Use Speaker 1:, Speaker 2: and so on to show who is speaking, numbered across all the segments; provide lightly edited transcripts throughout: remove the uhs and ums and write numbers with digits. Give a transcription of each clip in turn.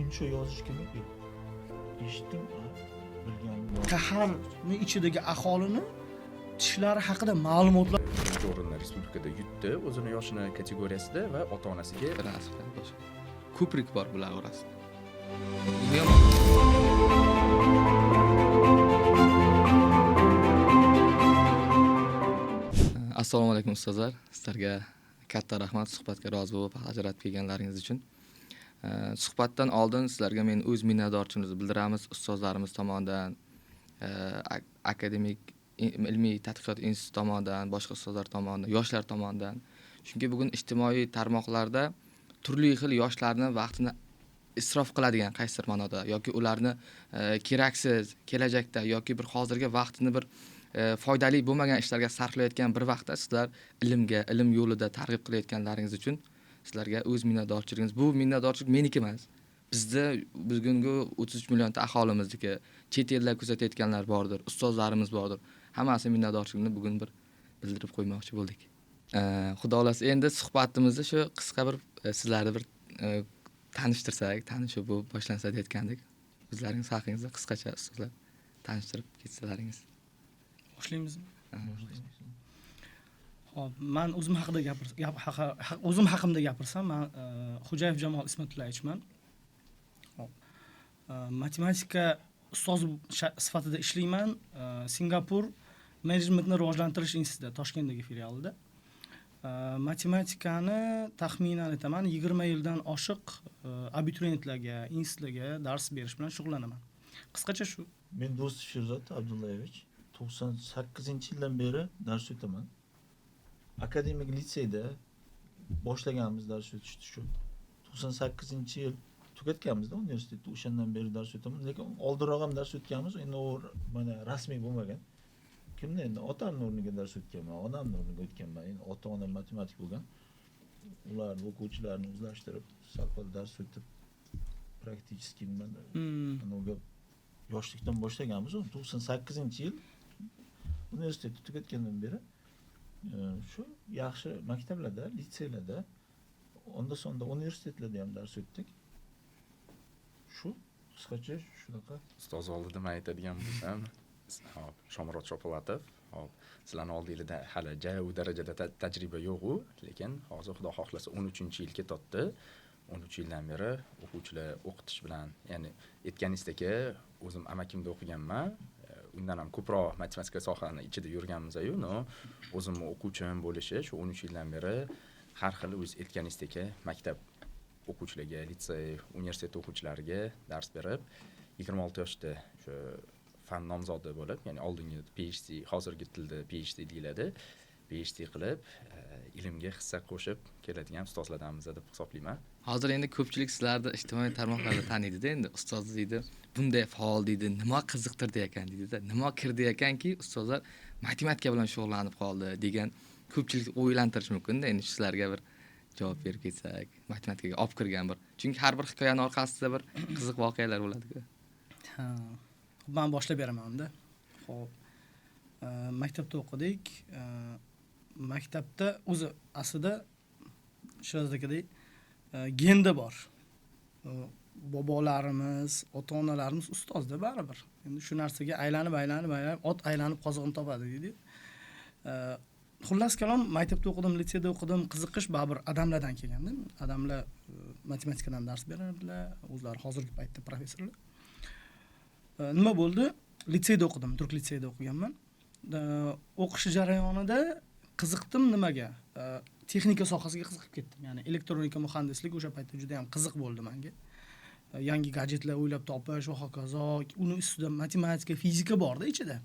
Speaker 1: insho yozish kerak yo'q. Eshitdim, bilganim.
Speaker 2: Shaharning ichidagi aholini tishlari haqida ma'lumotlar
Speaker 3: Birinchi o'rinni respublikada yutdi o'zini yoshini kategoriyasida va ota-onasiga
Speaker 4: bilasizlar boshqa. Ko'prik bor bular orasida. Judayam Assalomu alaykum ustozlar. Sizlarga katta rahmat suhbatga rozi bo'lib ajratib kelganlaringiz uchun. Suhbatdan oldin sizlarga men o'z minnatdorchiligimizni bildiramiz ustozlarimiz tomonidan, akademik ilmiy tadqiqot instituti tomonidan, boshqa ustozlar tomonidan, yoshlar tomonidan. Chunki bugun ijtimoiy tarmoqlarda turli xil yoshlarni vaqtini isrof qiladigan qaysidir ma'noda yoki ularni keraksiz kelajakda yoki bir hozirgi vaqtini bir foydali bo'lmagan ishlarga sarflayotgan bir vaqtda sizlar ilmga, ilm yo'lida targ'ib qilayotganlaringiz uchun sizlarga o'z minnatdorchiligimiz. Bu minnatdorchilik meniki emas. Bizda bugungi 33 millionta aholimizniki, chet elda kuzatayotganlar bordir, ustozlarimiz bordir. Hammasi minnatdorchilikni bugun bir bildirib qo'ymoqchi bo'ldik. Xudo xolasa endi suhbatimizni shu qisqa bir sizlarni bir tanishtirsak, tanishib bu boshlansa deyotgandik. Bizlarning haqingizda qisqacha ustozlar tanishtirib ketsalaringiz.
Speaker 2: Boshlaymiz. Xo'p, men o'zim haqimda gapirsam, men Xo'jayev Jamol Ismatullayevman. Xo'p. Matematika ustozi sifatida ishlayman. Singapur menejmentni rivojlantirish institutida, Toshkentdagi filialida. Matematikani taxminan aytaman 20 yildan oshiq abituriyentlarga, institutlarga dars berish bilan shug'ullanaman. Qisqacha shu.
Speaker 1: Men Do'stov Sherzod Abdullayevich 98-yildan beri dars o'taman. Akademik litseyda boshlaganmiz dars o'tishni shu. 98-yil tugatganmiz-da universitetda, o'shandan beri dars o'taman. Lekin oldinroq ham dars o'tganmiz, endi u mana rasmiy bo'lmagan. Kimda endi otamning o'rniga dars o'tganman, onamning o'rniga o'tganman. Endi ota-onam matematik bo'lgan. Ular o'quvchilarni o'zlashtirib, salqin dars o'tib praktik man anaga yoshlikdan boshlaganmiz. 98-yil universitetni tugatgandan beri shu yaxshi maktablarda, litseylarda, onda sonda universitetlarda ham dars o'tdik. Shu qisqacha shunaqa.
Speaker 3: ustoz oldida men aytadigan bo'lsam, hop, Shomurod Shopolatov, hop, sizlarning oldingizda hali u darajada tajriba yo'q-u, lekin hozir Xudo xohlasa 13-yilga totdi. 13 yildan beri o'quvchilar o'qitish bilan, ya'ni aytganingizda o'zim amakimda o'qiganman. Undan ham ko'proq matematika sohasini ichida yurganmiz-ku, o'zim o'quvchim bo'lishi shu 13 yildan beri har xil o'z aytganingizdek maktab o'quvchilariga, litsey, universitet o'quvchilariga dars berib, 26 yoshda shu fan nomzodi bo'lib, ya'ni oldingi PhD, hozirgi tilda PhD deyiladi. PhD qilib, ilmga hissa qo'shib keladigan ustozlardanmiz deb hisoblayman.
Speaker 4: Hozir endi ko'pchilik sizlarni ijtimoiy tarmoqlarda taniydi-da, endi ustoz deydi, bunday faol deydi, nima qiziqtirdi ekan deydi-da, nima kirdi ekanki ustozlar matematika bilan shug'ullanib qoldi degan ko'pchilik o'ylantirish mumkin-da. Endi sizlarga bir javob berib ketsak, matematikaga olib kirgan bir. Chunki har bir hikoyaning orqasida bir qiziq voqealar bo'ladi-ku.
Speaker 2: Ha. Men boshlab beraman unda. Xo'p. Maktabda o'qidik. Maktabda o'zi aslida Sherzodakadek genda bor. Bobolarimiz, ota-onalarimiz ustozda baribir. Endi shu narsaga aylanib ot aylanib qozig'ini topadi deydi. Xullas kalom maktabda o'qidim, litseyda o'qidim, qiziqish baribir adamlardan kelganda. Adamlar matematikadan dars berardilar, o'zlari hozirgi paytda professorlar. Nima bo'ldi? Litseyda o'qidim, turk litseyida o'qiganman. O'qish jarayonida qiziqdim nimaga? Texnika sohasiga qiziqib ketdim. Ya'ni elektronika muhandislik o'sha paytda juda ham qiziq bo'ldi menga. Yangi gadjetlar o'ylab topish va hokazo, uni ustida matematika, fizika borda ichida.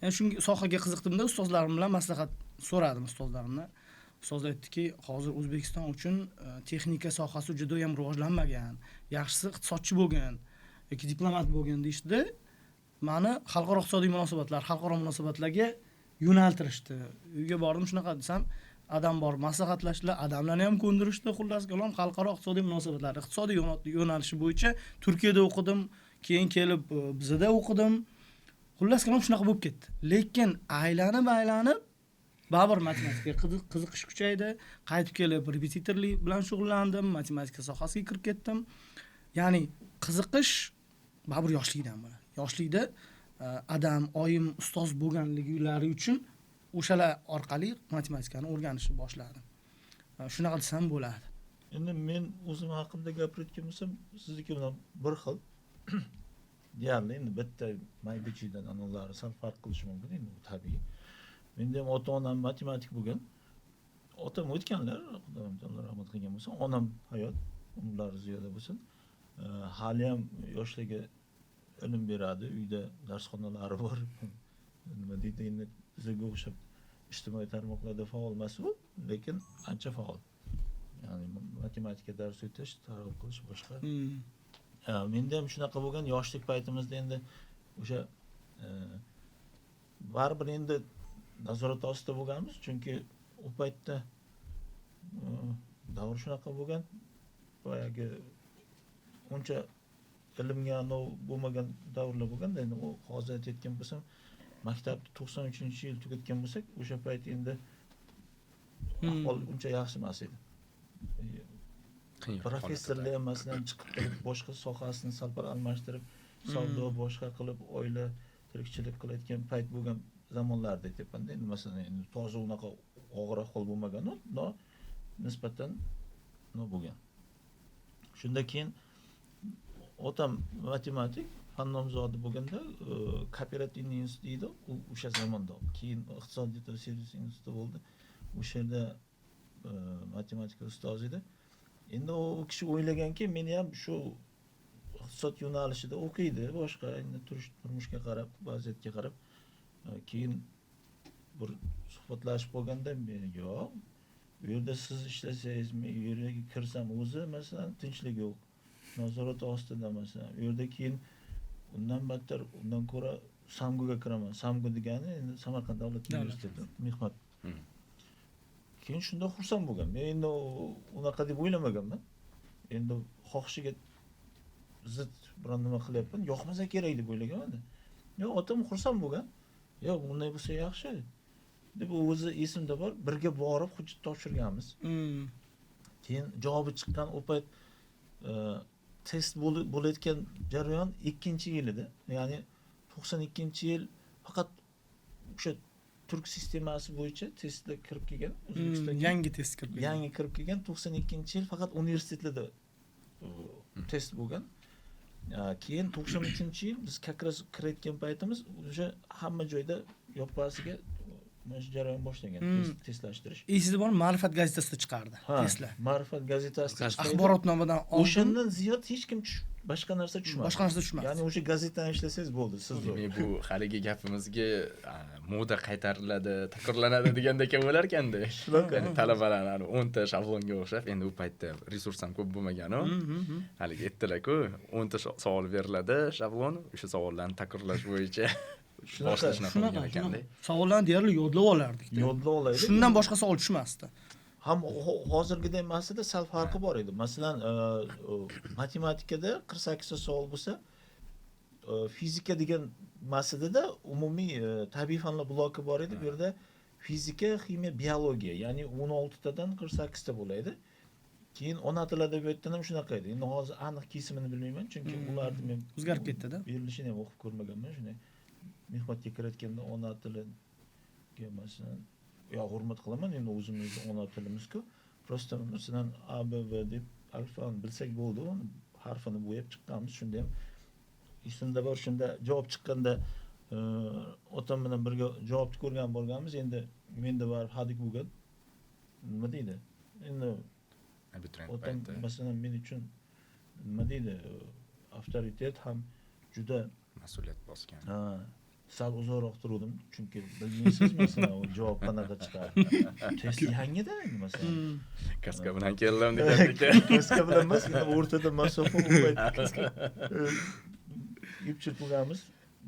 Speaker 2: Ya'ni shunga sohaga qiziqdimda ustozlarim bilan maslahat so'radim ustozlarimdan. Ustozlar aytdiki, hozir O'zbekiston uchun texnika sohasi juda ham rivojlanmagan, yaxshisi iqtisodchi bo'lgan yoki diplomat bo'lgan deyishdi. Meni xalqaro iqtisodiy munosabatlar, xalqaro munosabatlarga yo'naltirishdi. Uyga bordim, shunaqa desam, adam bor, maslahatlashdilar, adamlarni ham ko'ndirishdi. Xullas kalom xalqaro iqtisodiy munosabatlar, iqtisodiy yo'nalishi bo'yicha Turkiyada o'qidim, keyin kelib bizda o'qidim. Xullas kalom shunaqa bo'lib ketdi. Lekin aylanib baribir matematikaga qiziqish kuchaydi. Qaytib kelib repetitorlik bilan shug'ullandim, matematika sohasiga kirib ketdim. Ya'ni qiziqish baribir yoshlikdan bo'ladi. Yoshlikda adam, oyim ustoz bo'lganliklari uchun o'shalar orqali matematikani o'rganishni boshladim. Shunaqa desam bo'ladi.
Speaker 1: Endi men o'zim haqimda gapirayotgan bo'lsam, sizniki bilan bir xil. Deyarli endi bitta maybichidan analari sal farq qilishi mumkin, endi bu tabiiy. Menda ham ota-onam matematik bo'lgan. Otam o'tganlar, Xudoim rahmat qilgan bo'lsa, onam hayot, umrlari ziyoda bo'lsin. Hali ham yoshlarga ilm beradi, uyda darsxonalari bor. Nima deydi, endi bizga o'xshab ijtimoiy tarmoqlarda faol emas u, lekin ancha faol. Ya'ni matematika dars o'tish, targ'ib qilish boshqa. Menda ham shunaqa bo'lgan, yoshlik paytimizda endi o'sha baribir endi nazorat ostida bo'lganmiz, chunki u paytda davr shunaqa bo'lgan, boyagi uncha ilmga bo'lmagan davrlar bo'lganda, endi u hozir aytayotgan bo'lsam, maktabni 93-yil tugatgan bo'lsak, o'sha payt endi ahvol uncha yaxshi emas edi. Professorlar ham masalan chiqib turib boshqa sohasini salpar almashtirib, savdo boshqa qilib, oila tirikchilik qilayotgan payt bo'lgan zamonlarda aytyapman-da. Endi masalan endi toza unaqa og'ir ahvol bo'lmagan, no nisbatan bo'lgan. Shundan keyin otam matematik, fan nomzodi bo'lganda kooperativniy institut edi, o'sha zamonda. Keyin iqtisodiyot va servis instituti bo'ldi. O'sha yerda matematika ustozi edi. Endi u kishi o'ylaganki, meni ham shu iqtisod yo'nalishida o'qiydi, boshqa endi turmushga qarab, vaziyatga qarab. Keyin bir suhbatlashib qolganda men yo'q, bu yerda siz ishlasangiz, men u yerga kirsam o'zi masalan tinchlik yo'q. Nazorat ostida masalan. U yerda keyin undan battar, undan ko'ra Samguga kiraman. Samgu degani endi Samarqand davlat universiteti, mehnat. Keyin shunda xursand bo'lgan. Men endi unaqa deb o'ylamaganman. Endi xohishiga zid biron nima qilyapman, yoqmasa kerak deb o'ylaganman. Yo'q, otam xursand bo'lgan. Yo'q, bunday bo'lsa yaxshi deb o'zi esimda bor, birga borib hujjat topshirganmiz. Keyin javobi chiqqan u payt test bo'layotgan jarayon 2-yil edi. Ya'ni 92-yil faqat o'sha turk sistemasi bo'yicha testlar kirib kelgan. O'zbekistonga
Speaker 2: Yangi test kirib kelgan.
Speaker 1: Yangi kirib kelgan 92-yil faqat universitetlarda test bo'lgan. Keyin 93-yil biz kakras kirayotgan paytimiz o'sha hamma joyda yoppasiga mana shu jarayon boshlangan, testlashtirish.
Speaker 2: Esingizda bormi, Ma'rifat gazetasida chiqardi testlar.
Speaker 1: Ma'rifat gazetasida
Speaker 2: Axborotnomadan oldin
Speaker 1: o'shandan ziyod hech kim boshqa narsa tushmadi.
Speaker 2: Boshqa narsa tushmadi.
Speaker 1: Ya'ni o'sha gazetani ishlasangiz bo'ldi, siz
Speaker 3: Men bu haligi gapimizga moda qaytariladi, takrorlanadi degandek bo'lar ekanda. Ya'ni talabalar 10 ta shablonga o'xshab, endi u paytda resurs ham ko'p bo'lmagan-ku. Haligi aytdilar-ku, 10 ta savol beriladi, shablon, o'sha savollarni takrorlash bo'yicha shunaqa bo'lgan ekanda.
Speaker 2: Savollarni deyarli yodlab olardik.
Speaker 1: Yodlab olaydi.
Speaker 2: Shundan boshqa savol tushmasdi.
Speaker 1: Ham hozirgiday emasda sal farqi bor edi. Masalan, matematikada 48 ta savol bo'lsa, fizika degan masalada umumiy tabiiy fanlar bloki bor edi. Bu yerda fizika, ximiya, biologiya, ya'ni 16 tadan 48 ta bo'ladi. Keyin ona til adabiyotdan ham shunaqa edi. Endi hozir aniq kesimini bilmayman, chunki ularni men
Speaker 2: o'zgarib ketdi-da.
Speaker 1: Berilishini ham o'qib ko'rmaganman. Shunday mehnatga kirayotganda ona tiliga masalan hurmat qilaman, endi o'zimizning ona tilimiz-ku. Prosta masalan A, B, V deb alfani bilsak bo'ldi, uni harfini bo'yab chiqqanmiz. Shunda ham esimda bor, shunda javob chiqqanda otam bilan birga javobni ko'rgan bo'lganmiz. Endi menda barib hadik bo'lgan. Nima deydi? Endi otam masalan men uchun nima deydi? Avtoritet ham juda
Speaker 3: mas'uliyat bosgan.
Speaker 1: Sal uzoqroq turdim, chunki bilmaysiz masalan u javob qanaqa chiqadi. Test yangida endi masalan.
Speaker 3: Kaska bilan keldim degan.
Speaker 1: Kaska bilan emas, o'rtada masofa bo'lmaydi. Ip chirpganmiz.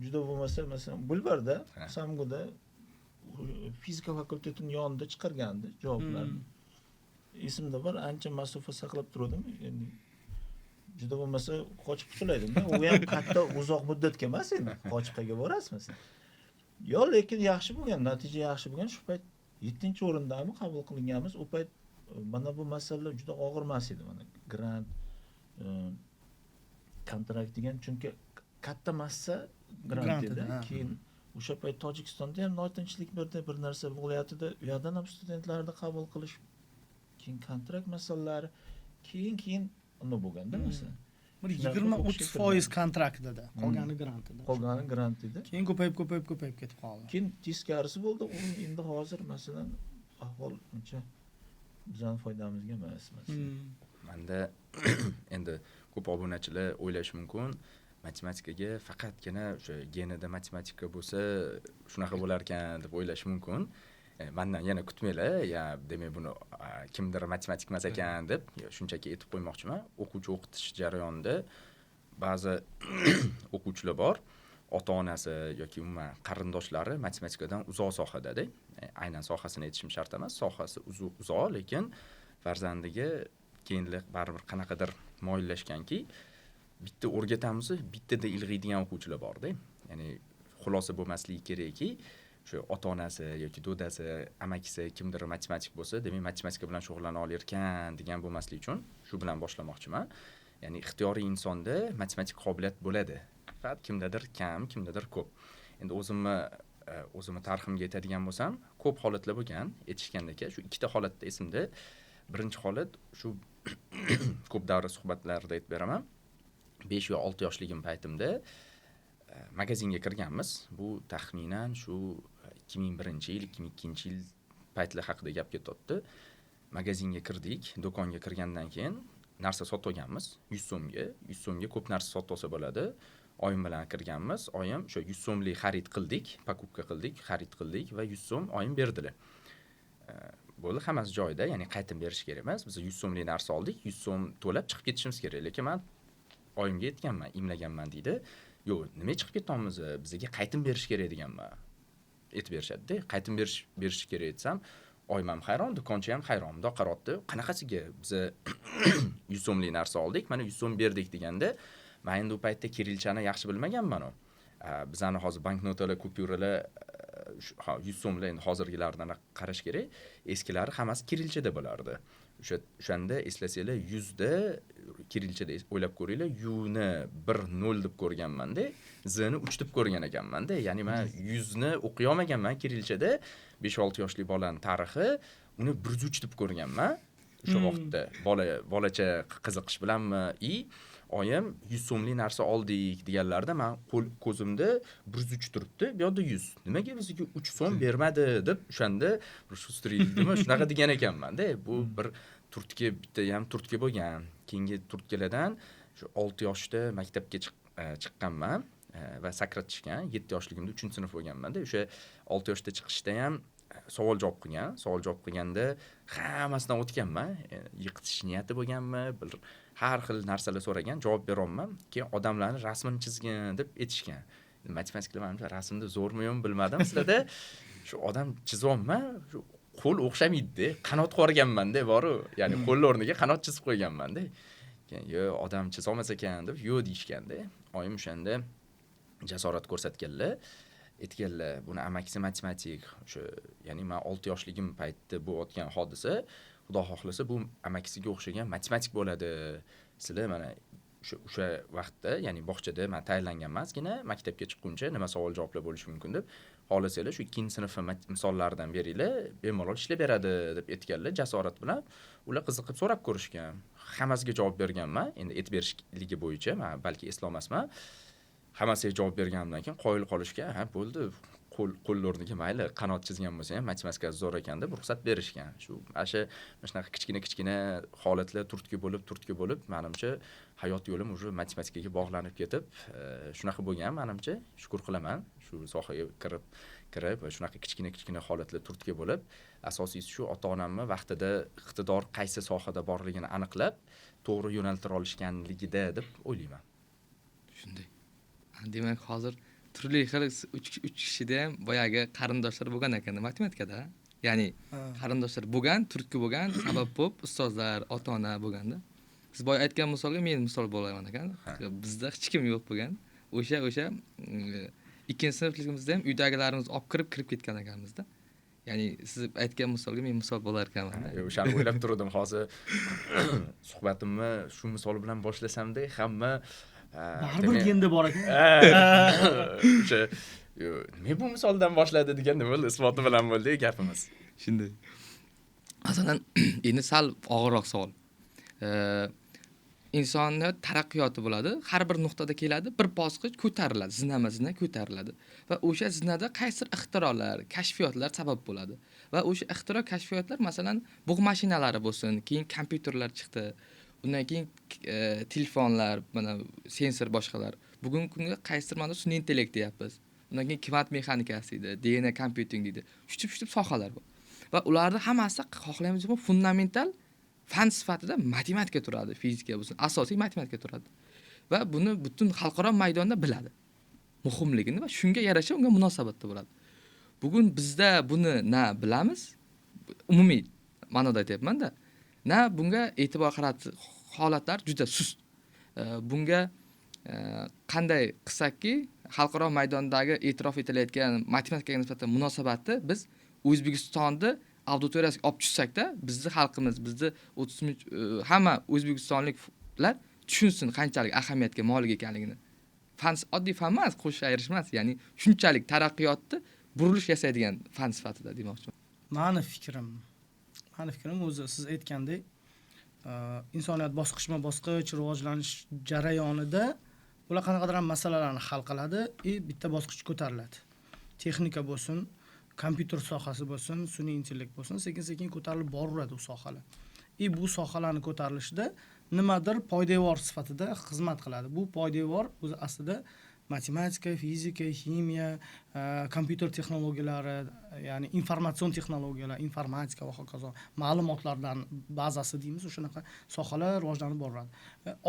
Speaker 1: Juda bo'lmasa masalan Bulbarda, Samguda fizika fakultetining yonida chiqargandi javoblarni. Esimda bor, ancha masofa saqlab turdim. Endi juda bo'lmasa qochib qutulaydim-da. U ham katta uzoq muddatga emas endi. Qochib qayerga borasiz? Yo, lekin yaxshi bo'lgan, natija yaxshi bo'lgan. Shu payt 7-o'rindami qabul qilinganmiz. U payt mana bu masalalar juda og'ir emas edi. Mana grant, kontrakt degan chunki katta massa grant
Speaker 2: Grant
Speaker 1: edi.
Speaker 2: edi, ha.
Speaker 1: Keyin o'sha payt Tojikistonda ham notinchlik bir narsa viloyatida u yerdan ham studentlarni qabul qilish, keyin kontrakt masalalari, keyin nima bo'lganda masalan.
Speaker 2: Bir
Speaker 1: Shunaqa
Speaker 2: 20-30%
Speaker 1: o'qish
Speaker 2: kontraktida, qolgani grant edi.
Speaker 1: qolgani grant edi.
Speaker 2: Keyin ko'payib ketib qoldi.
Speaker 1: Keyin teskarisi bo'ldi. U endi hozir masalan ahvol uncha bizning foydamizga emas masalan.
Speaker 3: Manda endi ko'p obunachilar o'ylashi mumkin, matematikaga faqatgina o'sha genida matematika bo'lsa, shunaqa bo'lar ekan deb o'ylashi mumkin. Mendan yana kutmanglar, ya demak buni kimdir matematik emas ekan deb shunchaki aytib qo'ymoqchiman. O'quvchi o'qitish jarayonida ba'zi o'quvchilar bor, ota-onasi yoki umuman qarindoshlari matematikadan uzoq sohada-da. Aynan sohasini aytishim shart emas, sohasi uzoq, lekin farzandiga keyinlik baribir qanaqadir moyillashganki, bitta o'rgatamiz, bittada ilg'iydigan o'quvchilar bor-da. Ya'ni xulosa bo'lmasligi kerakki, shu ota-onasi yoki do'dasi, amakisi kimdir matematik bo'lsa, demak matematika bilan shug'ullana olar ekan degan bo'lmasligi uchun shu bilan boshlamoqchiman. Ya'ni ixtiyoriy insonda matematik qobiliyat bo'ladi. Faqat kimdadir kam, kimdadir ko'p. Endi o'zimni tariximga aytadigan bo'lsam, ko'p holatlar bo'lgan, aytishgandek, shu ikkita holatda esimda. Birinchi holat shu ko'p davra suhbatlarida aytib beraman. 5 yo 6 yoshligim paytimda magazinga kirganmiz. Bu taxminan shu 2001-yil, 2002-yil paytlar haqida gap ketyapti. Magazinga kirdik, do'konga kirgandan keyin narsa sotib olganmiz 100 so'mga. 100 so'mga ko'p narsa sotib olsa bo'ladi. Oyim bilan kirganmiz. Oyim o'sha 100 so'mlik xarid qildik, pakubka qildik, xarid qildik va 100 so'm oyim berdilar. Bo'ldi, hammasi joyida, ya'ni qaytib berish kerak emas. Biz 100 so'mlik narsa oldik, 100 so'm to'lab chiqib ketishimiz kerak. Lekin men oyimga aytganman, imlaganman deydi. Yo'q, nima chiqib ketamiz? Bizga qaytib berish kerak deganman. Aytib berishadi-da. Qaytib berish kerak etsam, oyim ham hayron, do'konchi ham hayron. Bundoq qarabdi. Qanaqasiga biz 100 so'mlik narsa oldik, mana 100 so'm berdik deganda, men endi u paytda kirilchani yaxshi bilmaganman. Bizani hozir banknotalar, kupyuralar 100 so'mlar endi hozirgilardan qarash kerak. Eskilari hammasi kirilchada bo'lardi. O'shanda eslasanglar 100 da kirilchada o'ylab ko'ringlar, U ni 1 0 deb ko'rganman-da, Z ni 3 deb ko'rgan ekanman-da. Ya'ni men 100 ni o'qiy olmaganman kirilchada. 5-6 yoshli bolaning tarixi uni 103 deb ko'rganman. O'sha vaqtda bolacha qiziqish bilanmi, oyim 100 so'mlik narsa oldik deganlarda men ko'zimda 103 turibdi, bu yerda 100. Nimaga bizga 3 so'm bermadi deb o'shanda shustridimi, shunaqa degan ekanman-da. Bu bir turtki, bitta ham turtki bo'lgan. Keyingi turtkilardan shu 6 yoshda maktabga chiqqanman va sakratishgan. 7 yoshligimda 3-sinf bo'lganman-da. O'sha 6 yoshda chiqishda ham savol javob qilganda hammasidan o'tganman. Yiqitish niyati bo'lganmi, har xil narsalar so'ragan, javob bera olmam. Keyin odamlarni rasmini chizgin deb aytishgan. Matematiklar menimcha rasmda zo'rmi-yo'qmi bilmadim. Sizlarda shu odam chizyapman, shu qo'l o'xshamaydi-da, qanot qo'rganman-da, boru. Ya'ni qo'l o'rniga qanot chizib qo'yganman-da. Keyin yo'q, odam chizolmas ekan deb yo'q deyishganda, oyim o'shanda jasorat ko'rsatganlar. Aytganlar, buni amakisi matematik, o'sha, ya'ni men 6 yoshligim paytda bu o'tgan hodisa, Xudo xohlasa bu amakisiga o'xshagan matematik bo'ladi. Sizlar mana o'sha vaqtda, ya'ni bog'chada men tayyorlangan emasgina, maktabga chiqquncha nima savol javoblar bo'lishi mumkin deb, xohlasanglar shu 2-sinf misollaridan beringlar, bemalol ishlab beradi deb aytganlar jasorat bilan. Ular qiziqib so'rab ko'rishgan. Hammasiga javob berganman. Endi aytib berishligi bo'yicha, men balki eslolmasman. Hammasiga javob berganimdan keyin qoyil qolishga, ha bo'ldi, qo'l o'rniga mayli qanot chizgan bo'lsa ham matematika zo'r ekan deb ruxsat berishgan. Shu shunaqa kichkina holatlar turtki bo'lib, menimcha hayot yo'lim уже matematikaga bog'lanib ketib, shunaqa bo'lgan menimcha. Shukr qilaman shu sohaga kirib shunaqa kichkina holatlar turtki bo'lib, asosiysi shu ota-onamni vaqtida iqtidor qaysi sohada borligini aniqlab, to'g'ri yo'naltira olishganligida deb o'ylayman.
Speaker 4: Shunday. Demak, hozir turli xil 3 kishida ham boyagi qarindoshlar bo'lgan ekan matematikada. Ya'ni qarindoshlar bo'lgan, turtki bo'lgan, sabab bo'lib ustozlar, ota-ona bo'lganda. Siz boya aytgan misolga men misol bo'laman ekan. Bizda hech kim yo'q bo'lgan. O'sha 2-sinfligimizda ham uydagilarimiz olib kirib ketgan ekanmizda. Ya'ni siz aytgan misolga men misol bo'lar ekanman.
Speaker 3: O'shani o'ylab turdim hozir suhbatimni shu misol bilan boshlasam-da, hamma
Speaker 2: baribir genda bor ekan.
Speaker 3: O'sha nima bu misoldan boshladi degan nima bo'ldi, isboti bilan bo'ldi gapimiz.
Speaker 4: Shunday. Masalan, endi sal og'irroq savol. Insoniyat taraqqiyoti bo'ladi, har bir nuqtada keladi, bir bosqich ko'tariladi, zina ko'tariladi va o'sha zinada qaysidir ixtirolar, kashfiyotlar sabab bo'ladi. Va o'sha ixtiro, kashfiyotlar masalan bug' mashinalari bo'lsin, keyin kompyuterlar chiqdi. Undan keyin telefonlar, mana sensor boshqalar. Bugungi kunda qaysidir ma'noda sun'iy intellekt deyapmiz. Undan keyin kvant mexanikasi deydi, DNA computing deydi. Shu sohalar bor. Va ularning hammasi xohlaymizmi fundamental fan sifatida matematika turadi, fizika bo'lsin, asosiy matematika turadi. Va buni butun xalqaro maydonda biladi. Muhimligini va shunga yarasha unga munosabatda bo'ladi. Bugun bizda buni na bilamiz, umumiy ma'noda aytayapman-da, na bunga e'tibor qaratib holatlar juda sust. Bunga qanday qilsakki, xalqaro maydondagi e'tirof etilayotgan matematikaga nisbatan munosabatni biz O'zbekistonda auditoriyasiga olib tushsak-da, bizning xalqimiz, bizning 30 hamma o'zbekistonliklar tushunsin qanchalik ahamiyatga molik ekanligini. Fan oddiy fan emas, qo'shiq ayirish emas, ya'ni shunchalik taraqqiyotni burilish yasaydigan fan sifatida demoqchiman.
Speaker 2: Mani fikrim o'zi siz aytgandek, insoniyat bosqichma-bosqich rivojlanish jarayonida ular qanaqadir ham masalalarni hal qiladi, bitta bosqich ko'tariladi. Texnika bo'lsin, kompyuter sohasi bo'lsin, sun'iy intellekt bo'lsin, sekin-sekin ko'tarilib boraveradi u sohalar. Bu sohalarning ko'tarilishida nimadir poydevor sifatida xizmat qiladi. Bu poydevor o'zi aslida matematika, fizika, ximiya, kompyuter texnologiyalari, ya'ni informatsion texnologiyalar, informatika va hokazo, ma'lumotlardan bazasi deymiz, o'shanaqa sohalar rivojlanib boradi.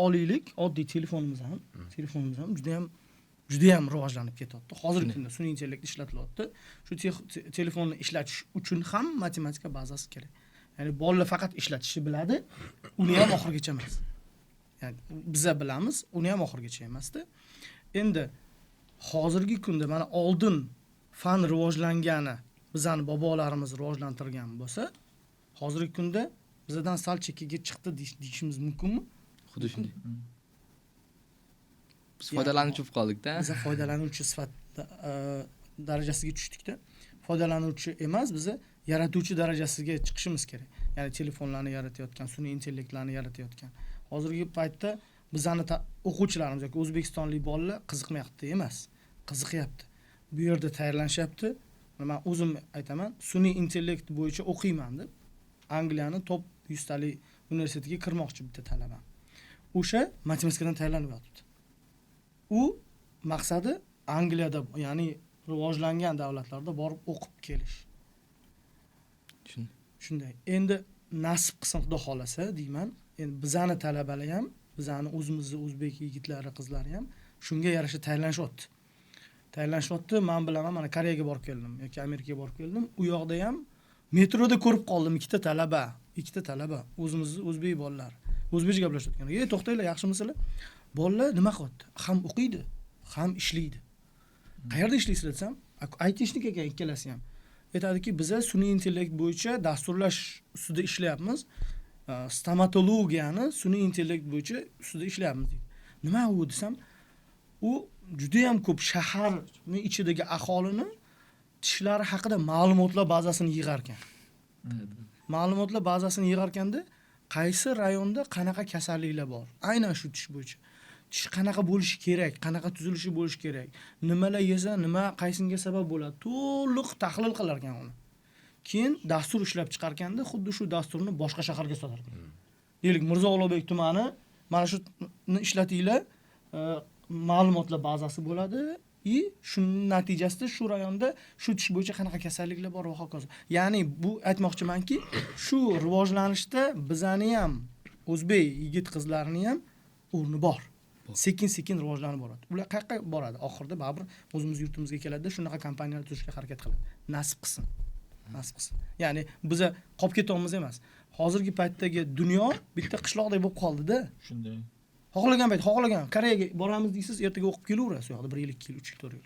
Speaker 2: Oliylik, oddiy telefonimiz ham juda ham rivojlanib ketyapti. Hozirgi kunda sun'iy intellekt ishlatilyapti. Shu telefonni ishlatish uchun ham matematika bazasi kerak. Ya'ni bolalar faqat ishlatishni biladi, uni ham oxirigacha emas. Ya'ni biza bilamiz, uni ham oxirigacha emasdi. Endi hozirgi kunda mana oldin fan rivojlangani, bizani bobolarimiz rivojlantirgan bo'lsa, hozirgi kunda bizdan sal chekkaga chiqdi deyishimiz mumkinmi?
Speaker 4: Xuddi shunday. Biz foydalanuvchi bo'lib qoldik-da.
Speaker 2: Biz foydalanuvchi sifatida darajasiga tushdik-da. Foydalanuvchi emas, biz yaratuvchi darajasiga chiqishimiz kerak. Ya'ni telefonlarni yaratayotgan, sun'iy intellektlarni yaratayotgan. Hozirgi paytda bizani o'quvchilarimiz yoki o'zbekistonlik bolalar qiziqmayapti emas, qiziqyapti. Bu yerda tayyorlanishyapti. Men o'zim aytaman, sun'iy intellekt bo'yicha o'qiyman deb Angliyaning top 100 talik universitetiga kirmoqchi bitta talaba. O'sha matematikadan tayyorlanib yotibdi. U maqsadi Angliyada, ya'ni rivojlangan davlatlarda borib o'qib kelish. Shunday. Endi nasib qilsin Xudo xolasa deyman. Endi bizani talabalar ham, bizani o'zimizning o'zbek yigitlari, qizlari ham shunga yarasha tayyorlanishyapti. Men bilaman, mana Koreyaga borib keldim yoki Amerikaga borib keldim. U yoqda ham metroda ko'rib qoldim ikkita talaba, o'zimizning o'zbek bolalar. O'zbekcha gaplashayotgan. To'xtanglar, yaxshimisizlar? Bolalar nima qilyapti? Ham o'qiydi, ham ishlaydi. Qayerda ishlaysizlar desam, aytishnik ekan ikkalasi ham. Aytadiki, biz sun'iy intellekt bo'yicha dasturlash ustida ishlayapmiz. Stomatologiyani sun'iy intellekt bo'yicha ustida ishlayapmiz deydi. Nima u desam, u juda ham ko'p shaharning ichidagi aholini tishlari haqida ma'lumotlar bazasini yig'ar ekan. Ma'lumotlar bazasini yig'ar ekanda, qaysi rayonda qanaqa kasalliklar bor? Aynan shu tish bo'yicha. Tish qanaqa bo'lishi kerak, qanaqa tuzilishi bo'lishi kerak, nimalar yesa, nima qaysinga sabab bo'ladi, to'liq tahlil qilar ekan uni. Keyin dastur ishlab chiqar ekanda, xuddi shu dasturni boshqa shaharga sotar ekan. Deylik, Mirzo Ulug'bek tumani, mana shuni ishlatinglar, ma'lumotlar bazasi bo'ladi. Shuning natijasida shu rayonda shu tish bo'yicha qanaqa kasalliklar bor va hokazo. Ya'ni bu aytmoqchimanki, shu rivojlanishda bizani ham, o'zbek yigit qizlarini ham o'rni bor. Sekin-sekin rivojlanib boradi. Ular qayerga boradi? Oxirida baribir o'zimiz yurtimizga keladi, shunaqa kompaniyalar tuzishga harakat qiladi. Nasib qilsin. Ya'ni biz qolib ketamiz emas. Hozirgi paytdagi dunyo bitta qishloqdek bo'lib qoldi-da.
Speaker 1: Shunday.
Speaker 2: Xohlagan Koreyaga boramiz deysiz, ertaga o'qib kelaverasiz, yo'qda 1 yil, 2 yil, 3 yil, 4 yil.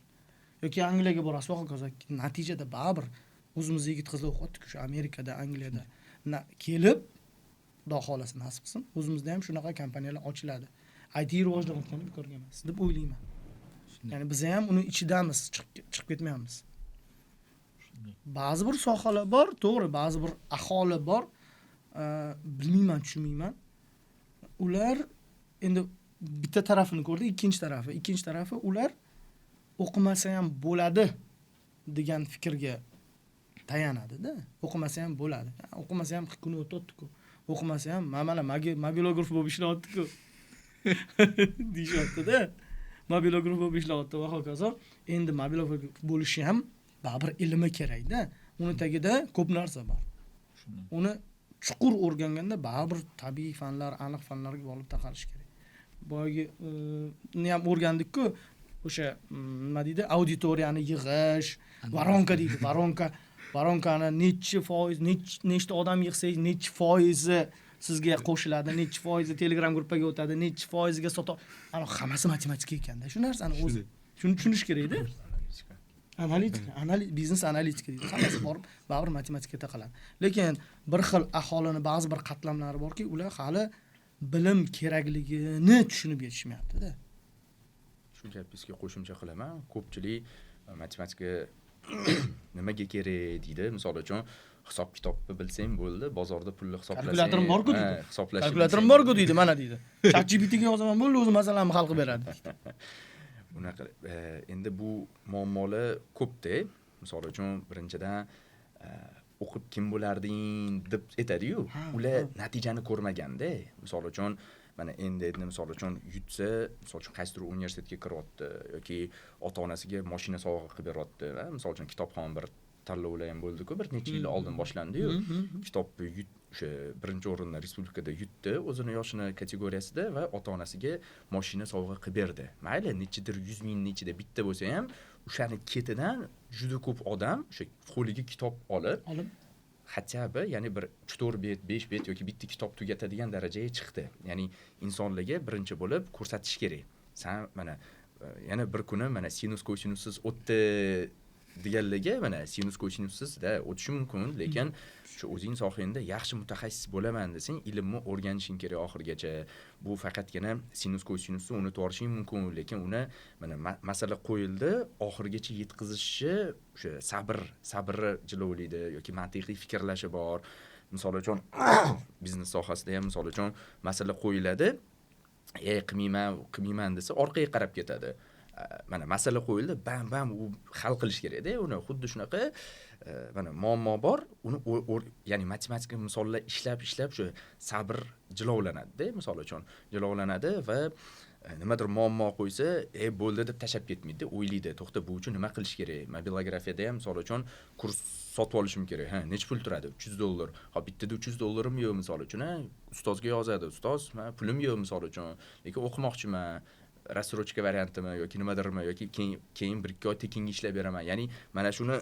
Speaker 2: Yoki Angliyaga borasiz, hokazo. Natijada baribir o'zimiz yigit qizlar o'qiyapti-ku, shu Amerikada, Angliyada kelib, Xudo xolasa nasib qilsin, o'zimizda ham shunaqa kompaniyalar ochiladi. IT rivojlanayotgani bekorga emas deb o'ylayman. Ya'ni biz ham uni ichidamiz, chiqib ketmayapmiz. Ba'zi bir sohalar bor, to'g'ri, ba'zi bir aholi bor, bilmayman, tushunmayman. Ular endi bitta tarafini ko'rdik, ikkinchi tarafi ular o'qimasa ham bo'ladi degan fikrga tayanadi-da. O'qimasa ham bo'ladi. O'qimasa ham kuni o'tadi-ku. O'qimasa ham mana mobilograf bo'lib ishlayapti-ku. Deyapti-da. Mobilograf bo'lib ishlayapti va hokazo. Endi mobilograf bo'lishi ham baribir ilmi kerak-da. Uni tagida ko'p narsa bor. Uni chuqur o'rganganda baribir tabiiy fanlar, aniq fanlarga olib taqalish kerak. Boyagi ni ham o'rgandik-ku. O'sha nima deydi? Auditoriyani yig'ish, varonka deydi. Varonkani necha foiz, nechta odam yig'sangiz, necha foizi sizga qo'shiladi, necha foizi Telegram gruppaga o'tadi, necha foiziga ana hammasi matematika ekanda. Shu narsani o'zi shuni tushunish kerak-da. Biznes analitika deydi. Hammasi borib, baribir matematika taqaladi. Lekin bir xil aholini ba'zi bir qatlamlari borki, ular hali bilim kerakligini tushunib yetishmayapti-da.
Speaker 3: Shu gapingizga qo'shimcha qilaman. Ko'pchilik matematika nimaga kerak deydi. Misol uchun hisob kitobni bilsang bo'ldi, bozorda pulni hisoblasang.
Speaker 2: Kalkulyatorım bor-ku deydi.
Speaker 3: Hisoblash.
Speaker 2: Kalkulyatorım bor-ku deydi, mana deydi. ChatGPTga yozaman bo'ldi, o'zi masalamni hal qilib beradi.
Speaker 3: Unaqa endi bu muammolar ko'pda. Misol uchun birinchidan o'qib kim bo'larding deb aytadi-yu. Ular natijani ko'rmaganda. Misol uchun mana endi misol uchun yutsa, misol uchun qaysidir universitetga kiryapti yoki ota-onasiga mashina sovg'a qilib beryapti va misol uchun kitobxon bir tanlovlar ham bo'ldi-ku, bir necha yil oldin boshlandi-yu. Kitobni o'sha birinchi o'rinda respublikada yutdi o'zini yoshini kategoriyasida va ota-onasiga mashina sovg'a qilib berdi. Mayli, nechidir 100 ming ichida bitta bo'lsa ham, o'shani ketidan juda ko'p odam o'sha qo'liga kitob olib hattobi, ya'ni bir 4 bet, 5 bet yoki bitta kitob tugatadigan darajaga chiqdi. Ya'ni insonlarga birinchi bo'lib ko'rsatish kerak. Sen mana yana bir kuni mana sinus kosinussiz o'tdi deganlarga mana sinus kosinussizda o'tishi mumkin, lekin shu o'zing sohangda yaxshi mutaxassis bo'laman desang, ilmni o'rganishing kerak oxirigacha. Bu faqatgina sinus kosinusni unutib olishing mumkin, lekin uni mana masala qo'yildi, oxirigacha yetkazishi o'sha sabri jilovlaydi yoki mantiqiy fikrlashi bor. Misol uchun biznes sohasida ham misol uchun masala qo'yiladi, qilmayman desa orqaga qarab ketadi. Mana masala qo'yildi, bam u hal qilish kerak-da. Uni xuddi shunaqa mana muammo bor, uni ya'ni matematika misollar ishlab shu sabr jilovlanadi-da, misol uchun jilovlanadi va nimadir muammo qo'ysa, bo'ldi deb tashab ketmaydi, o'ylaydi, to'xta, bu uchun nima qilish kerak? Mobilografiyada ham misol uchun kurs sotib olishim kerak. Nech pul turadi? $300. Bittada $300 yo'q misol uchun, ustozga yozadi, ustoz, men pulim yo'q misol uchun, lekin o'qimoqchiman. Rassrochka variantimi yoki nimadirmi yoki keyin 1-2 oy tekinga ishlab beraman. Ya'ni mana shuni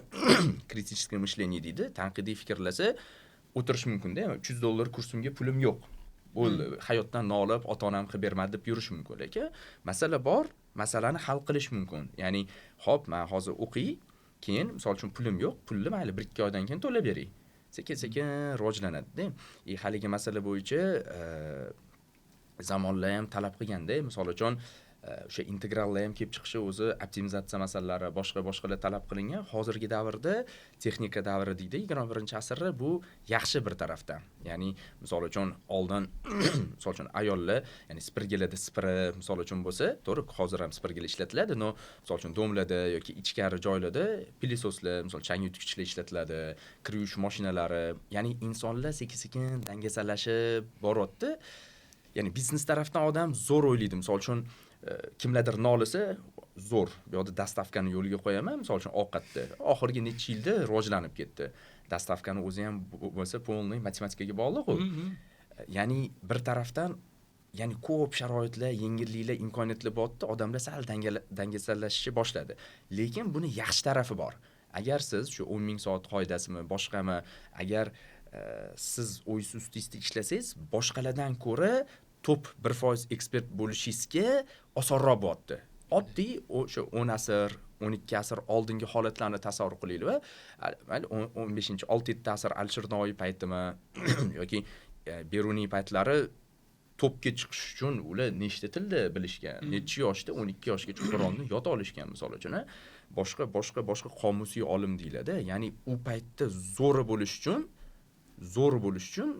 Speaker 3: kritiskiy mishleniya deydi. Tanqidiy fikrlasa o'tirish mumkin-da. $300 kursimga pulim yo'q. Bo'ldi. Hayotdan nolib, ota-onam qilib bermadi deb yurish mumkin. Lekin masala bor, masalani hal qilish mumkin. Ya'ni, xo'p, men hozir o'qiy, keyin misol uchun pulim yo'q, pulni mayli 1-2 oydan keyin to'lab beray. Sekin rivojlanadi-da. Haligi masala bo'yicha zamonlar ham talab qilganda, misol uchun o'sha integrallar ham kelib chiqishi o'zi optimizatsiya masalalari boshqalar talab qilingan. Hozirgi davrda texnika davri deydi, 21-asrda bu yaxshi bir tarafdan. Ya'ni misol uchun oldin misol uchun ayollar, ya'ni spirgilada misol uchun bo'lsa, to'g'ri, hozir ham spirgil ishlatiladi, no misol uchun domlarda yoki ichkari joylarda pilososlar, misol chang yutgichlar ishlatiladi, kir yuvish mashinalari, ya'ni insonlar sekin dangasalashib boryapti. Ya'ni biznes tarafdan odam zo'r o'ylaydi. Misol uchun kimlardir nolisa zo'r, bu yerda dastavkani yo'liga qo'yaman, misol uchun ovqatda. Oxirgi necha yilda rivojlanib ketdi. Dastavkani o'zi ham bo'lsa polniy matematikaga bog'liq u. Ya'ni bir tarafdan ya'ni ko'p sharoitlar, yengilliklar, imkoniyatlar bordi, odamlar sal dangasalashishni boshladi. Lekin buni yaxshi tarafi bor. Agar siz shu 10 ming soat qoidasimi, boshqami, agar siz o'ysiz ustingizda ishlasangiz, boshqalardan ko'ra top 1% ekspert bo'lishingizga osonroq bo'ladi. Oddiy o'sha 10 asr, 12 asr oldingi holatlarni tasavvur qilaylik va 15-6-7 asr Alisher Navoiy paytimi yoki Beruniy paytlari topga chiqish uchun ular nechta tilni bilishgan, necha yoshda 12 yoshgacha Qur'onni yod olishgan misol uchun, boshqa qomusiy olim deyiladi. Ya'ni u paytda zo'r bo'lish uchun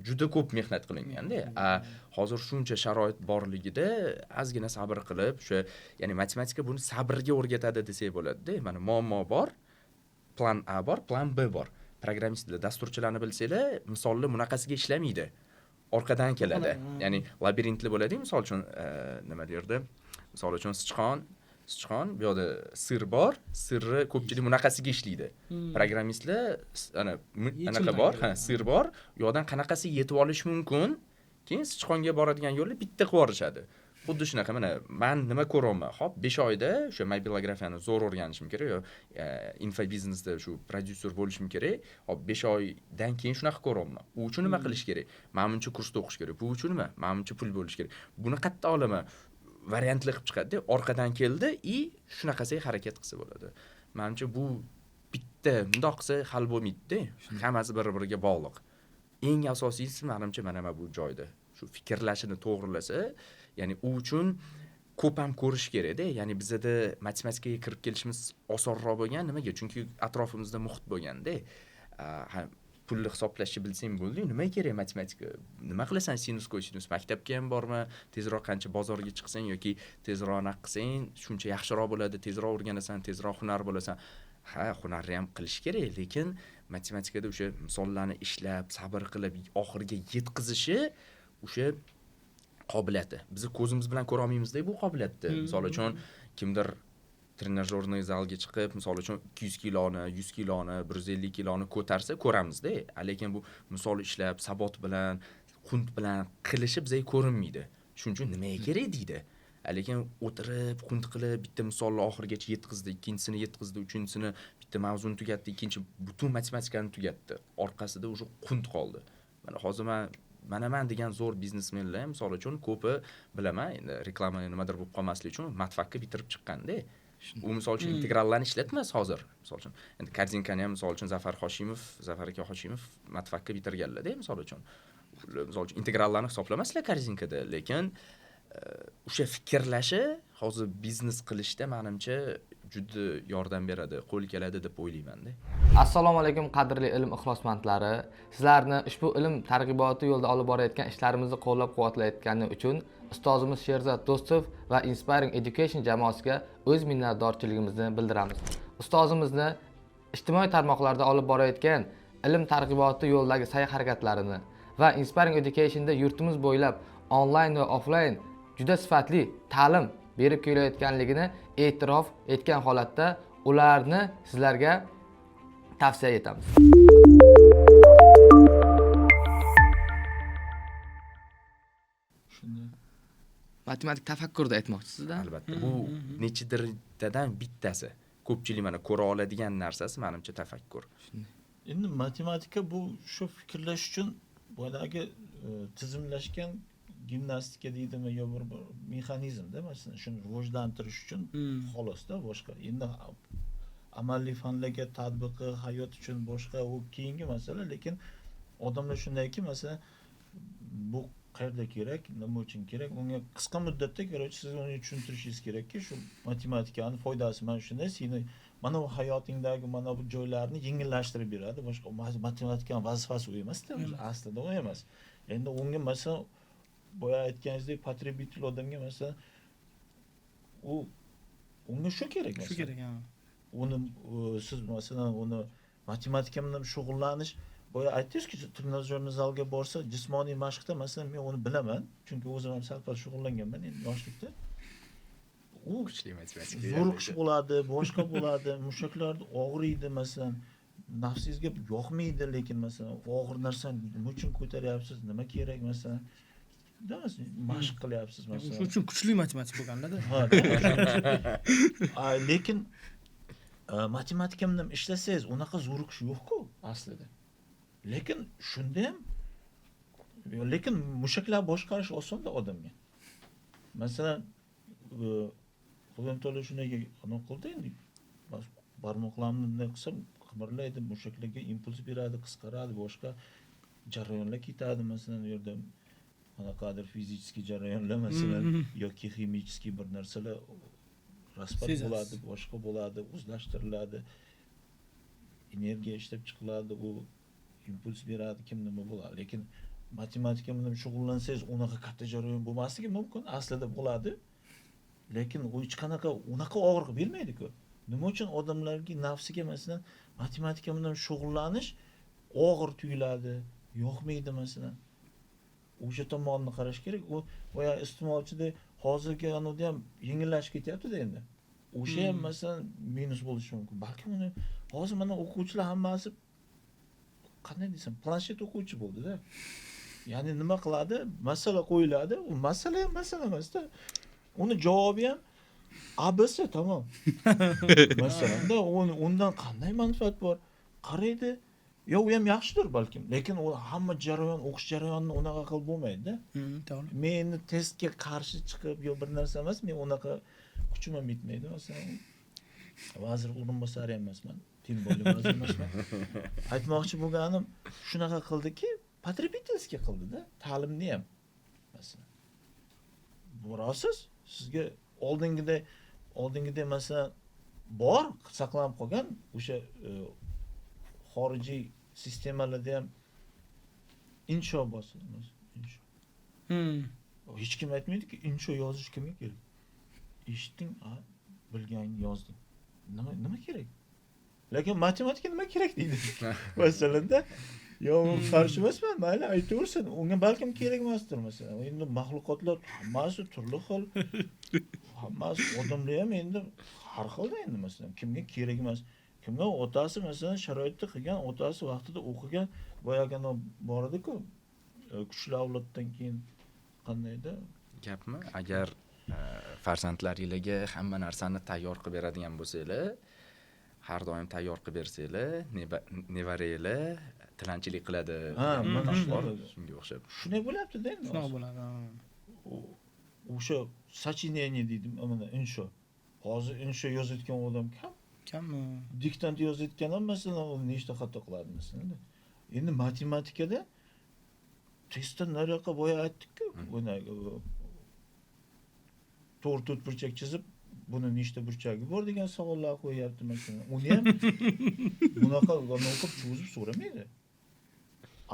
Speaker 3: juda ko'p mehnat qilinganda. Hozir shuncha sharoit borligida ozgina sabr qilib, o'sha ya'ni matematika buni sabrga o'rgatadi desak bo'ladi-da. Mana muammo bor, plan A bor, plan B bor. Programmistlar, dasturchilarni bilsanglar, misollar bunaqasiga ishlamaydi. Orqadan keladi. Ya'ni labirintli bo'ladi, misol uchun nima derdi? Misol uchun sichqon, bu yerda sir bor, sirni ko'pchilik bunaqasiga ishlaydi. Programmistlar anaqa bor, sir bor, u yoqdan qanaqasi yetib olish mumkin, keyin sichqonga boradigan yo'lni bitta qilib yuborishadi. Xuddi shunaqa, mana men nima ko'ryapman? Hop, 5 oyda o'sha mobilografiyani zo'r o'rganishim kerak, yo infobiznesda shu prodyuser bo'lishim kerak. Hop, 5 oydan keyin shunaqa ko'ryapman. U uchun nima qilish kerak? Menimcha kursda o'qish kerak. Bu uchun nima? Menimcha pul bo'lish kerak. Buni qayerdan olaman? Variantli qilib chiqadi-da, orqadan keldi, shunaqasiga harakat qilsa bo'ladi. Menimcha bu bitta bundoq qilsa hal bo'lmaydi-da. Hammasi bir-biriga bog'liq. Eng asosiysi menimcha mana bu joyda. Shu fikrlashini to'g'rilasa, ya'ni u uchun ko'p ham ko'rish kerak-da. Ya'ni bizda matematikaga kirib kelishimiz osonroq bo'lgan nimaga? Chunki atrofimizda muhit bo'lganda. Pulni hisoblashni bilsang bo'ldi, nima kerak matematika? Nima qilasan sinus kosinus? Maktabga ham borma, tezroq qancha bozorga chiqsang yoki tezroq naq qilsang, shuncha yaxshiroq bo'ladi, tezroq o'rganasan, tezroq hunar bo'lasan. Hunarni ham qilish kerak, lekin matematikada o'sha misollarni ishlab, sabr qilib oxiriga yetkazishi o'sha qobiliyati. Biz ko'zimiz bilan ko'ra olmaymiz-da bu qobiliyatni. Misol uchun kimdir trenajyorniy zalga chiqib, misol uchun 200 kiloni, 100 kiloni, 150 kiloni ko'tarsa ko'ramiz-da. Lekin bu misol ishlab, sabot bilan, qunt bilan qilishi bizga ko'rinmaydi. Shuning uchun nimaga kerak deydi. Lekin o'tirib, qunt qilib, bitta misolni oxirigacha yetkazdi, ikkinchisini yetkazdi, uchinchisini bitta mavzuni tugatdi, ikkinchi butun matematikani tugatdi. Orqasida o'sha qunt qoldi. Mana hozir men degan zo'r biznesmenlar ham misol uchun ko'pi bilaman, endi reklama nimadir bo'lib qolmaslik uchun matfakka bitirib chiqqanda. U misol uchun integrallarni ishlatmas hozir. Misol uchun endi korzinkani ham misol uchun Zafar aka Hoshimov matfakka bitirganlar-da misol uchun. Misol uchun integrallarni hisoblamaslar korzinkada, lekin o'sha fikrlashi hozir biznes qilishda menimcha juda yordam beradi, qo'l keladi deb o'ylayman-da.
Speaker 4: Assalomu alaykum qadrli ilm ixlosmandlari. Sizlarni ushbu ilm targ'iboti yo'lida olib borayotgan ishlarimizni qo'llab-quvvatlayotgani uchun ustozimiz Sherzod Do'stov va Inspiring Education jamoasiga o'z minnatdorchiligimizni bildiramiz. Ustozimizni ijtimoiy tarmoqlarda olib borayotgan ilm targ'iboti yo'lidagi sa'y-harakatlarini va Inspiring Educationda yurtimiz bo'ylab onlayn va offlayn juda sifatli ta'lim berib kelayotganligini e'tirof etgan holatda ularni sizlarga tavsiya etamiz. Matematik tafakkurda aytmoqchisizda?
Speaker 3: Albatta, bu nechidirdan bittasi. Ko'pchilik mana ko'ra oladigan narsasi menimcha tafakkur.
Speaker 1: Endi matematika bu shu fikrlash uchun boyagi tizimlashgan gimnastika deydimi yo bir mexanizmda, masalan, shuni rivojlantirish uchun xolosda boshqa. Endi amaliy fanlarga tatbiqi, hayot uchun boshqa u keyingi masala, lekin odamlar shundayki, masalan, bu qayerda kerak, nima uchun kerak, unga qisqa muddatda kerak, siz uni tushuntirishingiz kerakki, shu matematikani foydasi mana shunday, seni mana bu hayotingdagi mana bu joylarni yengillashtirib beradi. Boshqa matematikaning vazifasi u emas-da, aslida u emas. Endi unga masalan boya aytganingizdek potrебитель odamga masalan unga shu kerak masalan.
Speaker 2: Shu kerak, ha.
Speaker 1: Uni siz masalan uni matematika bilan shug'ullanish, boya aytdingiz-ki, trenajyorniy zalga borsa, jismoniy mashqda masalan men uni bilaman, chunki o'zim ham sal shug'ullanganman endi yoshlikda. U
Speaker 3: Kuchli matematika.
Speaker 1: zo'riqish bo'ladi, boshqa bo'ladi, mushaklar og'riydi masalan. Nafsingizga yoqmaydi, lekin masalan og'ir narsani nima uchun ko'taryapsiz, nima kerak masalan? Mashq qilyapsiz masalan.
Speaker 2: Shuning uchun kuchli matematik bo'lganlar-da.
Speaker 1: Lekin matematika bilan ishlasangiz, unaqa zo'riqish yo'q-ku aslida. Lekin shunda ham lekin mushaklar boshqarish osonda odamga. Masalan, Xudoim to'la shunday aniq qildi endi. Barmoqlarimni bunday qilsam, qimirlaydi, mushaklarga impuls beradi, qisqaradi, boshqa jarayonlar ketadi masalan u yerda. qanaqadir fizический jarayonlar masalan yoki ximический bir narsalar raspat
Speaker 2: Sezasiz.
Speaker 1: bo'ladi, boshqa bo'ladi, o'zlashtiriladi, energiya ishlab chiqiladi, u impuls beradi, kim nima bo'ladi. Lekin matematika bilan shug'ullansangiz, unaqa katta jarayon bo'lmasligi mumkin, aslida bo'ladi. Lekin u hech qanaqa unaqa og'riq bermaydi-ku. Nima uchun odamlarga nafsiga masalan matematika bilan shug'ullanish og'ir tuyuladi, yoqmaydi masalan. O'sha tomonni qarash kerak. U boya iste'molchida hozirgi anodi ham yengillashib ketyapti-da endi. O'sha ham masalan minus bo'lishi mumkin. Balki uni hozir mana o'quvchilar hammasi qanday desam, planshet o'quvchi bo'ldi-da. Ya'ni nima qiladi? Masala qo'yiladi. U masala ham masala emas-da. Uni javobi ham ABC tamom. Masalanda undan qanday manfaat bor? Qaraydi. Yo, u ham yaxshidir balkim, lekin u hamma jarayon, o'qish jarayonini unaqa qilib bo'lmaydi-da.
Speaker 2: To'g'ri.
Speaker 1: Men testga qarshi chiqib yo bir narsa emas, men unaqa kuchim ham yetmaydi. Masalan, vazir o'rinbosari ham emasman, tim bo'lim vazir emasman. Aytmoqchi bo'lganim shunaqa qildiki, потребительский qildi-da, ta'limni ham. Masalan, borasiz, sizga oldingida masalan bor saqlanib qolgan o'sha xorijiy sistemalarda ham insho bosiladi. Insho. Hech kim aytmaydiki, insho yozish kimga kerak? Eshitding, bilganingni yozding. Nima kerak? Lekin matematika nima kerak deydi. Masalanda, yo qarshi emasman, mayli aytaversin. Unga balkim kerak emasdir masalan. Endi mahluqotlar hammasi turli xil. Hammasi odamlar ham endi har xil endi masalan, kimga kerak emas. Kimlar otasi masalan sharoitda qilgan, otasi vaqtida o'qigan, boyagina bor edi-ku, kuchli avloddan keyin qandayda
Speaker 3: gapmi? Agar farzandlaringizga hamma narsani tayyor qilib beradigan bo'lsanglar, har doim tayyor qilib bersanglar, nevaranglar tilanchilik qiladi.
Speaker 1: mana
Speaker 3: Shunga o'xshab.
Speaker 1: shunday bo'lyapti-da endi.
Speaker 2: Shunaqa bo'ladi.
Speaker 1: O'sha sochinение deydi, mana insho. Hozir insho yozayotgan odam
Speaker 2: Kammi?
Speaker 1: diktant yozayotgan ham masalan uni nechta xato qiladi masalan. Endi matematikada testdan nariyoqqa boya aytdik-ku, buni to'rt burchak chizib, buni nechta burchagi bor degan savollar qo'yapti masalan. Uni ham bunaqa o'qib cho'zib so'ramaydi.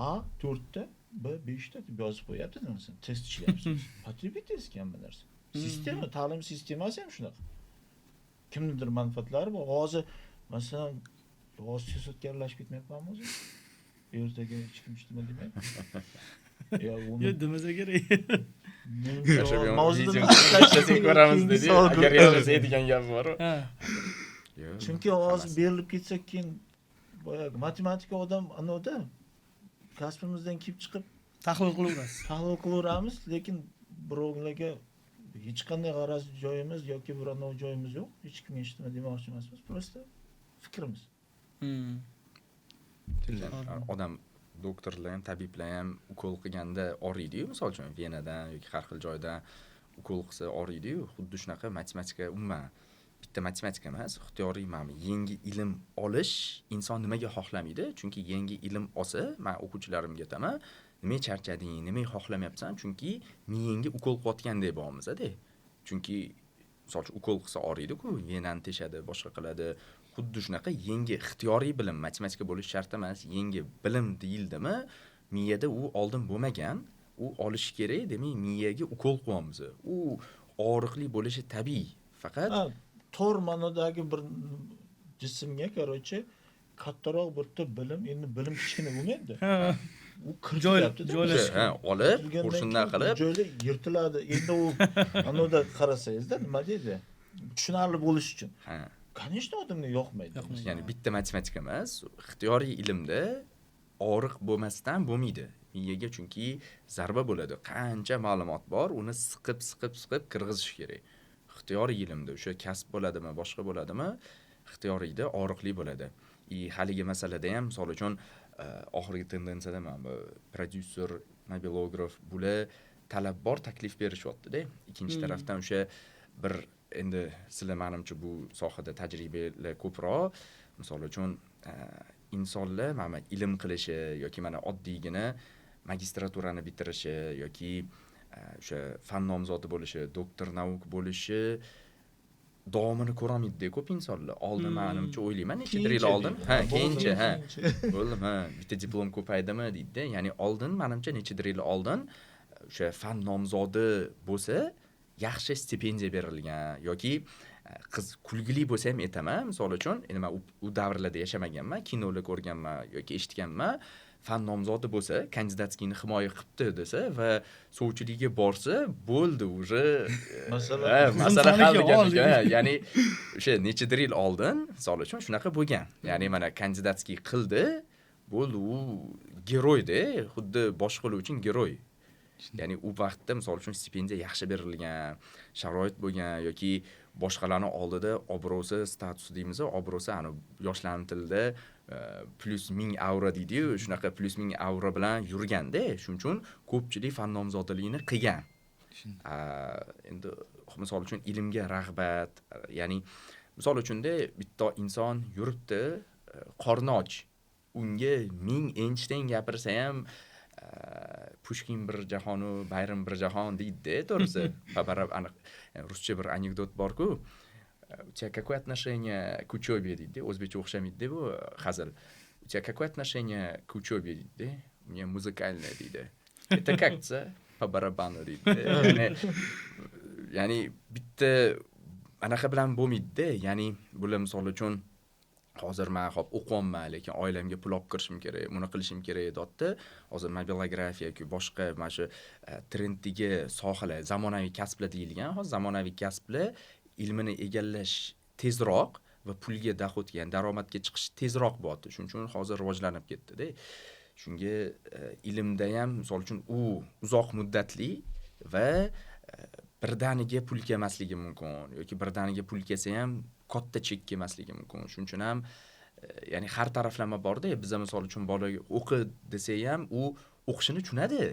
Speaker 1: A 4 ta, B 5 ta deb yozib qo'yapti masalan. Test ishlayapsiz. Потребительский hamma narsa. Sistema, ta'lim sistemasi ham shunaqa. Kimnidir manfaatlari bor. Hozir masalan siyosatga aralashib ketmayapmanmi o'zi? Ertaga hech kim nima demaydi.
Speaker 2: Yo, demasa kerak.
Speaker 1: Mavzuda
Speaker 3: ko'ramiz dedi. Agar yashasaydigan gap bor.
Speaker 2: Ha.
Speaker 1: Chunki hozir berilib ketsak keyin boyagi matematika odam anoda kasbimizdan kelib chiqib
Speaker 2: Tahlil qilaverasiz.
Speaker 1: tahlil qilaveramiz, lekin birovlarga hech qanday g'araz joyimiz yoki bir anov joyimiz yo'q. Hech kimga hech nima demoqchi emasmiz. Prosta fikrimiz.
Speaker 3: Odam doktorlar ham, tabiblar ham ukol qilganda og'riydi-yu, misol uchun venadan yoki har xil joydan ukol qilsa og'riydi-yu. Xuddi shunaqa matematika umuman bitta matematika emas, ixtiyoriy yangi ilm olish inson nimaga xohlamaydi? Chunki yangi ilm olsa, men o'quvchilarimga aytaman, nima charchading, nima xohlamayapsan? Chunki miyangga ukol qilayotgandek bo'lamiz-da. Chunki misol uchun ukol qilsa og'riydi-ku, venani teshadi, boshqa qiladi. Xuddi shunaqa yangi ixtiyoriy bilim, matematika bo'lish shart emas, yangi bilim deyildimi, miyada u oldin bo'lmagan, u olish kerak, demak miyaga ukol qilyapmiz. U og'riqli bo'lishi tabiiy. Faqat
Speaker 1: Tor ma'nodagi bir jismga qarochi kattaroq bitta bilim, endi bilim kichkina bo'lmaydi. U kirib
Speaker 3: olib, qo'shimdan qilib
Speaker 1: joylar yirtiladi. Endi u anoda qarasangizda nima deydi? Tushunarli bo'lish uchun. Конечно, odamga yoqmaydi.
Speaker 3: Ya'ni bitta matematika emas, ixtiyoriy ilmda og'riq bo'lmasdan bo'lmaydi. Miyaga chunki zarba bo'ladi. Qancha ma'lumot bor, uni siqib kirg'izish kerak. Ixtiyoriy ilmda o'sha kasb bo'ladimi, boshqa bo'ladimi, ixtiyoriyda og'riqli bo'ladi. Haligi masalada ham, misol uchun, oxirgi tendensiyada mana prodyuser, mobilograf bular talab bor, taklif berishyapti-da. Ikkinchi tarafdan o'sha bir endi sizlar menimcha bu sohada tajribalar ko'proq, misol uchun insonlar mana ilm qilishi yoki mana oddiygina magistraturani bitirishi yoki o'sha fan nomzodi bo'lishi, doktor nauk bo'lishi davomini ko'rolmaydi ko'p insonlar. Oldin menimcha o'ylayman, nechadir yil oldin, keyincha, bo'ldim, bitta diplom ko'paydimi deydi. Ya'ni oldin menimcha nechadir yil oldin o'sha fan nomzodi bo'lsa, yaxshi stipendiya berilgan yoki qiz kulgili bo'lsa ham aytaman, misol uchun, endi men u davrlarda yashamaganman, kinolar ko'rganman yoki eshitganman. Fan nomzodi bo'lsa, kandidatskiyni himoya qilibdi desa va sovchiligiga borsa, bo'ldi, уже masala hal bo'lgan. Ya'ni o'sha nechadir yil oldin, misol uchun, shunaqa bo'lgan. Ya'ni mana kandidatskiy qildi, bo'ldi, u geroyda, xuddi boshqalar uchun geroy. Ya'ni u vaqtda misol uchun stipendiya yaxshi berilgan, sharoit bo'lgan yoki boshqalarning oldida obro'si, statusi deymiz, obro'si ana yoshlarning tilida plus 1000 euro deydi-yu, shunaqa plus 1000 euro bilan yurganda, shuning uchun ko'pchilik fan nomzodligini qilgan. Endi misol uchun ilmga rag'bat, ya'ni misol uchunda bitta inson yuribdi, qorni och, unga 1000 Einstein gapirsa ham Pushkin bir jahonu, Bayram bir jahon deydi, to'g'risi. Xabarab aniq ruscha bir anekdot bor-ku. У тебя какое отношение к учебе deydi? O'zbekcha o'xshamaydi bu hazil. У тебя какое отношение к учебе deydi? Мне музыкальное deydi. Это как-то по барабану deydi. Ya'ni bitta anaqa bilan bo'lmaydi. Ya'ni bular misol uchun hozir men hop o'qiyapman, lekin oilamga pul olib kirishim kerak, buni qilishim kerak deyapti. Hozir mobilografiya yoki boshqa mana shu trenddagi sohalar, zamonaviy kasblar deyilgan. Hozir zamonaviy kasblar ilmini egallash tezroq va pulga doxodga, ya'ni daromadga chiqish tezroq bo'ldi. Shuning uchun hozir rivojlanib ketdi-da. Shunga ilmda ham misol uchun u uzoq muddatli va birdaniga pul kelmasligi mumkin yoki birdaniga pul kelsa ham katta chek kelmasligi mumkin. Shuning uchun ham ya'ni har taraflama bor-da. Biz misol uchun bolaga o'qi desa ham u o'qishini tushunadi.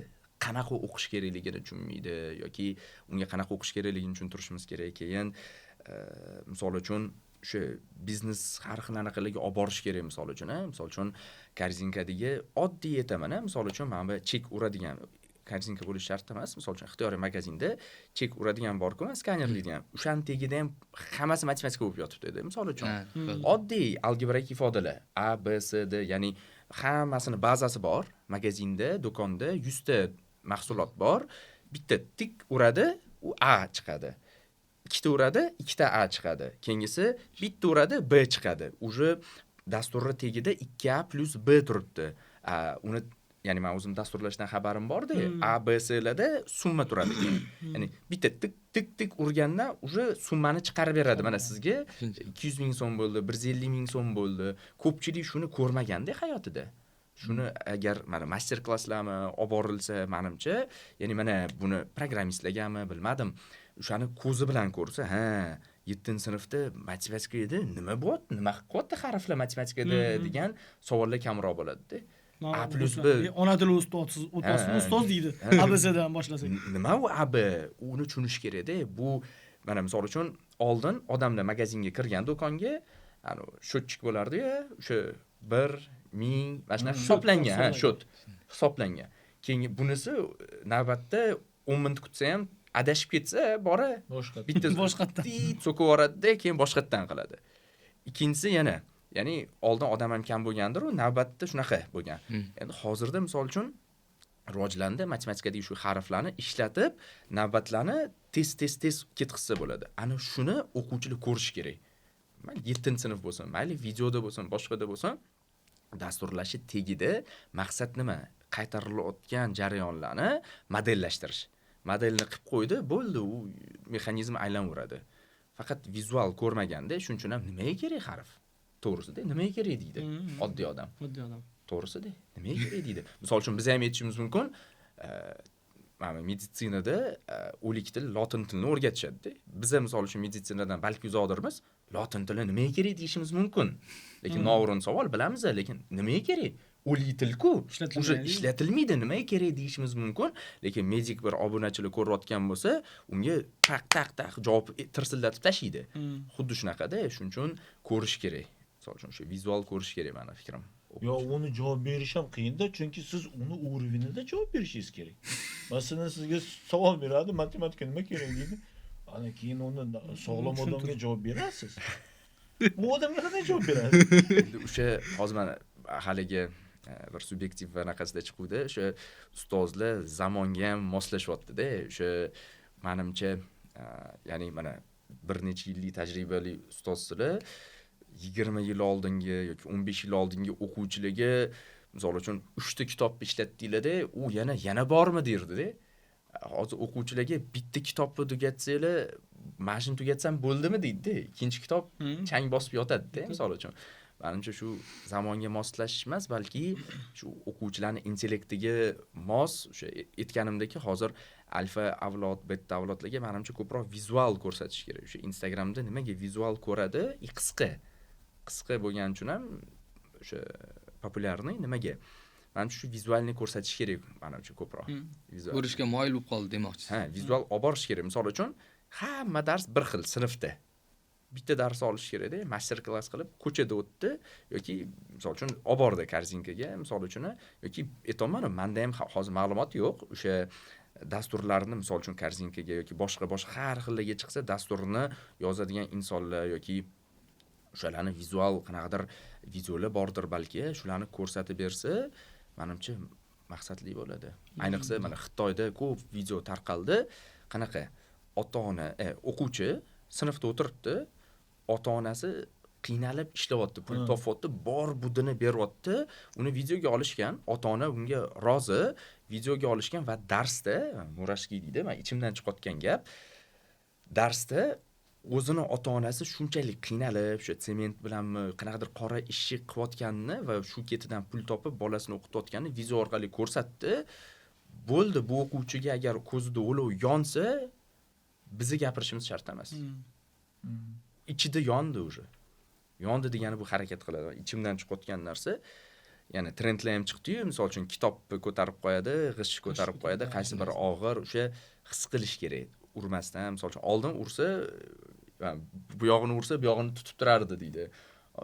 Speaker 3: Qanaqa o'qish kerakligini tushunmaydi yoki unga qanaqa o'qish kerakligini tushuntirishimiz kerak. Keyin misol uchun o'sha biznes har xil anaqalarga olib borish kerak misol uchun, misol uchun korzinkadagi oddiy aytaman, misol uchun mana bu chek uradigan korzinka bo'lish shart emas. Misol uchun ixtiyoriy magazinda chek uradigan bor-ku, skanerlaydigan. O'shaning tagida ham hammasi matematika bo'lib yotibdi. Misol uchun oddiy algebrik ifodalar A, B, C, D, ya'ni hammasini bazasi bor. Magazinda, do'konda 100 ta mahsulot bor. Bitta tik uradi, u A chiqadi. Ikkita uradi, ikkita A chiqadi. Keyingisi bitta uradi, B chiqadi. Uje dasturning tagida 2A plus B turibdi. Uni ya'ni men o'zim dasturlashdan xabarim bor-da, A, B, C larda summa turadi. Ya'ni bitta tik urganda uje summani chiqarib beradi. Mana sizga 200 ming so'm bo'ldi, 150 ming so'm bo'ldi. Ko'pchilik shuni ko'rmaganda hayotida. Shuni agar mana master klasslarni olib borilsa, menimcha, ya'ni mana buni programmistlargami bilmadim, o'shani ko'zi bilan ko'rsa, 7-sinfda matematikada nima bo'ldi? Nima qilyapti harflar matematikada degan savollar kamroq bo'ladi-da. A plus B.
Speaker 2: Ona tili ustoz deydi. ABCdan boshlasak.
Speaker 3: Nima u AB? Uni tushunish kerak-da. Bu mana misol uchun oldin odamlar magazinga kirgan do'konga, ana shotchik bo'lardi-ya, o'sha 1000 mana shunday hisoblangan, shot hisoblangan. Keyin bunisi navbatda 10 minut kutsa ham adashib ketsa, bora bitta
Speaker 2: boshqatdan
Speaker 3: so'kib yuboradi-da, keyin boshqatdan qiladi. Ikkinchisi yana, ya'ni oldin odam ham kam bo'lgandir, navbatda shunaqa bo'lgan. Endi hozirda misol uchun rivojlandi matematikadagi shu harflarni ishlatib, navbatlarni tez ketkizsa bo'ladi. Ana shuni o'quvchilar ko'rish kerak. Mayli 7-sinf bo'lsin, mayli videoda bo'lsin, boshqada bo'lsin, dasturlashi tegida maqsad nima? Qaytarilayotgan jarayonlarni modellashtirish. Modelni qilib qo'ydi, bo'ldi, u mexanizm aylanveradi. Faqat vizual ko'rmaganda, shuning uchun ham nimaga kerak harf? To'g'risida nimaga kerak deydi oddiy odam. To'g'risida nimaga kerak deydi. Misol uchun biz ham aytishimiz mumkin, mana meditsinada o'lik til, lotin tilini o'rgatishadi. Biz ham misol uchun meditsinadan balki uzoqdirmiz, lotin tili nimaga kerak deyishimiz mumkin. Lekin noo'rin savol, bilamiz, lekin nimaga kerak? O'lik til-ku, ishlatilmaydi, nimaga kerak deyishimiz mumkin. Lekin medik bir obunachilar ko'rayotgan bo'lsa, unga taq javob tirsillatib tashlaydi. Xuddi shunaqada, shuning uchun ko'rish kerak. Misol uchun shu vizual ko'rish kerak meni fikrim.
Speaker 1: Yo uni javob berish ham qiyin-da, chunki siz uni уровенida javob berishingiz kerak. Masalan, sizga savol beradi, matematika nima kerak deydi. Ana keyin uni sog'lom odamga javob berasiz. Bu odamga qanday javob berasiz?
Speaker 3: Endi o'sha hozir mana haligi bir subyektiv anaqasida chiquvdi, o'sha ustozlar zamonga ham moslashyapti-da. O'sha menimcha ya'ni mana bir necha yillik tajribali ustozlar 20 yil oldingi yoki 15 yil oldingi o'quvchilarga misol uchun 3 ta kitobni ishlatdinglar-da, u yana bormi derdi-da. Hozir o'quvchilarga bitta kitobni tugatsanglar, mana shuni tugatsam bo'ldimi deydi-da. Ikkinchi kitob chang bosib yotadi-da, misol uchun. Menimcha shu zamonga moslashish emas, balki shu o'quvchilarning intellektiga mos, o'sha aytganimdek, hozir alfa avlod, beta avlodlarga menimcha ko'proq vizual ko'rsatish kerak. O'sha Instagramda nimaga vizual ko'radi? Qisqa bo'lgani uchun ham o'sha populyarniy nimaga? Menimcha shu vizualni ko'rsatish kerak, menimcha ko'proq. Vizual.
Speaker 4: Ko'rishga moyil bo'lib qoldi demoqchisiz.
Speaker 3: Ha, vizual olib borish kerak. Misol uchun, hamma dars bir xil sinfda. Bitta dars olish kerak-da, master klass qilib ko'chada o'tdi yoki misol uchun olib bordi korzinkaga, misol uchun yoki aytaman, menda ham hozir ma'lumot yo'q. O'sha dasturlarni misol uchun korzinkaga yoki boshqa har xillarga chiqsa, dasturni yozadigan insonlar yoki o'shalarni vizual qanaqadir videolar bordir balki, shularni ko'rsatib bersa, menimcha maqsadli bo'ladi. Ayniqsa mana Xitoyda ko'p video tarqaldi. Qanaqa ota-ona, o'quvchi sinfda o'tiribdi, ota-onasi qiynalib ishlayapti, pul topyapti, bor budini beryapti, uni videoga olishgan, ota-ona unga rozi, videoga olishgan va darsda, Murashki deydi, men ichimdan chiqayotgan gap, darsda o'zini ota-onasi shunchalik qiynalib, o'sha sement bilanmi, qanaqadir qora ishni qilayotganini va shu ketidan pul topib bolasini o'qitayotganini video orqali ko'rsatdi. Bo'ldi, bu o'quvchiga agar ko'zida olov yonsa, bizni gapirishimiz shart emas. Ichida yondi o'sha. Yondi degani bu harakat qiladi. Ichimdan chiqayotgan narsa, ya'ni trendlar ham chiqdi-yu, misol uchun kitobni ko'tarib qo'yadi, g'isht ko'tarib qo'yadi, qaysi biri og'ir, o'sha his qilish kerak. Urmasdan, misol uchun oldin ursa, bu yog'ini ursa, bu yog'ini tutib turardi deydi.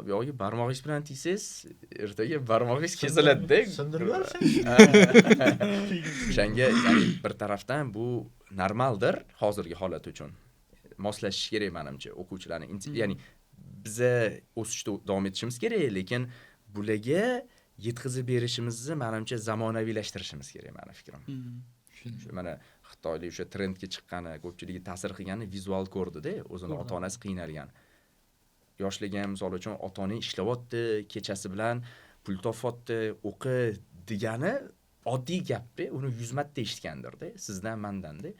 Speaker 3: Bu yog'iga barmog'ingiz bilan tiysiz, ertaga barmog'ingiz kesiladi-da.
Speaker 1: Sindirib yuborsan.
Speaker 3: O'shanga, ya'ni bir tarafdan bu normaldir hozirgi holat uchun. Moslashish kerak menimcha o'quvchilarning. Ya'ni biza o'sishda davom etishimiz kerak, lekin bularga yetkazib berishimizni menimcha zamonaviylashtirishimiz kerak, meni fikrim. Shu mana Xitoylik o'sha trendga chiqqani, ko'pchiligi ta'sir qilgani vizual ko'rdi-da, o'zini ota-onasi qiynalgan. Yoshlarga ham misol uchun ota-ona ishlayapti, kechasi bilan pul topyapti, o'qi degani oddiy gap-da, uni 100 marta eshitgandir-da, sizdan, mendan-da.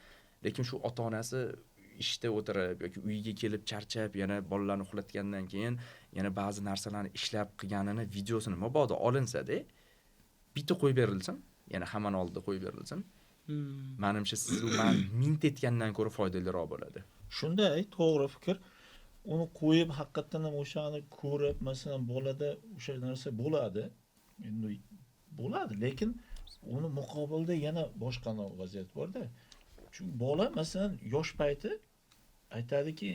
Speaker 3: Lekin shu ota-onasi ishda o'tirib yoki uyiga kelib charchab, yana bolalarni uxlatgandan keyin yana ba'zi narsalarni ishlab qilganini videosini mabodo olinsa-da, bitta qo'yib berilsin, yana hammani oldida qo'yib berilsin. Menimcha siz u men mint etgandan ko'ra foydaliroq bo'ladi.
Speaker 1: Shunday, to'g'ri fikr. Uni qo'yib haqiqatan ham o'shani ko'rib, masalan, bolada o'sha narsa bo'ladi. Endi bo'ladi, lekin uni muqobilda yana boshqa vaziyat bor-da. Chunki bola masalan yosh payti aytadiki,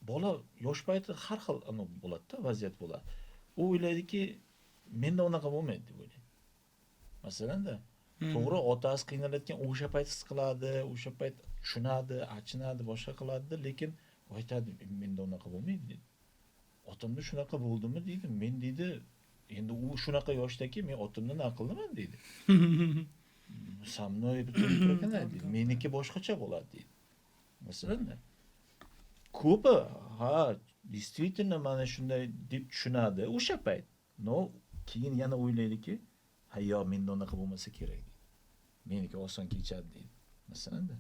Speaker 1: bola yosh payti har xil bo'ladi-da, vaziyat bo'ladi. U o'ylaydiki, menda unaqa bo'lmaydi deb o'ylaydi. Masalan-da, to'g'ri, otasi qiynalayotgan o'sha payt his qiladi, o'sha payt tushunadi, achinadi, boshqa qiladi, lekin aytadi, menda unaqa bo'lmaydi deydi. Otamda shunaqa bo'ldimi deydi. Men deydi, endi u shunaqa yoshdaki, men otamdan aqlliman deydi. Со мной bitilib turgan deydi. Meniki boshqacha bo'ladi deydi. Masalan-da. Ko'pi, ha, действительно mana shunday deb tushunadi o'sha payt. No, keyin yana o'ylaydiki, ha, yo, menda unaqa bo'lmasa kerak deydi. Meniki oson kechadi deydi. Masalan-da.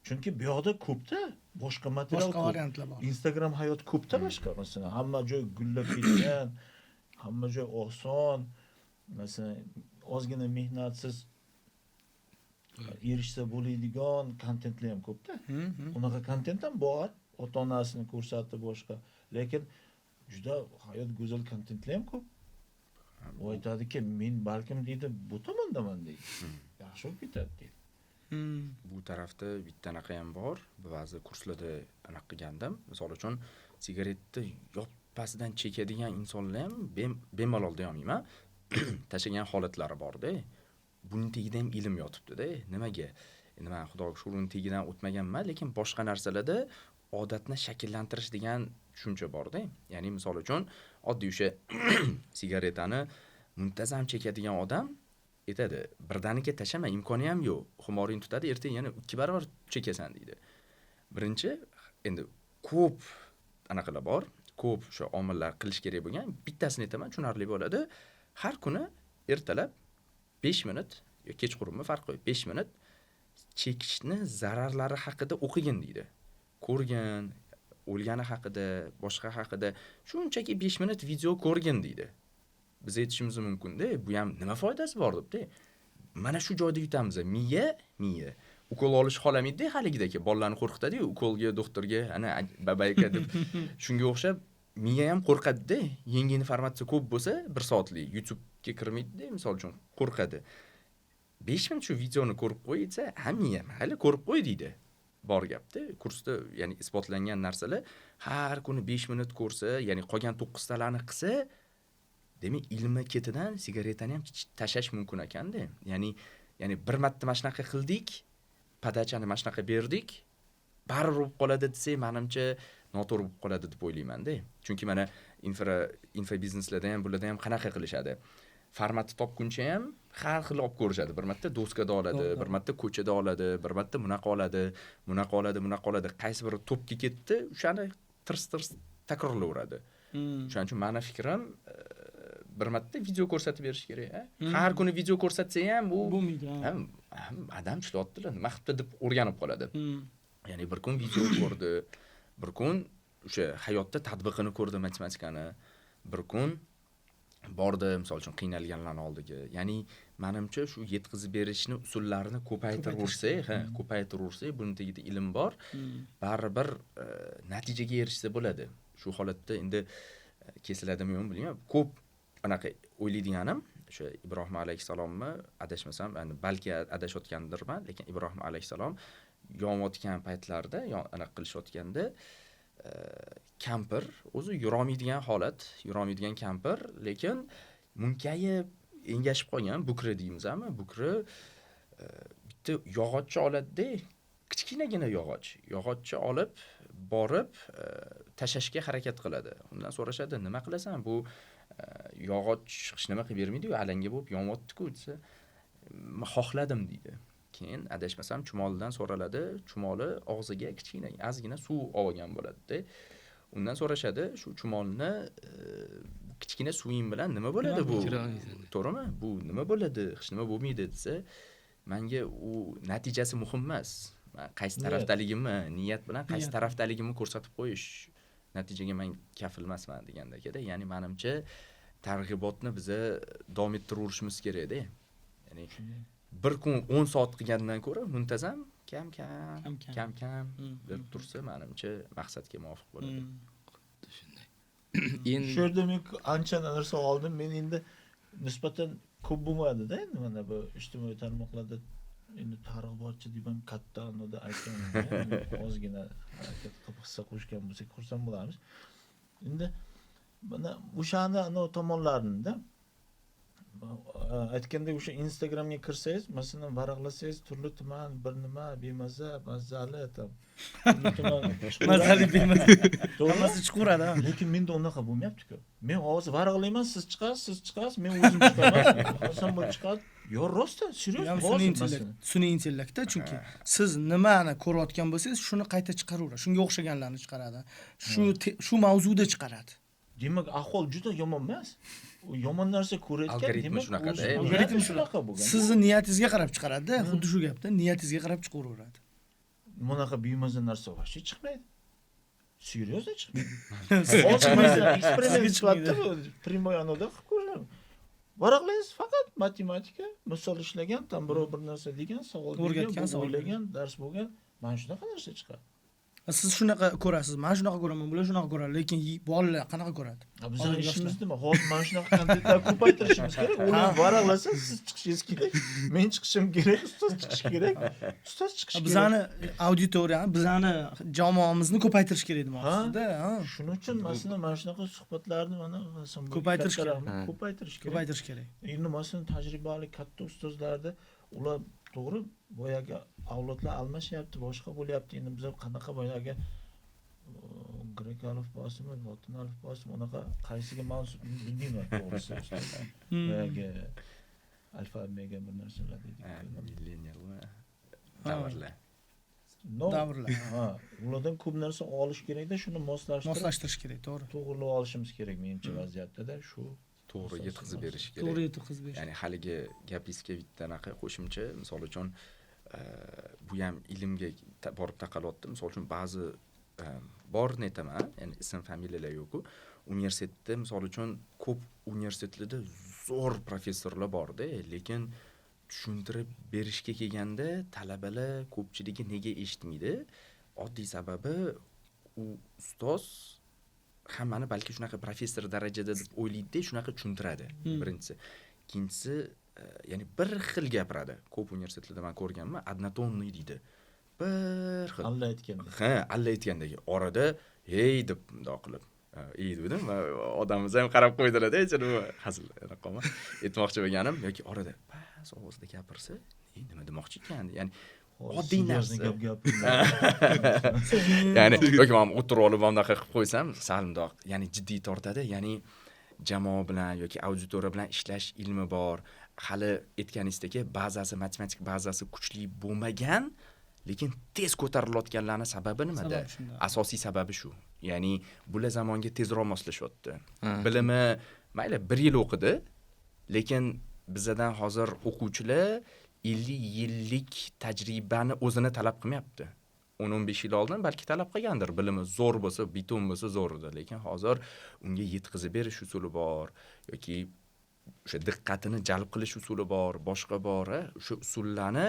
Speaker 1: Chunki bu yoqda ko'pda boshqa material,
Speaker 2: boshqa variantlar bor.
Speaker 1: Instagram hayot ko'pda boshqa. Masalan, hamma joy gullab ketgan, hamma joy oson. Masalan, ozgina mehnatsiz erishsa bo'ladigan kontentlar ham ko'pda. Unaqa kontent ham bor, ota-onasini ko'rsatib boshqa. Lekin juda hayot go'zal kontentlar ham ko'p. U aytadiki, men balkim deydi, bu tomondaman deydi. Yaxshi bo'lib ketadi deydi.
Speaker 3: Bu tarafda bitta anaqa ham bor. Ba'zi kurslarda anaqa qilgandim. Misol uchun sigaretni pastidan chekadigan insonlar ham bemalol deyolmayman. Tashagan holatlari bor-da. Buning tagida ham ilm yotibdi-da. Nimaga? Endi men xudoga shukr uning tagidan o'tmaganman, lekin boshqa narsalarda odatni shakllantirish degan tushuncha bor-da. Ya'ni misol uchun oddiy o'sha sigaretani muntazam chekadigan odam aytadi, birdaniga tashama, imkoni ham yo'q. Xumoring tutadi, ertaga yana 2 barobar chekasan deydi. Birinchi, endi ko'p anaqalar bor, ko'p o'sha omillar qilish kerak bo'lgan. Bittasini aytaman, tushunarli bo'ladi. Har kuni ertalab 5 minut yoki kechqurunmi farq qo'yib 5 minut chekishni zararlari haqida o'qigin deydi. Ko'rgin, o'lgani haqida, boshqa haqida shunchaki 5 minut video ko'rgin deydi. Biz aytishimiz mumkin-da, bu ham nima foydasi bor debdi. Mana shu joyda yutamiz. Miya. Ukol olish xohlamaydi haligidagi bolalarni qo'rqitadi-yu, ukolga, doktorga, ana babayka deb. Shunga o'xshab miya ham qo'rqadi-da. Yangi informatsiya ko'p bo'lsa, 1 soatlik YouTube'ga kirmaydi-da, misol uchun qo'rqadi. 5 minut shu videoni ko'rib qo'ysa, miya mayli ko'rib qo'y deydi. Bor gapda. Kursda, ya'ni isbotlangan narsalar har kuni 5 minut ko'rsa, ya'ni qolgan 9 talarni qilsa, demak ilmi ketidan sigaretani ham tashlash mumkin ekanda. Ya'ni bir marta mana shunaqa qildik, padachani mana shunaqa berdik, baribir bo'lib qoladi desak, menimcha noto'g'ri bo'lib qoladi deb o'ylayman-da. Chunki mana infobizneslarda ham bularda ham qanaqa qilishadi? Formatni topguncha ham har xil olib ko'rishadi. Bir marta doskada oladi, bir marta ko'chada oladi, bir marta bunaqa oladi. Qaysi biri topga ketdi, o'shani tirs takrorlayveradi. Shuning uchun meni fikrim bir marta video ko'rsatib berish kerak. Har kuni video ko'rsatsa ham bu
Speaker 2: bo'lmaydi.
Speaker 3: Adam ishlayaptilar, nima qilibdi deb o'rganib qoladi. Ya'ni bir kun video ko'rdi, bir kun o'sha hayotda tatbiqini ko'rdi matematikani, bir kun bordi, misol uchun qiynalganlarning oldiga. Ya'ni menimcha shu yetkazib berishni usullarini ko'paytirursak, buning tagida ilm bor, baribir natijaga erishsa bo'ladi. Shu holatda endi kesiladimi yo'qmi bilmayman. Ko'p anaqa o'ylaydiganim o'sha Ibrohim alayhisalomni adashmasam, endi balki adashayotgandirman, lekin Ibrohim alayhisalom yonayotgan paytlarda, anaqa qilishayotganda kampir o'zi yurolmaydigan holat, yurolmaydigan kampir, lekin munkayib engashib qolgan bukri deymizmi? Bukri bitta yog'ochcha oladi-da, kichkinagina yog'ochcha olib borib tashashga harakat qiladi. Undan so'rashadi, nima qilasan? Bu yog'och hech nima qilib bermaydi-ku, alanga bo'lib yonyapti-ku desa, xohladim deydi. Keyin adashmasam chumolidan so'raladi, chumoli og'ziga kichkina ozgina suv olgan bo'ladi-da. Undan so'rashadi, shu chumolni kichkina suving bilan nima bo'ladi bu? To'g'rimi? Bu nima bo'ladi? Hech nima bo'lmaydi desa, menga u natijasi muhim emas. Men qaysi tarafdaligimni, niyat bilan qaysi tarafdaligimni ko'rsatib qo'yish natijaga men kafil emasman degandek-da. Ya'ni menimcha targ'ibotni biz davom ettirishimiz kerak-da. Ya'ni bir kun 10 soat qilgandan ko'ra muntazam kam deb tursa, menimcha maqsadga muvofiq bo'ladi.
Speaker 4: Shunday.
Speaker 1: Shu yerda men ancha narsa oldim. Men endi nisbatan ko'p bo'lmadi-da, endi mana bu ijtimoiy tarmoqlarda endi targ'ibotchi deb ham katta anoda aytganman. Ozgina harakat qilib hissa qo'shgan bo'lsak, xursand bo'lamiz. Endi mana o'shani ana tomonlarini-da aytganda o'sha Instagramga kirsangiz, masalan, varaqlasangiz, turli tuman bir nima bemaza, mazali tam.
Speaker 2: Mazali bemaza. Hammasi chiqaveradi.
Speaker 1: Lekin menda unaqa bo'lmayapti-ku. Men hozir varaqlayman, siz chiqasiz, men o'zim chiqaman. Oson bo'lib chiqadi. Yo, rostdan, serios,
Speaker 2: sun'iy intellektda, chunki siz nimani ko'rayotgan bo'lsangiz, shuni qayta chiqaraveradi. Shunga o'xshaganlarni chiqaradi. Shu mavzuda chiqaradi.
Speaker 1: Demak, ahvol juda yomon emas. U yomon narsa ko'rayotgan,
Speaker 3: algoritmi shunaqada.
Speaker 1: Algoritm shunaqa bo'lgan.
Speaker 2: Sizni niyatingizga qarab chiqaradi-da, xuddi shu gapda, niyatingizga qarab chiqaveradi.
Speaker 1: Bunaqa bemaza narsa vaqti chiqmaydi. Seriozda chiqmaydi.
Speaker 2: Chiqmaydi.
Speaker 1: Eksperiment chiqadi, primoy anoda qilib ko'raman. Varaqlaysiz, faqat matematika, misol ishlagan, tam birov bir narsa degan, savol bergan, o'ylagan, dars bo'lgan, mana shunaqa narsa chiqadi.
Speaker 2: Siz shunaqa ko'rasiz, men shunaqa ko'raman, bular shunaqa ko'radi, lekin bolalar qanaqa ko'radi?
Speaker 1: Bizning
Speaker 2: Hozirgi
Speaker 1: ishimiz
Speaker 2: yoshlar.
Speaker 1: nima? Hozir mana shunaqa kontentlar ko'paytirishimiz kerak. Uni varaqlasa siz chiqishingiz kerak. Men chiqishim kerak, ustoz chiqishi kerak. Ustoz chiqishi kerak.
Speaker 2: Bizani auditoriyani, bizani jamoamizni ko'paytirish kerak demoqchisiz-da, ha?
Speaker 1: Shuning uchun masalan mana shunaqa suhbatlarni mana
Speaker 2: Ko'paytirish kerak.
Speaker 1: Ko'paytirish kerak.
Speaker 2: Ko'paytirish kerak.
Speaker 1: Endi masalan tajribali katta ustozlarni ular to'g'ri boyagi avlodlar almashyapti, boshqa bo'lyapti. Endi biz qanaqa boyagi grek alifbosimi, lotin alifbosimi, unaqa qaysiga mansub bilmayman to'g'risi. Boyagi alfabetsiga bir narsalar deydi.
Speaker 3: Millenial davrlar.
Speaker 2: Davrlar.
Speaker 1: Ha, ulardan ko'p narsa olish kerak-da, shuni
Speaker 2: Moslashtirish kerak, to'g'ri.
Speaker 1: to'g'rilab olishimiz kerak menimcha vaziyatda-da shu
Speaker 3: To'g'ri yetkazib berish kerak.
Speaker 2: To'g'ri yetkazib berish.
Speaker 3: Ya'ni haligi gapingizga bitta anaqa qo'shimcha, misol uchun bu ham ilmga borib taqalyapti. Misol uchun ba'zi bor netaman, ya'ni ism familiyalar yo'q-ku. Universitetda misol uchun ko'p universitetlarda zo'r professorlar bor-da, lekin tushuntirib berishga kelganda talabalar ko'pchiligi nega eshitmaydi? Oddiy sababi u ustoz hammani balki shunaqa professor darajada deb o'ylaydi, shunaqa tushuntiradi. Birinchisi. Ikkinchisi, ya'ni bir xil gapiradi. Ko'p universitetlarda men ko'rganman, однотонный deydi. Bir xil.
Speaker 1: alla aytganda.
Speaker 3: Ha, alla aytgandagi orada hey deb mundoq qilib ey dedim, odamimiz ham qarab qo'ydilar-da, nima hazil raqamma aytmoqchi bo'lganim yoki orada bas ovozda gapirsa, nima demoqchi ekan? Ya'ni oddiy narsa. Ya'ni yoki men o'tirib olib bundaqa qilib qo'ysam, sal mundoq, ya'ni jiddiy tortadi. Ya'ni jamoa bilan yoki auditoriya bilan ishlash ilmi bor. Hali aytganingizdek, bazasi, matematik bazasi kuchli bo'lmagan, lekin tez ko'tarilayotganlarning sababi nimada? Asosiy sababi shu. Ya'ni bular zamonga tezroq moslashyapti. Bilimi mayli 1 yil o'qidi, lekin bizdan hozir o'quvchilar 50 yillik tajribani o'zini talab qilmayapti. 10-15 yil oldin balki talab qilgandir. Bilimi zo'r bo'lsa, bitum bo'lsa zo'r edi, lekin hozir unga yetkazib berish usuli bor yoki o'sha diqqatini jalb qilish usuli bor, boshqa bor. O'sha usullarni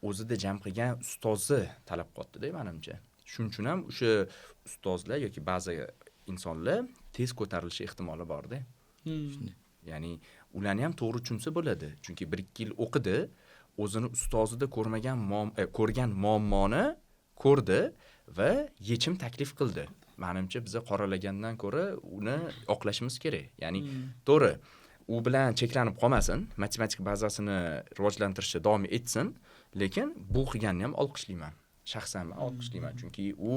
Speaker 3: o'zida jam qilgan ustozi talab qilyapti-da, menimcha. Shuning uchun ham o'sha ustozlar yoki ba'zi insonlar tez ko'tarilishi ehtimoli bor-da. Ya'ni ularni ham to'g'ri tushunsa bo'ladi. Chunki 1-2 yil o'qidi, o'zini ustozida ko'rgan muammoni ko'rdi va yechim taklif qildi. Menimcha biz qoralagandan ko'ra uni oqlashimiz kerak. Ya'ni to'g'ri, u bilan cheklanib qolmasin, matematik bazasini rivojlantirishda davom etsin, lekin bu qilganni ham olqishlayman. Shaxsan men olqishlayman, chunki u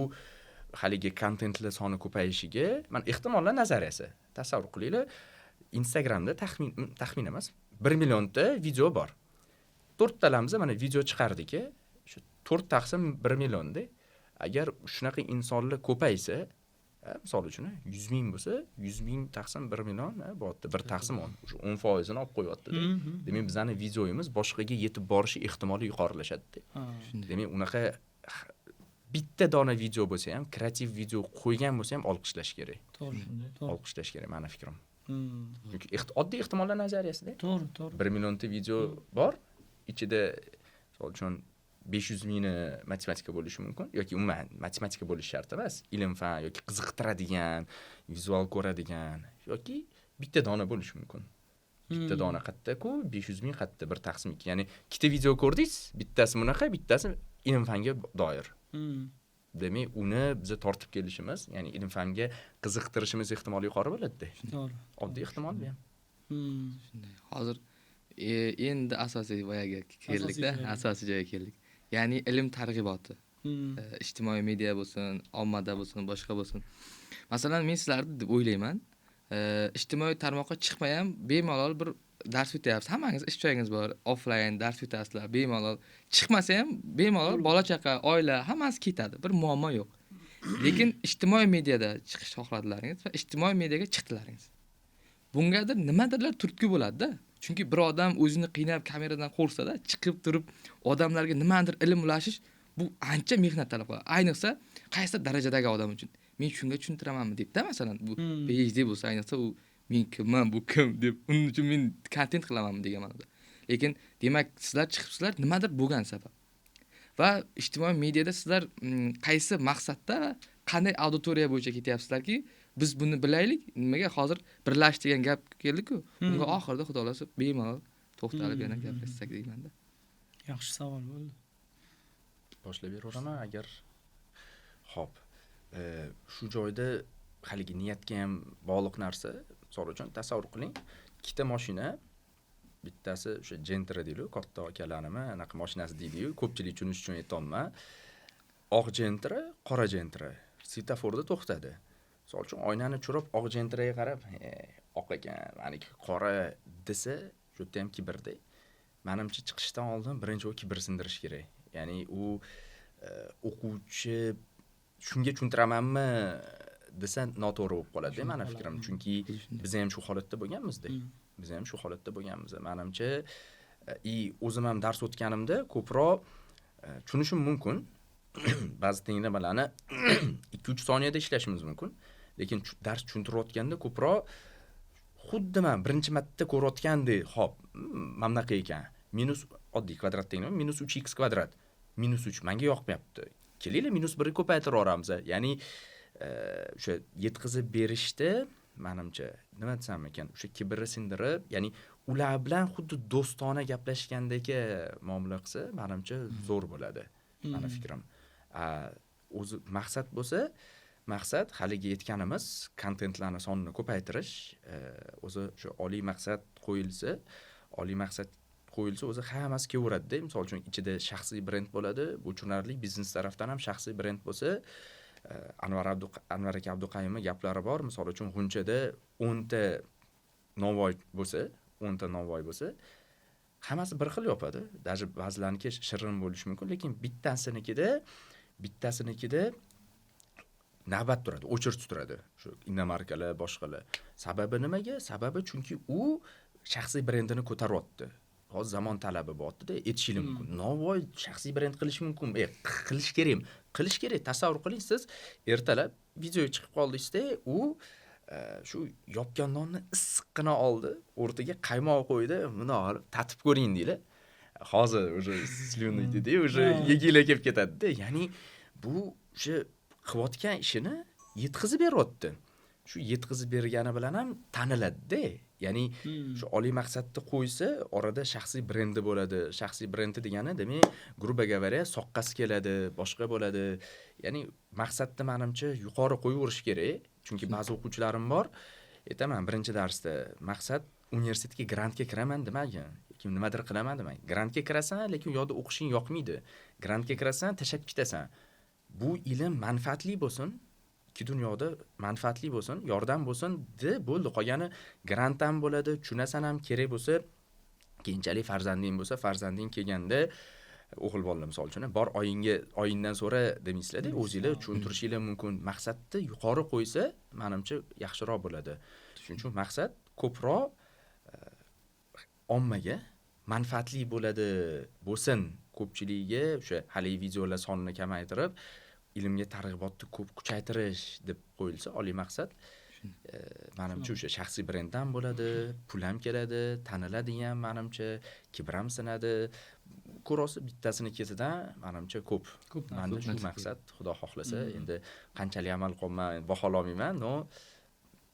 Speaker 3: haligi kontentlar soni ko'payishiga, men ehtimollar nazariyasi. Tasavvur qilinglar, Instagramda taxmin emas, 1 millionta video bor. 4 talamiz mana video chiqardik, shu 4 taqsim 1 millionda. Agar shunaqa insonlar ko'paysa, misol uchun 100 ming bo'lsa, 100 ming taqsim 1 million bo'lyapti. 1 taqsim 10, shu 10% ni olib qo'yapti. Demak, bizning videoyimiz boshqaga yetib borishi ehtimoli yuqorilashadi. Demak, unaqa bitta dona video bo'lsa ham, kreativ video qo'ygan bo'lsa ham olqishlash kerak.
Speaker 2: To'g'ri.
Speaker 3: Olqishlash kerak, meni fikrim. Chunki oddiy ehtimollar nazariyasida.
Speaker 2: To'g'ri.
Speaker 3: 1 millionta video bor, ichida misol uchun 500 mingni matematika bo'lishi mumkin yoki umuman matematika bo'lishi shart emas. Ilm fan yoki qiziqtiradigan, vizual ko'radigan yoki bitta dona bo'lishi mumkin. Bitta dona qatta-ku, 500 ming qatta, 1 taqsim 2. Ya'ni ikkita video ko'rdingiz, bittasi bunaqa, bittasi ilm fanga doir. Demak, uni biz tortib kelishimiz, ya'ni ilm fanga qiziqtirishimiz ehtimoli yuqori bo'ladi-da.
Speaker 2: To'g'ri.
Speaker 3: Oddiy ehtimol bu ham.
Speaker 4: Shunday. Hozir endi asosiy voyaga keldik-da, asosiy joyga keldik. Ya'ni ilm targ'iboti. Ijtimoiy media bo'lsin, ommada bo'lsin, boshqa bo'lsin. Masalan, men sizlarni deb o'ylayman, ijtimoiy tarmoqqa chiqmay ham bemalol bir dars o'tyapsiz. Hammangiz ish joyingiz bor, offlayn dars o'tasizlar, bemalol. Chiqmasa ham bemalol bola chaqa, oila hammasi ketadi. Bir muammo yo'q. Lekin ijtimoiy mediada chiqish xohladilaringiz va ijtimoiy mediaga chiqdilaringiz. Bungadir nimadirlar turtki bo'ladi-da. Chunki bir odam o'zini qiynab kameradan qo'rsada, chiqib turib odamlarga nimadir ilm ulashish bu ancha mehnat talab qiladi. Ayniqsa qaysi darajadagi odam uchun. Men shunga tushuntiramanmi debda, masalan, bu PhD bo'lsa, ayniqsa u men kimman, bu kim deb, uning uchun men kontent qilamanmi degan ma'noda. Lekin demak, sizlar chiqibsizlar nimadir bo'lgan sabab. va ijtimoiy mediada sizlar qaysi maqsadda va qanday auditoriya bo'yicha ketyapsizlarki, biz buni bilaylik. Nimaga hozir birlash degan gap keldi-ku, unga oxirida xudo xolasa bemalol to'xtalib yana gaplashsak deymanda.
Speaker 2: Yaxshi savol bo'ldi.
Speaker 3: Boshlab beraveraman agar. Xo'p. Shu joyda haligi niyatga ham bog'liq narsa. Misol uchun tasavvur qiling, ikkita mashina, bittasi o'sha Gentra deydi-ku, katta akalarimi, anaqa mashinasi deydi-ku, ko'pchilik tushunish uchun aytolman. Oq Gentra, qora Gentra svetoforda to'xtadi. Misol uchun oynani churib oq Gentraga qarab, oq ekan, meniki qora desa, shu yerda ham kibrda. Menimcha chiqishdan oldin birinchi u kibr sindirish kerak. Ya'ni u o'quvchi shunga tushuntiramanmi desa noto'g'ri bo'lib qoladi, meni fikrim. Chunki biz ham shu holatda bo'lganmiz-da. Biz ham shu holatda bo'lganmiz. Menimcha o'zim ham dars o'tganimda ko'proq tushunishim mumkin. Ba'zi tenglamalarni 2-3 soniyada ishlashimiz mumkin. Lekin dars tushuntirayotganda ko'proq xuddi men birinchi marta ko'rayotgandek, hop, mana bunaqa ekan. Minus oddiy kvadrat tenglama, minus 3x kvadrat. Minus 3 menga yoqmayapti. Kelinglar minus 1 ko'paytiraveramiz. Ya'ni o'sha yetkazib berishda menimcha nima desam ekan, o'sha kibrni sindirib, ya'ni ular bilan xuddi do'stona gaplashgandagi muomala qilsa, menimcha zo'r bo'ladi. Meni fikrim. O'zi maqsad bo'lsa, maqsad haligi aytganimiz kontentlarni sonini ko'paytirish, o'zi shu oliy maqsad qo'yilsa, o'zi hammasi kelaveradi-da. Misol uchun ichida shaxsiy brend bo'ladi, bu tushunarli, biznes tarafdan ham shaxsiy brend bo'lsa, Anvar aka Abduqayimning gaplari bor. Misol uchun G'unchada 10 ta novvoy bo'lsa, hammasi bir xil yopadi. Даже ba'zilarniki shirin bo'lishi mumkin, lekin bittasinikida navbat turadi, o'chirib turadi. Shu innomarkalar, boshqalar. Sababi nimaga? Sababi chunki u shaxsiy brendini ko'taryapti. Hozir zamon talabi bo'ldida, etishi mumkin. Novvoy shaxsiy brend qilish mumkin. Qilish kerak. Qilish kerak. Tasavvur qiling, siz ertalab video chiqib qoldingizda, u shu yopgan nonni issiqqina oldi, o'rtaga qaymoq qo'ydi, buni olib tatib ko'ring deylar. Hozir уже slyuny dedi, уже yeginglar kelib ketadi-da. Ya'ni bu o'sha qilayotgan ishini yetkazib beryapti. Shu yetkazib bergani bilan ham taniladi-da. Ya'ni shu oliy maqsadni qo'ysa, orada shaxsiy brendi bo'ladi. Shaxsiy brendi degani, demak, грубо говоря, soqqasi keladi, boshqa bo'ladi. Ya'ni maqsadni menimcha yuqori qo'yaverish kerak. Chunki ba'zi o'quvchilarim bor, aytaman, birinchi darsda maqsad universitetga grantga kiraman demagan. Kim nimadir qilaman demagan. Grantga kirasan, lekin u yoqda o'qishing yoqmaydi. Grantga kirasan, tashlab ketasan. Bu ilm manfaatli bo'lsin. Ikki dunyoda manfaatli bo'lsin, yordam bo'lsin, bo'ldi. Qolgani grant ham bo'ladi, tushunasan ham, kerak bo'lsa, keyinchalik farzanding bo'lsa, farzanding kelganda o'g'il bolalar misol uchun bor oyingdan so'ra demaysizlar-da, o'zingizlar tushuntirishinglar mumkin. Maqsadni yuqori qo'ysa, menimcha yaxshiroq bo'ladi. Shuning uchun maqsad ko'proq ommaga manfaatli bo'lsin, ko'pchiligiga o'sha hali videolar sonini kamaytirib, ilmga targ'ibotni ko'p kuchaytirish deb qo'yilsa, oliy maqsad menimcha o'sha shaxsiy brenddan bo'ladi, pul ham keladi, taniladi ham, menimcha kibr ham sinadi. Ko'rosi bittasini ketidan menimcha ko'p. Menda shu maqsad, xudo xohlasa, endi qanchalik amal qilman, bahololmayman, no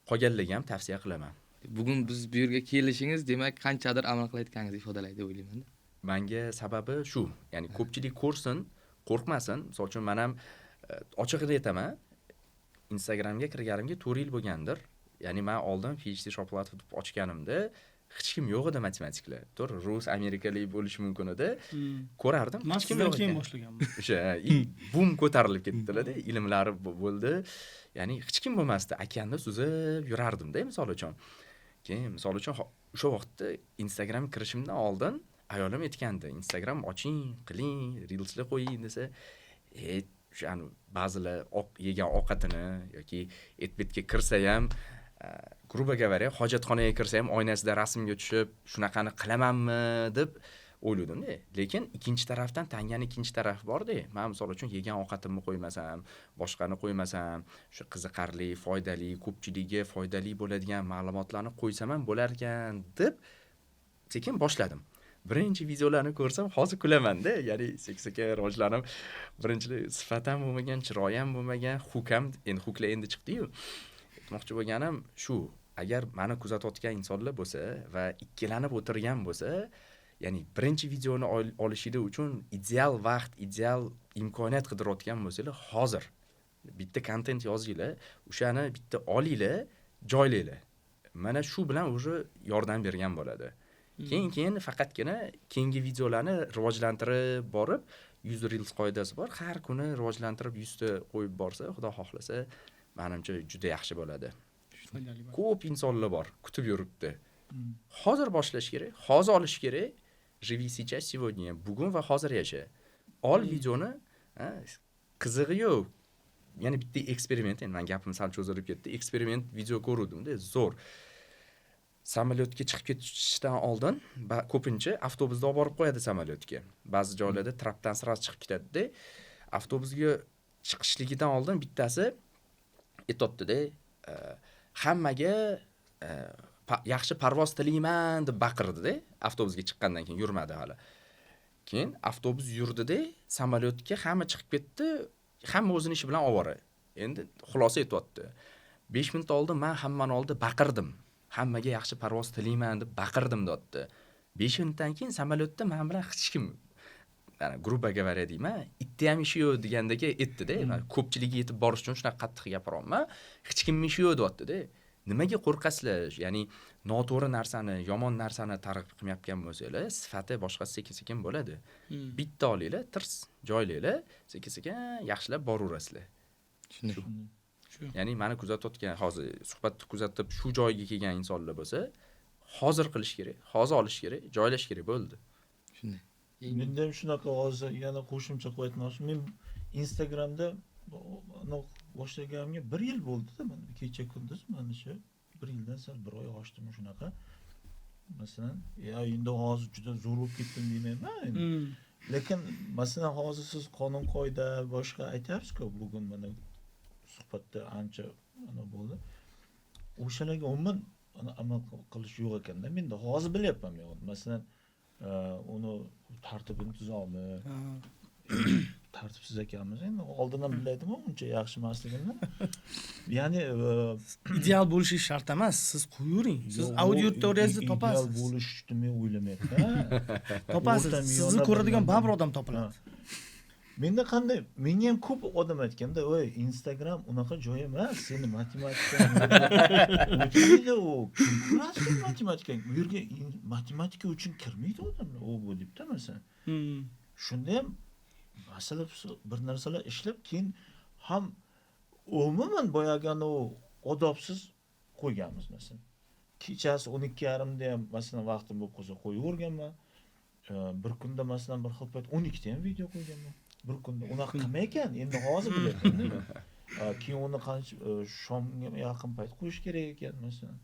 Speaker 3: qolganlarga ham tavsiya qilaman.
Speaker 4: Bugun biz bu yerga kelishingiz, demak, qanchadir amal qilayotganingizni ifodalaydi deb o'ylayman.
Speaker 3: Menga sababi shu, ya'ni ko'pchilik ko'rsin, qo'rqmasin. Misol uchun men ham ochig'ini aytaman, Instagramga kirganimga 4 yil bo'lgandir. Ya'ni men oldin PhD shoplatib ochganimda hech kim yo'q edi matematiklar. To'g'ri, rus, amerikalik bo'lishi mumkin edi. Ko'rardim, hech kim yo'q
Speaker 2: keyin boshlaganman.
Speaker 3: O'sha bum ko'tarilib ketdilar-da, ilmlari bo'ldi. Ya'ni hech kim bo'lmasdi. Okeanda suzib yurardim-da, misol uchun. Keyin misol uchun o'sha vaqtda Instagram kirishimdan oldin ayolim aytgandi, Instagram oching, qiling, reelslar qo'ying desa, o'sha ba'zilar yegan ovqatini yoki etbetga kirsa ham, грубо говоря, hojatxonaga kirsa ham oynasida rasmga tushib, shunaqani qilamanmi deb o'yladim-da. Lekin ikkinchi tarafdan tangan ikkinchi taraf bor-da. Men misol uchun yegan ovqatimni qo'ymasam, boshqani qo'ymasam, shu qiziqarli, foydali, ko'pchiligiga foydali bo'ladigan ma'lumotlarni qo'ysam ham bo'lar ekan deb sekin boshladim. birinchi videolarni ko'rsam hozir kulamanda, ya'ni sekin rivojlanib, birinchi sifat ham bo'lmagan, chiroyi ham bo'lmagan, huk ham, endi huklar endi chiqdi-yu. Aytmoqchi bo'lganim shu, agar meni kuzatayotgan insonlar bo'lsa va ikkilanib o'tirgan bo'lsa, ya'ni birinchi videoni olishida uchun ideal vaqt, ideal imkoniyat qidirayotgan bo'lsanglar, hozir bitta kontent yozinglar, o'shani bitta olinglar, joylanglar. Mana shu bilan o'sha yordam bergan bo'ladi. Keyin faqatgina keyingi videolarni rivojlantirib borib, 100 reels qoidasi bor. Har kuni rivojlantirib 100 ta qo'yib borsa, Xudo xohlasa, menimcha juda yaxshi bo'ladi. Ko'p insonlar bor, kutib yuribdi. Hozir boshlash kerak, hozir olish kerak. Живи сейчас, сегодня, bugun va hozir yasha. Ol videoni, qizig'i yo'q. Ya'ni bitta eksperiment, endi men gapim sal cho'zilib ketdi. Eksperiment video ko'rdim-da, zo'r. Samolyotga chiqib ketishdan oldin ko'pincha avtobusda olib borib qo'yadi samolyotga. Ba'zi joylarda trapdan sirasi chiqib ketadi-da. Avtobusga chiqishligidan oldin bittasi aytdi-da, hammaga yaxshi parvoz tilayman deb baqirdi-da, avtobusga chiqqandan keyin yurmadi hali. Keyin avtobus yurdi-da, samolyotga hamma chiqib ketdi, hamma o'zini ishi bilan ovora. Endi xulosa aytibdi. 5 minut oldin men hammani oldida baqirdim. Hammaga yaxshi parvoz tilayman deb baqirdim deyapti. 5 minutdan keyin samolyotda men bilan hech kim, ya'ni grupa говоря deyman, itda ham ishi yo'q degandagi aytdi-da. Ko'pchilikka yetib borish uchun shunaqa qattiq gapiryapman. Hech kim ishi yo'q deyapti-da. Nimaga qo'rqasizlar? Ya'ni noto'g'ri narsani, yomon narsani targ'ib qilmayotgan bo'lsanglar, sifati boshqasi sekin-sekin bo'ladi. Bitta olinglar, tirs joylaylar, sekin-sekin yaxshilab boraverasizlar.
Speaker 4: Shu.
Speaker 3: Ya'ni meni kuzatayotgan, hozir suhbatni kuzatib shu joyga kelgan insonlar bo'lsa, hozir qilish kerak, hozir olish kerak, joylash kerak bo'ldi.
Speaker 4: Shunday.
Speaker 1: Menda ham shunaqa hozir yana qo'shimcha qilib aytmoqchi. Men Instagramda boshlaganimga 1 yil bo'ldi-da, mana kecha kunduz mana shu 1 yildan sal 1 oy oshdimi shunaqa. Masalan, endi hozir juda zo'r bo'lib ketdim demayman endi. Lekin masalan hozir siz qonun qoida boshqa aytyapsiz-ku, bugun mana suhbatda ancha mana bo'ldi. O'shalarga umuman amal qilish yo'q ekanda. Menda hozir bilyapman men. Masalan, uni tartib intizomi, tartibsiz ekanmiz. Endi oldindan bilaydim, uncha yaxshi emasligini. Ya'ni
Speaker 2: ideal bo'lishi shart emas, siz qo'yavering. Siz auditoriyangizni topasiz.
Speaker 1: Ideal bo'lishni men o'ylamayapman.
Speaker 2: Topasiz. Sizni ko'radigan baribir odam topiladi.
Speaker 1: Menda qanday? Menga ham ko'p odam aytganda, "Voy, Instagram unaqa joy emas, seni matematika o'chmaydi u. Kim kurashdi matematikaga? Bu yerga matematika uchun kirmaydi odamlar, u bu debdi masalan." Shunda ham masalan bir narsalar ishlab, keyin ham umuman boyagani u odobsiz qo'yganmiz masalan. Kechasi 12:30 da ham masalan vaqtim bo'lib qolsa qo'yaverganman. Bir kunda masalan bir xil payt 12 ta ham video qo'yganman. Bir kunda unaqa qilmay ekan, endi hozir bilyapman. Keyin uni qancha shomga yaqin payt qo'yish kerak ekan masalan.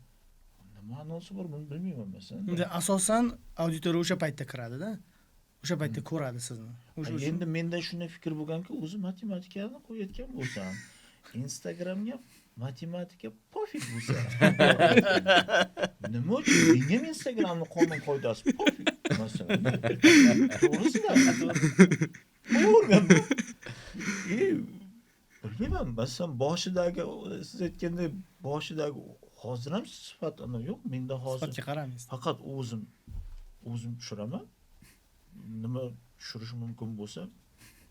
Speaker 1: Unda ma'nosi bor, buni bilmayman masalan.
Speaker 2: Endi asosan auditoriya o'sha paytda kiradi-da. O'sha paytda ko'radi sizni.
Speaker 1: Endi menda shunday fikr bo'lganki, o'zi matematikani qo'yayotgan bo'lsam, Instagramga matematika pofik bo'lsa. Nima uchun menga Instagramning qonun qoidasi pofik masalan. To'g'risi-da. Bilmayman, masalan boshidagi siz aytgandek boshidagi hozir ham sifat ana yo'q, menda hozir
Speaker 2: sifatga qaramaysiz.
Speaker 1: faqat o'zim tushiraman. Nima tushirish mumkin bo'lsa,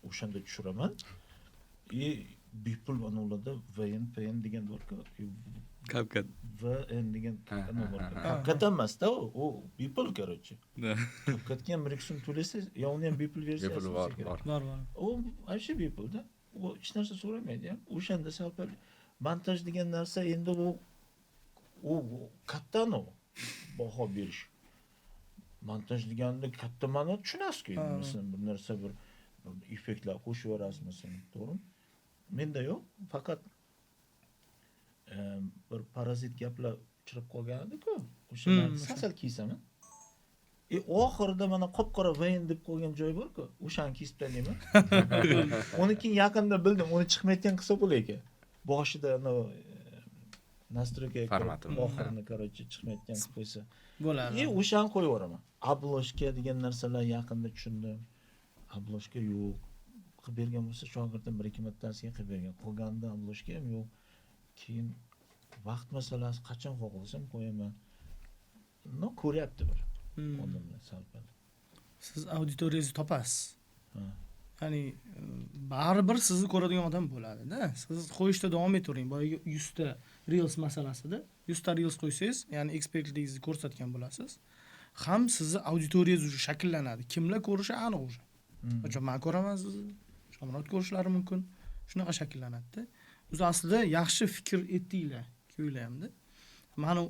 Speaker 1: o'shanda tushiraman. Bepul ularda VN degan bor-ku.
Speaker 4: CapCut.
Speaker 1: VN degan nima bor. CapCut emas-da, u bepul короче. CapCutga ham 1 so'm to'laysiz, yo uni ham bepul versiyasi
Speaker 3: Bor.
Speaker 2: Bor.
Speaker 1: U ayshi bepul-da. U hech narsa so'ramaydi ham. O'shanda salpal montaj degan narsa endi u kattani baho berish. Montaj deganda katta ma'no tushunasiz-ku. Masalan, bir narsa bir effektlar qo'shib yuborasiz masalan, to'g'rimi? Menda yo'q, faqat bir parazit gaplar uchrab qolgan edi-ku. O'shani sal kiysaman. Oxirida mana qop-qora vayn deb qo'ygan joy bor-ku, o'shani kesib tashlayman. Uni keyin yaqinda bildim, uni chiqmayotgan qilsa bo'lar ekan. Boshida nastroyka
Speaker 3: formati
Speaker 1: oxirini короче chiqmayotgan qilib qo'ysa.
Speaker 2: Bo'ladi.
Speaker 1: O'shani qo'yib yuboraman. obloshka degan narsalar yaqinda tushundim. Obloshka yo'q. Qilib bergan bo'lsa shogirdim 1-2 martasiga qilib bergan. Qolganda obloshka ham yo'q. Keyin vaqt masalasi qachon xohlasam qo'yaman. No ko'ryapti bir. Odamlar salpal.
Speaker 2: Siz auditoriyangizni topasiz.
Speaker 1: Ha.
Speaker 2: Ya'ni baribir sizni ko'radigan odam bo'ladi-da. Siz qo'yishda davom etavering. Boyagi 100 ta reels masalasida 100 ta reels qo'ysangiz, ya'ni ekspertligingizni ko'rsatgan bo'lasiz. Ham sizni auditoriyangiz уже shakllanadi. Kimlar ko'rishi aniq уже. O'sha men ko'raman sizni, Shomurod ko'rishlari mumkin. Shunaqa shakllanadi-da. O'zi aslida yaxshi fikr etdinglar, ko'ylayapti. Mana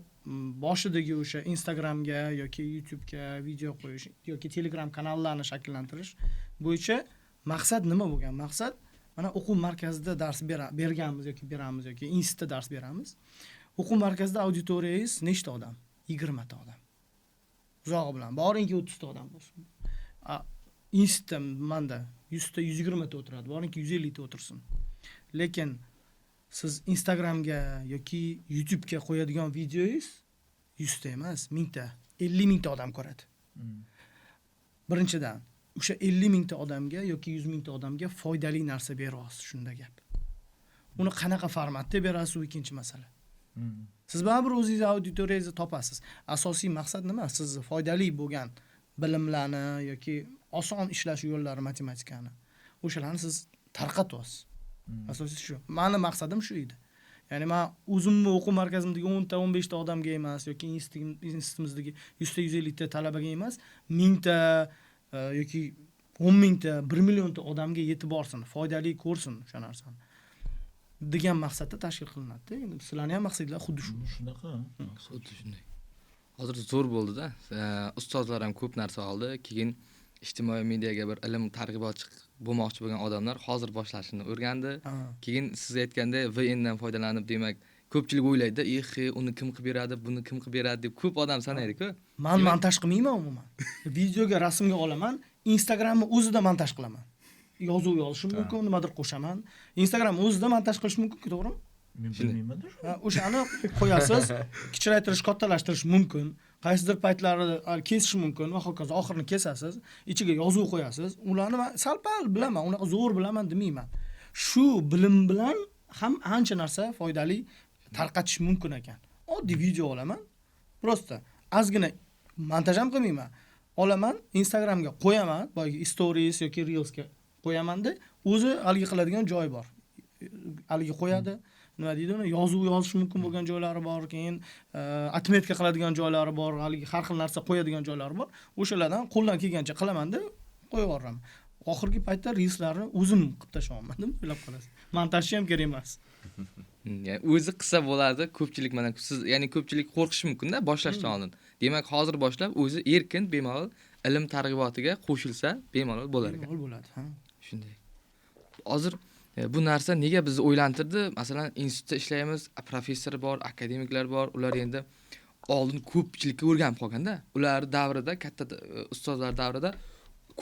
Speaker 2: boshidagi o'sha Instagramga yoki YouTube'ga video qo'yish yoki Telegram kanallarni shakllantirish bo'yicha maqsad nima bo'lgan? Maqsad mana o'quv markazida dars berganmiz yoki beramiz yoki institutda dars beramiz. O'quv markazida auditoriyangiz nechta odam? 20 ta odam. Uzog'i bilan boringki 30 ta odam bo'lsin. Institutda menda 100 ta 120 ta o'tiradi, boringki 150 ta o'tirsin. Lekin siz Instagramga yoki YouTube'ga qo'yadigan videoyingiz 100 ta emas, 1000 ta, 50 ming ta odam ko'radi. Birinchidan, o'sha 50 ming ta odamga yoki 100 ming ta odamga foydali narsa beryapsiz, shunda gap. Uni qanaqa formatda berasiz, u ikkinchi masala. Siz baribir o'zingiz auditoriyangizni topasiz. Asosiy maqsad nima? Siz foydali bo'lgan bilimlarni yoki oson ishlash yo'llari matematikani o'shalarni siz tarqatyapsiz. Asosiy shu. Meni maqsadim shu edi. Ya'ni men o'zimni o'quv markazimdagi 10 ta 15 ta odamga emas yoki institutimizdagi 100 ta 150 ta talabaga emas, 1000 ta yoki 10 ming ta, 1 million ta odamga yetib borsin, foydali ko'rsin o'sha narsani degan maqsadda tashkil qilinadi. Endi sizlarning ham maqsadinglar xuddi shu.
Speaker 1: Shunaqa.
Speaker 4: Xuddi shunday. Hozir zo'r bo'ldi-da. Ustozlar ham ko'p narsa oldi. Keyin ijtimoiy mediaga bir ilm targ'ibotchi bo'lmoqchi bo'lgan odamlar hozir boshlashini o'rgandi. Keyin siz aytganda VN dan foydalanib, demak, ko'pchilik o'ylaydi, uni kim qilib beradi, buni kim qilib beradi deb ko'p odam sanaydi-ku.
Speaker 2: Men montaj qilmayman umuman. Videoga, rasmga olaman, Instagramni o'zida montaj qilaman. Yozuv yozishim mumkin, nimadir qo'shaman. Instagram o'zida montaj qilish mumkin-ku, to'g'rimi?
Speaker 1: Men bilmayman-da shu.
Speaker 2: O'shani qo'yasiz, kichraytirish, kattalashtirish mumkin. Qaysidir paytlarida kesish mumkin va hokazo. Oxirini kesasiz, ichiga yozuv qo'yasiz. Ularni men salpal bilaman, unaqa zo'r bilaman demayman. Shu bilim bilan ham ancha narsa foydali tarqatish mumkin ekan. Oddiy video olaman. Prosta ozgina montaj ham qilmayman. Olaman, Instagramga qo'yaman, boyagi stories yoki reelsga qo'yaman-da, o'zi haligi qiladigan joyi bor. Haligi qo'yadi. Nima deydi uni? Yozuv yozish mumkin bo'lgan joylari bor, keyin atmetka qiladigan joylari bor, haligi har xil narsa qo'yadigan joylari bor. O'shalardan qo'ldan kelgancha qilaman-da, qo'yib yuboraman. Oxirgi paytda reelslarni o'zim qilib tashlayman, deb o'ylab qolasiz. Montajchi ham kerak emas.
Speaker 4: Ya'ni o'zi qilsa bo'lardi, ko'pchilik mana siz, ya'ni ko'pchilik qo'rqishi mumkin-da boshlashdan oldin. Demak, hozir boshlab o'zi erkin, bemalol ilm targ'ibotiga qo'shilsa, bemalol bo'lar ekan.
Speaker 2: Bemalol bo'ladi, ha.
Speaker 4: Shunday. Hozir bu narsa nega bizni o'ylantirdi? Masalan, institutda ishlaymiz, professor bor, akademiklar bor, ular endi oldin ko'pchilikka o'rganib qolganda, ular davrida, katta ustozlar davrida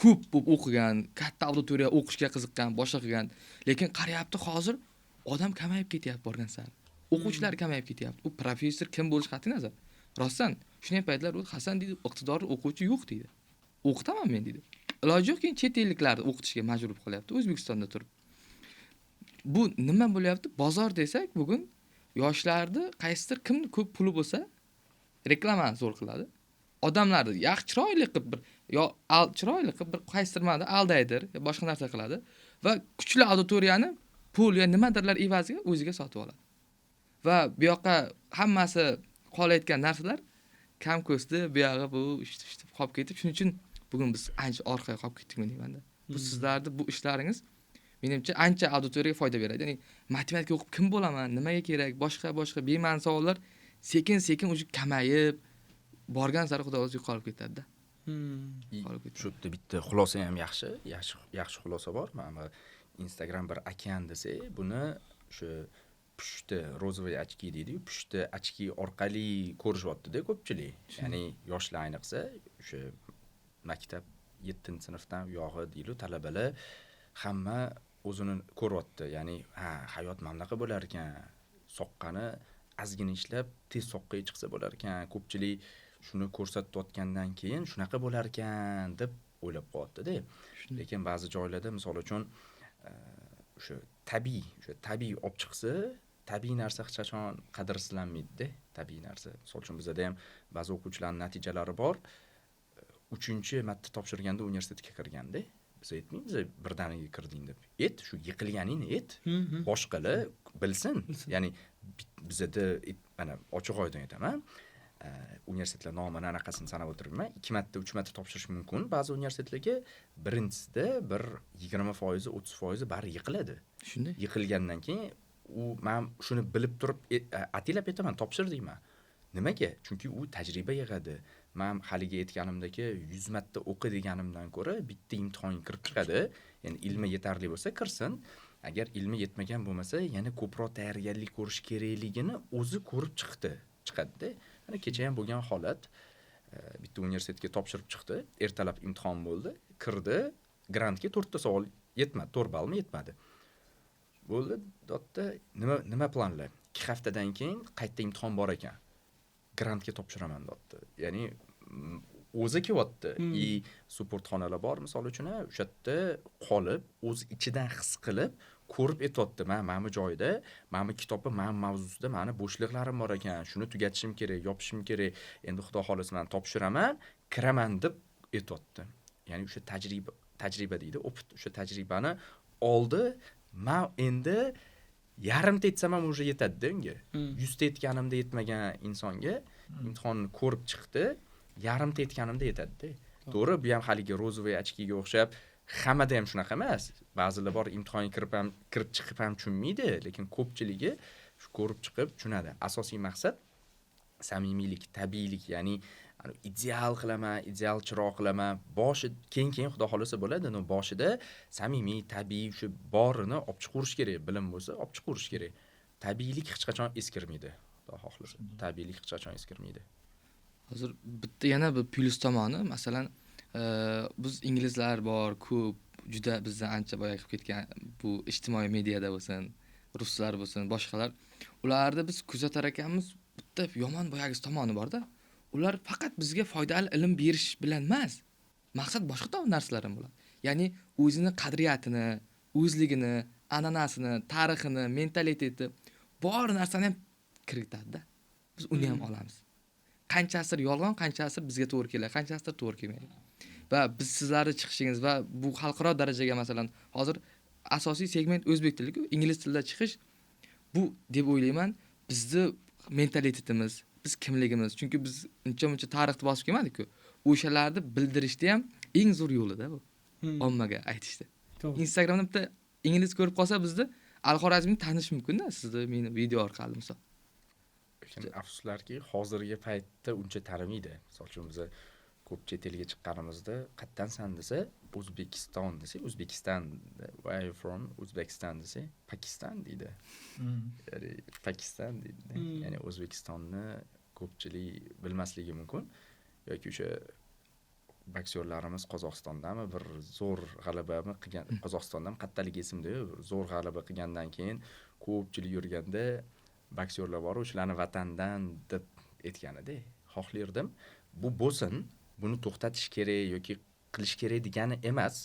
Speaker 4: ko'p bo'lib o'qigan, katta auditoriya o'qishga qiziqqan, boshqa qilgan. Lekin qarayapti, hozir odam kamayib ketyapti borgan sari. O'quvchilar kamayib ketyapti. U professor kim bo'lish qat'iy nazar. Rostdan, shunday paytlar u Hasan deydi, iqtidorli o'quvchi yo'q deydi. O'qitaman men deydi. Iloji yo'q, keyin chet elliklarni o'qitishga majbur qilyapti O'zbekistonda turib. Bu nima bo'lyapti? Bozor desak, bugun yoshlarni qaysidir kimni ko'p puli bo'lsa, reklamani zo'r qiladi. Odamlarni yaxshi chiroyli qilib bir chiroyli qilib bir qaysidirmada aldaydir, boshqa narsa qiladi va kuchli auditoriyani pul ya nimadirlar evaziga o'ziga sotib oladi. Va bu yoqqa hammasi qolayotgan narsalar kam ko'sti, bu yog'i bu ishti qolib ketib, shuning uchun bugun biz ancha orqaga qolib ketdikmi deymanda. Bu sizlarni bu ishlaringiz menimcha ancha auditoriyaga foyda beradi. Ya'ni matematika o'qib kim bo'laman, nimaga kerak, boshqa bema'ni savollar sekin-sekin o'sha kamayib borgan sari xudo o'zi yo'qolib ketadi-da.
Speaker 3: Shu yerda bitta xulosa ham yaxshi xulosa bor. Mana Instagram bir okean desa, buni shu pushti rozовый очки deydi-yu, pushti ochki orqali ko'rishyapti-da ko'pchilik. Ya'ni yoshlar ayniqsa, o'sha maktab 7-sinfdan uyog'i deydi, talabalar hamma o'zini ko'ryapti. Ya'ni hayot mamlaqa bo'lar ekan, soqqani ozgina ishlab tez soqqaga chiqsa bo'lar ekan. Ko'pchilik shuni ko'rsatayotgandan keyin shunaqa bo'lar ekan deb o'ylab qolyapti-da. Lekin ba'zi joylarda misol uchun o'sha tabiiy olib chiqsa, tabiiy narsa hech qachon qadrsizlanmaydi-da, tabiiy narsa. Misol uchun bizda ham ba'zi o'quvchilarning natijalari bor. 3-marta topshirganda universitetga kirganda, biz aytmaymiz birdaniga kirding deb. Shu yiqilganingni boshqalar bilsin. Ya'ni bizda mana ochiq oydin aytaman. Universitetlar nomini anaqasini sanab o'tiribman. 2 marta, 3 marta topshirish mumkin. Ba'zi universitetlarga birinchisida bir 20%, 30% bari yiqiladi.
Speaker 4: Shunday.
Speaker 3: Yiqilgandan keyin men shuni bilib turib atilab aytaman, topshirdingmi? Nimaga? Chunki u tajriba yig'adi. Men haliga aytganimdagi 100 marta o'qi deganimdan ko'ra bitta imtihonga kirib chiqadi. Ya'ni ilmi yetarli bo'lsa kirsin. Agar ilmi yetmagan bo'lmasa, yana ko'proq tayyorgarlik ko'rish kerakligini o'zi ko'rib chiqadi-da. Mana kecha ham bo'lgan holat, bitta universitetga topshirib chiqdi, ertalab imtihon bo'ldi, kirdi, grantga 4 ta savol yetmadi, 4 ballmi yetmadi. Bo'ldi, dotda nima planlar? 2 haftadan keyin qayta imtihon bor ekan. Grantga topshiraman dotdi. Ya'ni o'zi kelyapti. Supportxonalar bor, misol uchun, o'sha yerda qolib, o'z ichidan his qilib, ko'rib aytayapti. Mana joyda, mana kitobda, mana mavzusida mani bo'shliqlarim bor ekan. Shuni tugatishim kerak, yopishim kerak. Endi xudo xolasa men topshiraman, kiraman deb aytayapti. Ya'ni o'sha tajriba deydi, opit, o'sha tajribani oldi. Men endi yarimta aytsam ham o'sha yetadi-da unga. 100 ta aytganimda yetmagan insonga imtihonni ko'rib chiqdi, yarimta aytganimda yetadi-da. To'g'ri, bu ham haligi rozovoy ochkiga o'xshab hammada ham shunaqa emas. Ba'zilar bor imtihonga kirib chiqib ham tushunmaydi, lekin ko'pchiligi shu ko'rib chiqib tushunadi. Asosiy maqsad samimiylik, tabiiylik, ya'ni ideal qilaman, ideal chiroq qilaman. Keyin xudo xolasa bo'ladi, boshida samimiy, tabiiy shu borini olib chiqarish kerak, bilim bo'lsa olib chiqarish kerak. Tabiiylik hech qachon eskirmaydi. Xudo xolasa, tabiiylik hech qachon eskirmaydi.
Speaker 4: Hozir bitta yana bir plyus tomoni, masalan, biz inglizlar bor, ko'p, juda bizdan ancha boya qilib ketgan bu ijtimoiy mediada bo'lsin, ruslar bo'lsin, boshqalar. Ularda biz kuzatar ekanmiz, bitta yomon boyagis tomoni bor-da. Ular faqat bizga foydali ilm berish bilan emas, maqsad boshqa narsalar ham bo'ladi. Ya'ni o'zini qadriyatini, o'zligini, an'anasini, tarixini, mentaliteti bor narsani ham kiritadi-da. Biz uni ham olamiz. Qanchasir yolg'on, qanchasir bizga to'g'ri keladi, qanchasir to'g'ri kelmaydi. Va biz sizlarning chiqishingiz va bu xalqaro darajaga masalan, hozir asosiy segment o'zbek tili, ingliz tilida chiqish bu deb o'ylayman, bizni mentalitetimiz, biz kimligimiz, chunki biz uncha tarixni bosib kelmadik-ku. O'shalarni bildirishda ham eng zo'r yo'lida bu. Ommaga aytishda. Instagramda bitta ingliz ko'rib qolsa bizni Al-Xorazmni tanish mumkin-da, sizni meni video orqali misol.
Speaker 3: Lekin afsuslarki, hozirgi paytda uncha tanimaydi. Misol uchun biz ko'p chet elga chiqqanimizda qatdansan desa, O'zbekiston desa, O'zbekiston, where are you from? O'zbekiston desa, Pokiston deydi. Ya'ni Pokiston deydi. Ya'ni O'zbekistonni ko'pchilik bilmasligi mumkin. Yoki o'sha boksyorlarimiz Qozog'istondami bir zo'r g'alabami qilgan, Qozog'istondan qattalik esimda, zo'r g'alaba qilgandan keyin ko'pchilik yurganda boksyorlar bor, o'shalarni vatandan deb aytganida, xohlardim. Bu bo'lsin, buni to'xtatish kerak yoki qilish kerak degani emas.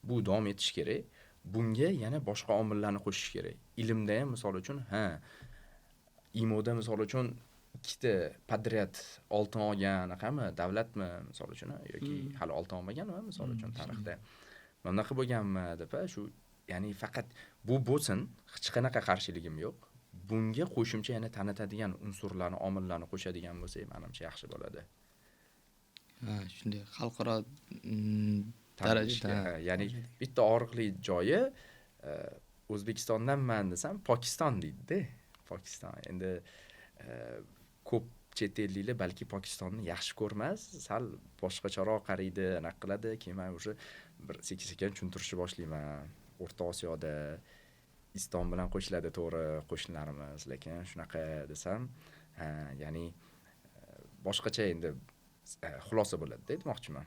Speaker 3: Bu davom etish kerak. Bunga yana boshqa omillarni qo'shish kerak. Ilmda ham misol uchun, IMOda misol uchun ikkita podryad oltin olgan anaqami, davlatmi misol uchun yoki hali oltin olmaganmi misol uchun tarixda. Bunaqa bo'lganmi deb, shu ya'ni faqat bu bo'lsin, hech qanaqa qarshiligim yo'q. Bunga qo'shimcha yana tanitadigan unsurlarni, omillarni qo'shadigan bo'lsak, menimcha yaxshi bo'ladi.
Speaker 4: Shunday xalqaro darajada,
Speaker 3: ya'ni bitta og'riqli joyi O'zbekistondanman desam, Pokiston deydi-da. Pokiston. Endi ko'p chet elliklar balki Pokistonni yaxshi ko'rmas, sal boshqacharoq qaraydi, anaqa qiladi. Keyin men o'sha bir sekin-sekin tushuntirishni boshlayman. O'rta Osiyoda Islom bilan qo'shiladi to'g'ri qo'shnilarimiz, lekin shunaqa desam, ya'ni boshqacha endi xulosa bo'ladi demoqchiman.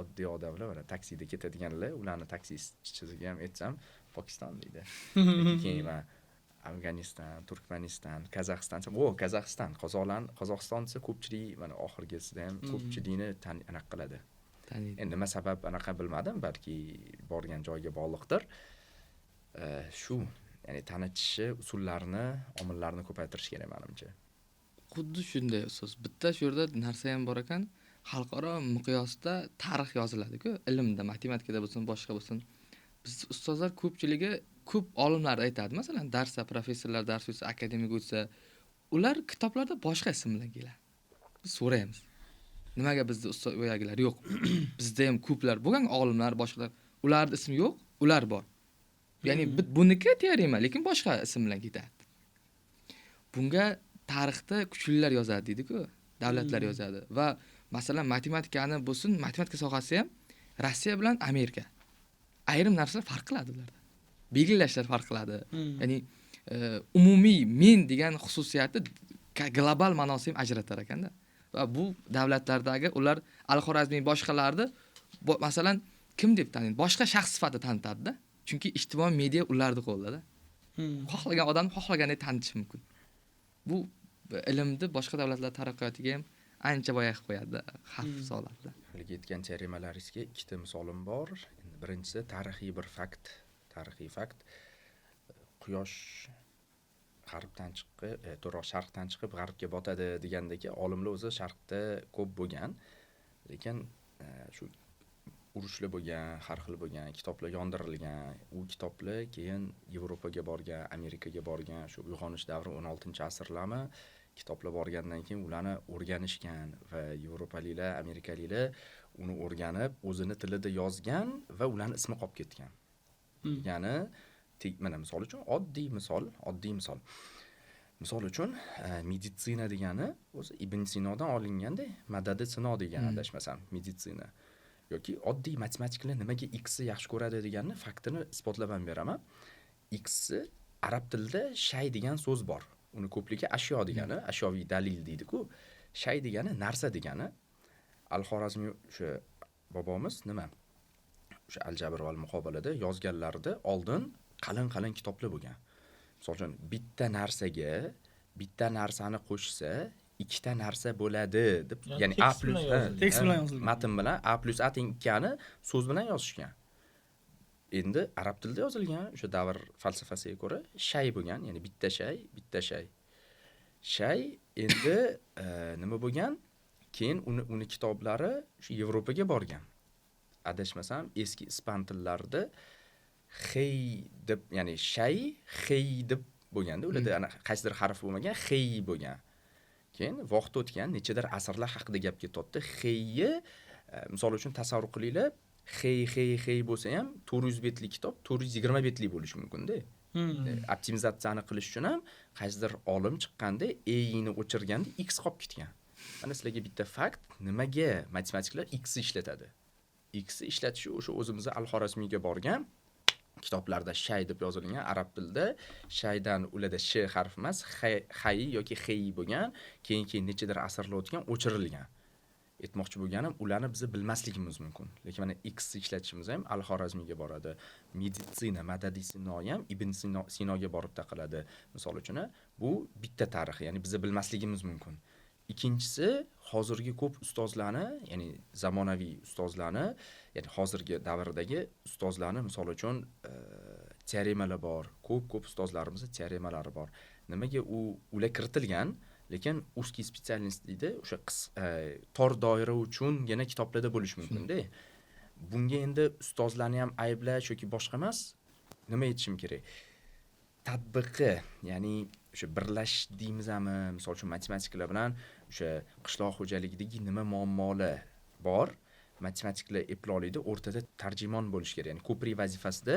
Speaker 3: Oddiy odamlar mana taksida ketadiganlar, ularni taksistchisiga ham aytsam, Pokiston deydi. Keyin men Afg'oniston, Turkmaniston, Qozog'iston, Qozog'iston desa ko'pchilik mana oxirgisida ham ko'pchilikni anaqa qiladi.
Speaker 4: Taniydi.
Speaker 3: Endi nima sabab anaqa bilmadim, balki borgan joyga bog'liqdir. Shu, ya'ni tanitishi usullarini, omillarni ko'paytirish kerak menimcha.
Speaker 4: Xuddi shunday ustoz. Bitta shu yerda narsa ham bor ekan. Xalqaro miqyosda tarix yoziladi-ku, ilmda, matematikada bo'lsin, boshqa bo'lsin. Biz ustozlar ko'pchiligi ko'p olimlar aytadi, masalan, darsda professorlar dars o'tsa, akademik o'tsa, ular kitoblarda boshqa ism bilan keladi. Biz so'raymiz. Nimaga bizda ustoz o'yagilar yo'q? Bizda ham ko'plar bo'lgan olimlar, boshqalar, ularning ismi yo'q, ular bor. Ya'ni buniki teorema, lekin boshqa ism bilan ketadi. Bunga tarixda kuchlilar yozadi deydi-ku, davlatlar yozadi va masalan matematikani bo'lsin, matematika sohasi ham Rossiya bilan Amerika. Ayrim narsalar farq qiladi ularda. Belgilashlar farq qiladi. Ya'ni umumiy men degan xususiyati global ma'nosini ham ajratar ekanda. Va bu davlatlardagi ular Al-Xorazmiy boshqalarni masalan kim deb taniydi? Boshqa shaxs sifatida tanitadi-da. Chunki ijtimoiy media ularning qo'lida. Xohlagan odam xohlaganini tanitishi mumkin. Bu ilmni boshqa davlatlar taraqqiyotiga ham ancha boya qilib qo'yadi, xavf soladi.
Speaker 3: Haligi aytgan teoremalaringizga ikkita misolim bor. Endi birinchisi tarixiy bir fakt. Tarixiy fakt. Quyosh g'arbdan chiqib, to'g'ri sharqdan chiqib g'arbga botadi degandagi olimlar o'zi sharqda ko'p bo'lgan. Lekin shu urushlar bo'lgan, har xil bo'lgan, kitoblar yondirilgan. U kitoblar keyin Yevropaga borgan, Amerikaga borgan, shu uyg'onish davri 16-asrlarmi kitoblar borgandan keyin ularni o'rganishgan va Yevropaliklar, Amerikaliklar uni o'rganib, o'zini tilida yozgan va ularning ismi qolib ketgan. Ya'ni mana misol uchun oddiy misol. Misol uchun meditsina degani o'zi Ibn Sinodan olinganda, madadi sino degan adashmasam, meditsina. Yoki oddiy matematiklar nimaga x ni yaxshi ko'radi deganni faktini isbotlab ham beraman. X arab tilida shay degan so'z bor. Uni ko'pligi ashyo degani, ashyoviy dalil deydi-ku. Shay degani narsa degani. Al-Xorazmiy o'sha bobomiz nima? O'sha al-Jabr va al-Muqobalada yozganlarida oldin qalin kitoblar bo'lgan. Misol uchun bitta narsaga bitta narsani qo'shsa ikkita narsa bo'ladi deb, ya'ni a plus
Speaker 2: tekst bilan yozilgan.
Speaker 3: matn bilan a plus a teng 2 ni so'z bilan yozishgan. Endi arab tilida yozilgan o'sha davr falsafasiga ko'ra shay bo'lgan, ya'ni bitta shay. Shay endi nima bo'lgan? Keyin uni kitoblari shu Yevropaga borgan. Adashmasam eski ispan tillarida xey deb, ya'ni shay xey deb bo'lganda, ularda ana qaysidir harf bo'lmagan, xey bo'lgan. Keyin vaqt o'tgan, nechadir asrlar haqida gap ketyapti. Xeyni misol uchun tasavvur qilinglar, xey bo'lsa ham 400 betlik kitob 420 betlik bo'lishi mumkin-da. Optimizatsiyani qilish uchun ham qaysidir olim chiqqanda ni o'chirganda x qolib ketgan. Mana sizlarga bitta fakt, nimaga matematiklar x ishlatadi? X ishlatishi o'sha o'zimizning Al-Xorazmiyga borgan kitoblarda shay deb yozilgan arab tilida, shaydan ularda sh harf emas, hay yoki xey bo'lgan, keyin nechadir asrlar o'tgan, o'chirilgan. Aytmoqchi bo'lganim, ularni biz bilmasligimiz mumkin. Lekin mana x ishlatishimiz ham Al-Xorazmiyga boradi. Meditsina, madadi sino ham Ibn Sinoga borib taqaladi. Misol uchun, bu bitta tarix, ya'ni biz bilmasligimiz mumkin. Ikkinchisi, hozirgi ko'p ustozlarni, ya'ni zamonaviy ustozlarni, ya'ni hozirgi davrdagi ustozlarni misol uchun teoremalar bor. Ko'p ustozlarimizning teoremalari bor. Nimaga ular kiritilgan, lekin узкий специальность deydi, o'sha tor doira uchun yana kitoblarda bo'lish mumkin-da. Bunga endi ustozlarni ham ayblash yoki boshqa emas, nima aytishim kerak? Tatbiqi, ya'ni o'sha birlash deymizmi, misol uchun matematiklar bilan o'sha qishloq xo'jaligidagi nima muammolar bor, matematiklar eplolaydi, o'rtada tarjimon bo'lish kerak. Ya'ni ko'prik vazifasida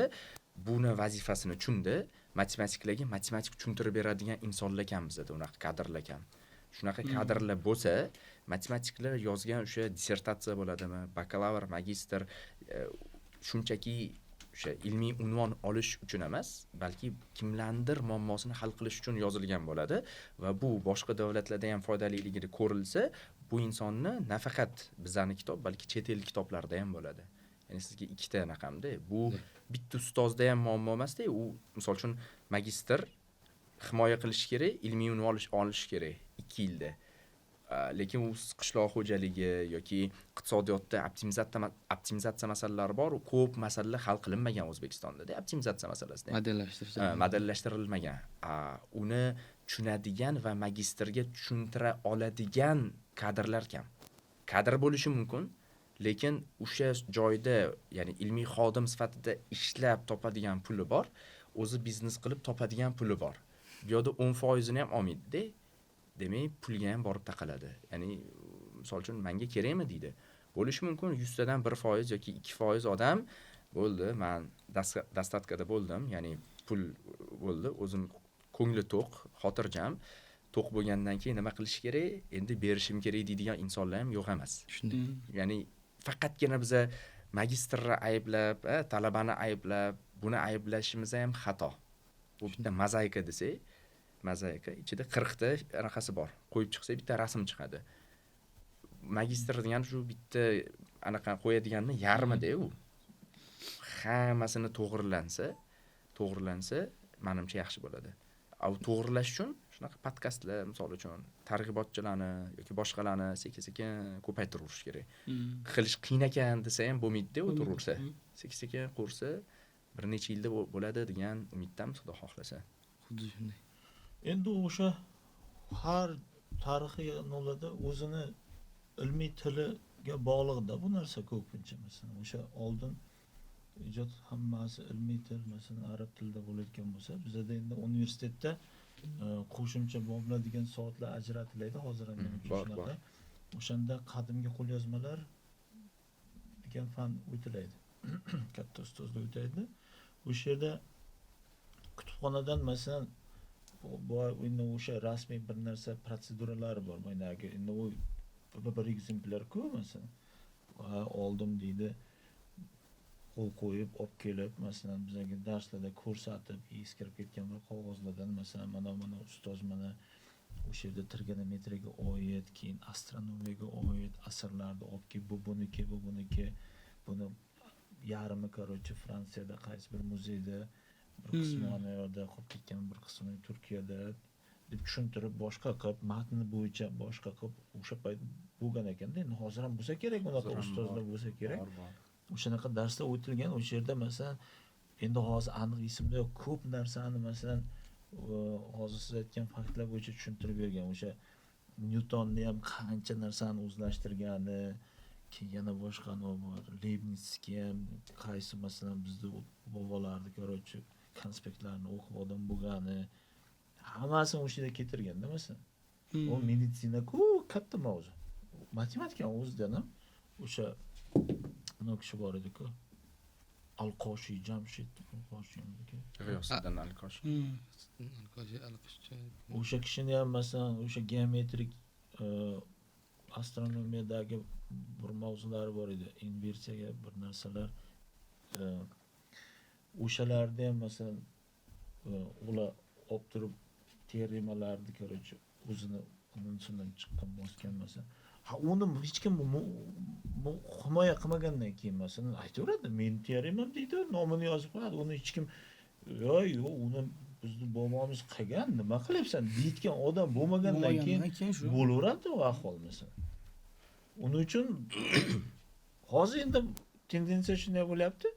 Speaker 3: buni vazifasini tushunda, matematiklarga matematik tushuntirib beradigan insonlar kam bizda, unaqa kadrlar kam. Shunaqa kadrlar bo'lsa, matematiklar yozgan o'sha dissertatsiya bo'ladimi, bakalavr, magistr, shunchaki o'sha ilmiy unvon olish uchun emas, balki kimlardir muammosini hal qilish uchun yozilgan bo'ladi va bu boshqa davlatlarda ham foydaliligini ko'rilsa, bu insonni nafaqat bizning kitob, balki chet el kitoblarida ham bo'ladi. Ya'ni sizga ikkita raqamda, bu bitta ustozda ham muammo emas-da, u misol uchun magistr himoya qilish kerak, ilmiy unvon olish kerak 2 yilda. Lekin u qishloq xo'jaligi yoki iqtisodiyotda optimizatsiya masalalari bor, u ko'p masalalar hal qilinmagan O'zbekistonda-da, optimizatsiya masalasida. Modellashtirilmagan. Uni tushunadigan va magistrga tushuntira oladigan kadrlar kam. Kadr bo'lishi mumkin, lekin o'sha joyda, ya'ni ilmiy xodim sifatida ishlab topadigan puli bor, o'zi biznes qilib topadigan puli bor. Bu yerda 10% ni ham olmaydi-da. Demak, pulga ham borib taqaladi. Ya'ni misol uchun menga kerakmi deydi. Bo'lishi mumkin 100 tadan 1% yoki 2% odam bo'ldi, men dastatkada bo'ldim, ya'ni pul bo'ldi, o'zim ko'ngli to'q, xotirjam, to'q bo'lgandan keyin nima qilish kerak, endi berishim kerak deydigan insonlar ham yo'q emas.
Speaker 4: Shunday.
Speaker 3: Ya'ni faqatgina biza magistrni ayblab, talabani ayblab, buni ayblashimiz ham xato. Bu bitta mozaika desak, mozaika ichida 40 ta anaqasi bor. Qo'yib chiqsa bitta rasm chiqadi. Magistr degan shu bitta anaqa qo'yadiganni yarmida u. Hammasini to'g'rilansa, menimcha yaxshi bo'ladi. To'g'rilash uchun shunaqa podkastlar, misol uchun, targ'ibotchilarni yoki boshqalarni sekin-sekin ko'paytirish kerak. Qilish qiyin ekan desa ham bo'lmaydi-da, o'tirursa. Sekin-sekin qursa, bir necha yilda bo'ladi degan umiddamiz, Xudo xohlasa.
Speaker 4: Xuddi shunday.
Speaker 1: Endi o'sha har tarixiy nolada o'zini ilmiy tiliga bog'liqda bu narsa ko'pincha. Masalan, o'sha oldin ijod hammasi ilmiy til, masalan, arab tilida bo'layotgan bo'lsa, bizda endi universitetda qo'shimcha boblar degan soatlar ajratiladi hozir ham shunaqa. O'shanda qadimgi qo'lyozmalar degan fan o'tiladi. Katta ustozlar o'taydi. O'sha yerda kutubxonadan masalan endi o'sha rasmiy bir narsa protseduralari bor. Mana endi u bir ekzemplar ku masalan. Oldim deydi. Qo'l qo'yib, olib kelib, masalan, bizga darslarda ko'rsatib, eskirib ketgan bir qog'ozlardan masalan, mana ustoz mana o'sha yerda trigonometriyaga oid, keyin astronomiyaga oid asarlarni olib kelib, bu buniki, buni yarmi короче Fransiyada qaysi bir muzeyda bir qismi ana yerda qolib ketgan, bir qismi Turkiyada deb tushuntirib boshqa qilib matni bo'yicha boshqa qilib o'sha payt bo'lgan ekanda. Endi hozir ham bo'lsa kerak, bunaqa ustozlar bo'lsa kerak. O'shanaqa darsda o'tilgan, o'sha yerda masalan endi hozir aniq esimda yo'q, ko'p narsani masalan hozir siz aytgan faktlar bo'yicha tushuntirib bergan. O'sha Nyutonni ham qancha narsani o'zlashtirgani, keyin yana boshqani bor. Leibnitsga ham qaysi masalan bizda bobolarni короче konspektlarni o'qib odam bo'lgani, hammasini o'sha yerda keltirganda masalan. O meditsina-ku katta mavzu. Matematika o'zidan ham o'sha nima kishi bor edi-ku. Al-Qoshiy Jamshid,
Speaker 3: G'iyosiddin Al-Qoshiy.
Speaker 1: O'sha kishini ham masalan o'sha geometrik astronomiyadagi bir mavzulari bor edi. Inversiyaga bir narsalar o'shalarda ham masalan ular olib turib teoremalarni короче o'zini undan chiqqan bosgan masalan. Uni hech kim himoya qilmagandan keyin masalan aytaveradi, men teoremam deydi, nomini yozib qo'yadi. Uni hech kim yo'q, uni bizni bobomiz qilgan, nima qilyapsan deyotgan odam bo'lmagandan keyin bo'laveradi u ahvol masalan. Uning uchun hozir endi tendensiya shunday bo'lyapti.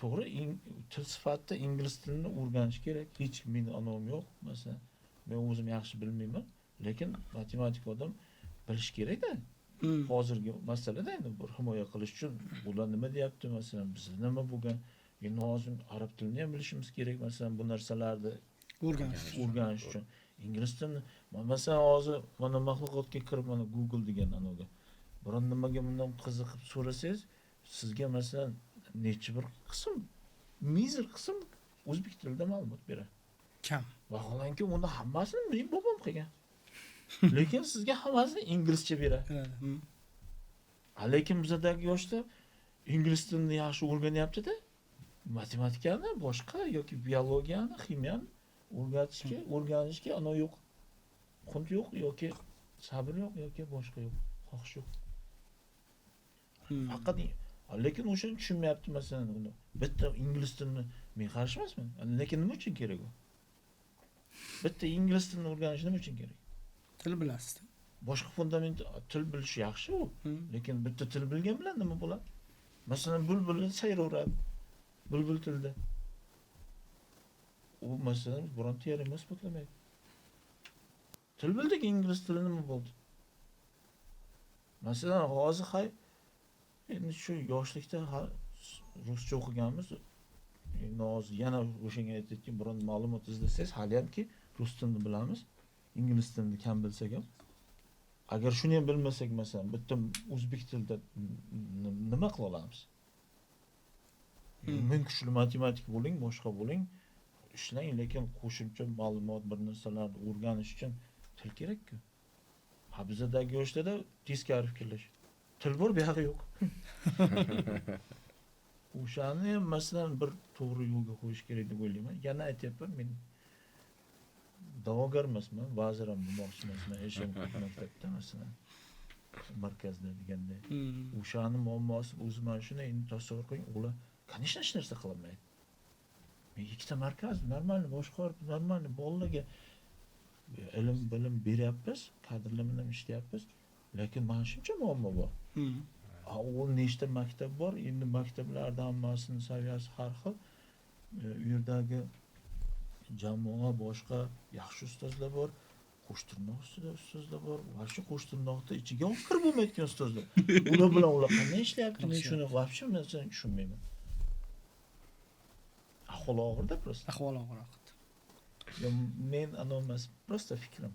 Speaker 1: To'g'ri, til sifatida ingliz tilini o'rganish kerak. Hech meni anom yo'q masalan. Men o'zim yaxshi bilmayman, lekin matematik odam bilish kerak-da. Hozirgi masalada endi bir himoya qilish uchun ular nima deyapti masalan, biz nima bo'lgan, endi hozir arab tilini ham bilishimiz kerak masalan bu narsalarni o'rganish uchun. Ingliz tilini masalan hozir mana maxluqotga kirib mana Google degan anoga biron nimaga bundan qiziqib so'rasangiz, sizga masalan necha bir qism, mizr qism o'zbek tilida ma'lumot beradi.
Speaker 2: Kam.
Speaker 1: Vaholanki uni hammasini men bobom qilgan. Lekin sizga hammasini inglizcha beradi. Lekin bizdagi yoshlar ingliz tilini yaxshi o'rganyapti-da, matematikani boshqa yoki biologiyani, ximiyani o'rganishga ana yo'q. Qunt yo'q yoki sabr yo'q yoki boshqa yo'q, xohish yo'q. Faqat lekin o'shani tushunmayapti masalan uni. Bitta ingliz tilini men qarshi emasman. Lekin nima uchun kerak u? bitta ingliz tilini o'rganish nima uchun kerak?
Speaker 2: Til bilasiz.
Speaker 1: Boshqa fundament til bilish yaxshi u, lekin bitta til bilgan bilan nima bo'ladi? Masalan, bulbul sayraveradi. Bulbul tilda. U masalan biron teorema isbotlamaydi. Til bildik, ingliz tili nima bo'ldi? Masalan, hozir endi shu yoshlikda ruscha o'qiganmiz. Endi hozir yana o'shanga aytayotgan biron ma'lumot izlasangiz, haliyamki rus tilini bilamiz, ingliz tilini kam bilsak ham. Agar shuni ham bilmasak, masalan, bitta o'zbek tilida nima qila olamiz? Ming kuchli matematik bo'ling, boshqa bo'ling, ishlang, lekin qo'shimcha ma'lumot, bir narsalarni o'rganish uchun til kerak-ku. Ha, bizdagi yoshlarda teskari fikrlash. Til bor, buyog'i yo'q. O'shani ham masalan bir to'g'ri yo'lga qo'yish kerak deb o'ylayman. Yana aytyapman, men da'vogar emasman, vazir ham demoqchi emasman, yasham maktabda masalan markazda deganda. O'shani muammosi o'zi mana shuni endi tasavvur qiling, ular конечно hech narsa qilmaydi. Men ikkita markaz normal boshqarib, normal bolalarga ilm bilim beryapmiz, kadrlar bilan ishlayapmiz, lekin mana shuncha muammo bor. U nechta maktab bor, endi maktablarda hammasini saviyasi har xil. U yerdagi jamoa boshqa yaxshi ustozlar bor, qo'shtirnoq ustozlar bor, va shu qo'shtirnoqda ichiga kirib bo'lmayotgan ustozlar. Ular bilan ular qanday ishlayapti? Men shuni вообще tushunmayman. Ahvol og'irda prosta.
Speaker 2: Ahvol og'ir.
Speaker 1: Men anomas, prosta fikrim.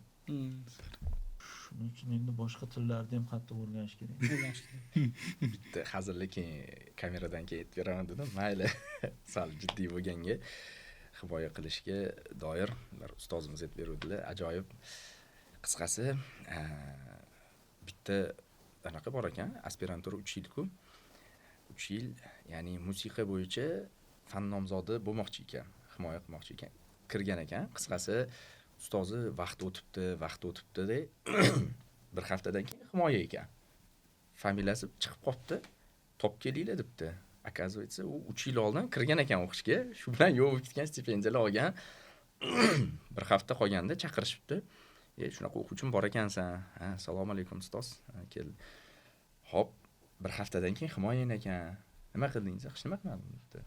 Speaker 1: Shuning uchun endi boshqa tillarni ham qattiq o'rganish kerak.
Speaker 3: Bitta hazillik kameradan keyin aytib beraman dedim. Mayli, sal jiddiy bo'lganga himoya qilishga doir bir ustozimiz aytib beruvdilar. Ajoyib. Qisqasi, bitta anaqa bor ekan, aspirantura 3 yil-ku. 3 yil, ya'ni musiqa bo'yicha fan nomzodi bo'lmoqchi ekan, himoya qilmoqchi ekan. Kirgan ekan. Qisqasi, ustozi vaqt o'tibdi de bir haftadan keyin himoya ekan. Familiyasi chiqib qopti. Top kelinglar debdi. Оказывается, u 3 yil oldin kirgan ekan o'qishga. Shu bilan yo'q ketgan stipendiyalar olgan. Bir hafta qolganda chaqirishibdi. Shunaqa o'quvchim bor ekansan. Ha, assalomu alaykum ustoz. Kel. Hop, bir haftadan keyin himoya ekan. Nima qildingiz? Hech nima qilmadim debdi.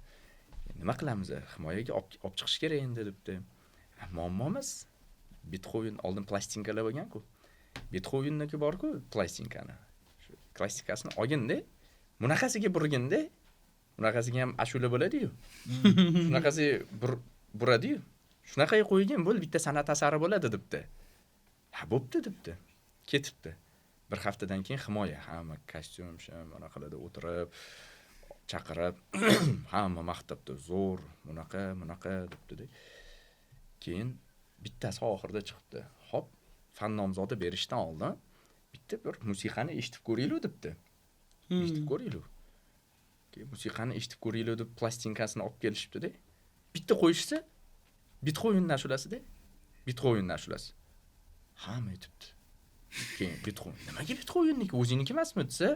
Speaker 3: Nima qilamiz? Himoyaga olib chiqish kerak endi debdi. Muammomiz Beethoven oldin plastinkalar bo'lgan-ku. Beethovenniki bor-ku, plastinkani. Shu klassikasini olganda, bunaqasiga burganda, bunaqasiga ham ashula bo'ladi-yu. Shunaqasi buradi-yu. Shunaqaga qo'ygan bo'l, bitta san'at asari bo'ladi debdi. Ha, bo'pti debdi. Ketibdi. Bir haftadan keyin himoya, hamma kostyum, mana qiladi, o'tirib, chaqirib, hamma maqtabdi, zo'r, bunaqa debdi-da. Keyin bittasi oxirida chiqibdi. Hop, fan nomzodi berishdan oldin bitta bir musiqani eshitib ko'ringlar debdi. Eshitib ko'ringlar. Keyin musiqani eshitib ko'ringlar deb plastinkasini olib kelishibdi-da. Bitta qo'yishsa Beethovenning ashulasi-da. Beethovenning ashulasi. Hamma aytibdi. Keyin Beethoven, nimaga Beethovenniki o'zingniki emasmi desa,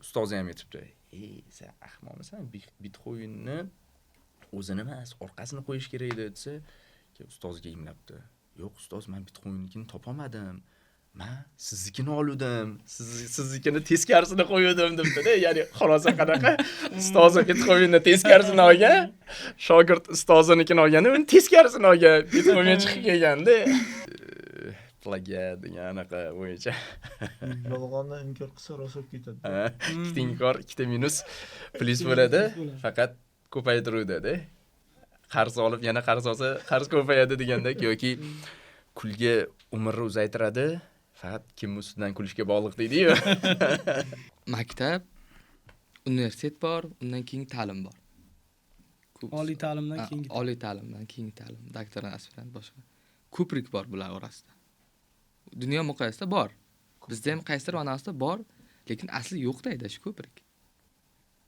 Speaker 3: ustozi ham aytibdi. Sen ahmoqmisan? Beethovenni o'zini emas, orqasini qo'yish kerak edi desa, ustozga imlabdi. Yo'q ustoz, men Beethovennikini topolmadim. Men siznikini oldim. Siznikini teskarisini qo'ydim debdi-da. Ya'ni xulosa qanaqa? Ustozi Beethovenni teskarisini olgan, shogird ustozinikini olgan, uni teskarisini olgan. Beethoven chiqib kelganda plagiat degan anaqa bo'yicha.
Speaker 1: Yolg'onni inkor qilsa rosa ketadi.
Speaker 3: Ikkita inkor, ikkita minus plus bo'ladi. Faqat ko'paytiruvdi-da. Qarz olib, yana qarz olsa, qarz ko'payadi degandek yoki kulga umrni uzaytiradi, faqat kim ustidan kulishga bog'liq deydi-yu.
Speaker 4: Maktab, universitet bor, undan keyin ta'lim bor.
Speaker 2: Oliy ta'limdan keyin
Speaker 4: Oliy ta'limdan keyin ta'lim, doktorant, aspirant boshqa. Ko'prik bor bular orasida. Dunyo miqyosida bor. Bizda ham qaysidir ma'nosida bor, lekin asli yo'q deydi shu ko'prik.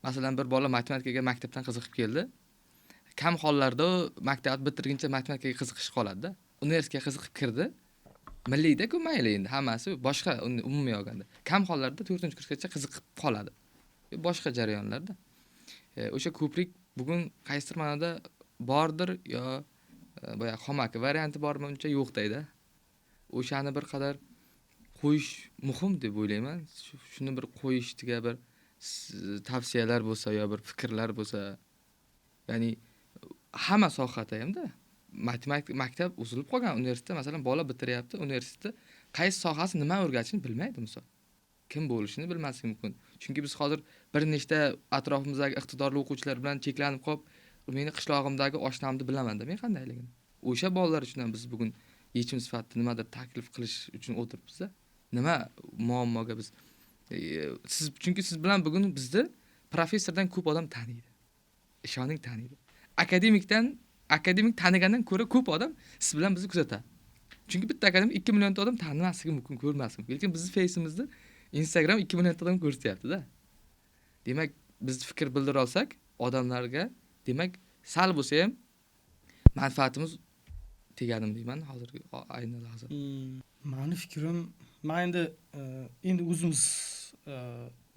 Speaker 4: Masalan, bir bola matematikaga maktabdan qiziqib keldi. Kam hollarda maktab bitirguncha matematikaga qiziqish qoladi-da. Universitetga qiziqib kirdi. Milliyda-ku mayli endi hammasi boshqa umumiy olganda. Kam hollarda 4-kursgacha qiziqib qoladi. Boshqa jarayonlarda. O'sha ko'prik bugun qaysidir ma'noda bordir yo boya xomaki varianti bormi uncha yo'q deydi. O'shani bir qadar qo'yish muhim deb o'ylayman. Shuni bir qo'yishga bir tavsiyalar bo'lsa yo bir fikrlar bo'lsa, ya'ni hamma sohada hamda matematik maktab uzilib qolgan universitetda masalan bola bitiryapti, universitetda qaysi sohasi nima o'rgatishini bilmaydi misol. Kim bo'lishini bilmasligi mumkin. Chunki biz hozir bir nechta atrofimizdagi iqtidorli o'quvchilar bilan cheklanib qolib, meni qishlog'imdagi oshnamni bilaman men qandayligini. O'sha bolalar uchun ham biz bugun yechim sifatida nimadir taklif qilish uchun o'tiribmiz-da. Nima muammoga biz chunki siz bilan bugun bizda professordan ko'p odam taniydi. Ishoning taniydi. Akademik tanigandan ko'ra ko'p odam siz bilan bizni kuzatadi. Chunki bitta akademik 2 million odam tanimasligi mumkin, ko'rmasligi mumkin. Lekin bizning Facebook'imizda Instagram 2 million odam ko'rsatyapti-da. Demak, biz fikr bildira olsak odamlarga, demak, sal bo'lsa ham manfaatimiz tegadim deyman hozirgi ayni lahzada.
Speaker 2: Meni fikrim, men endi o'zimiz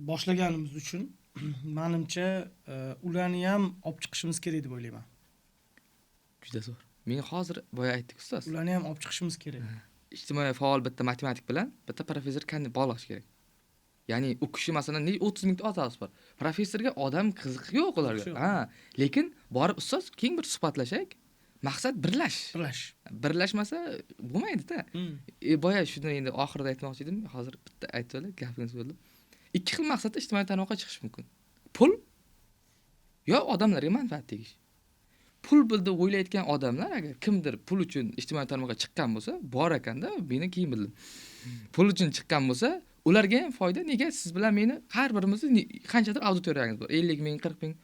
Speaker 2: boshlaganimiz uchun menimcha ularni ham olib chiqishimiz kerak deb o'ylayman.
Speaker 4: Juda zo'r. Men hozir boya aytdik ustoz.
Speaker 2: Ularni ham olib chiqishimiz kerak.
Speaker 4: Ijtimoiy faol bitta matematik bilan bitta professor qanday bog'lash kerak? Ya'ni u kishi masalan 30 mingta otasi bor. Professorga odam qiziq yo'q ularga. Ha, lekin borib ustoz keng bir suhbatlashak. Maqsad birlashmasa bo'lmaydi-da. Boya shuni endi oxirida aytmoqchi edim, hozir bitta aytib o'tib gapingiz bo'ldi. Ikki xil maqsadda ijtimoiy tarmoqqa chiqish mumkin. Pul yo odamlarga manfaat tegish. Pul bildi o'ylayotgan odamlar agar kimdir pul uchun ijtimoiy tarmoqqa chiqqan bo'lsa, bor ekanda, meni keyin bildim. Pul uchun chiqqan bo'lsa, ularga ham foyda. Nega siz bilan meni har birimizni qanchadir auditoriyangiz bor, 50 ming, 40 ming.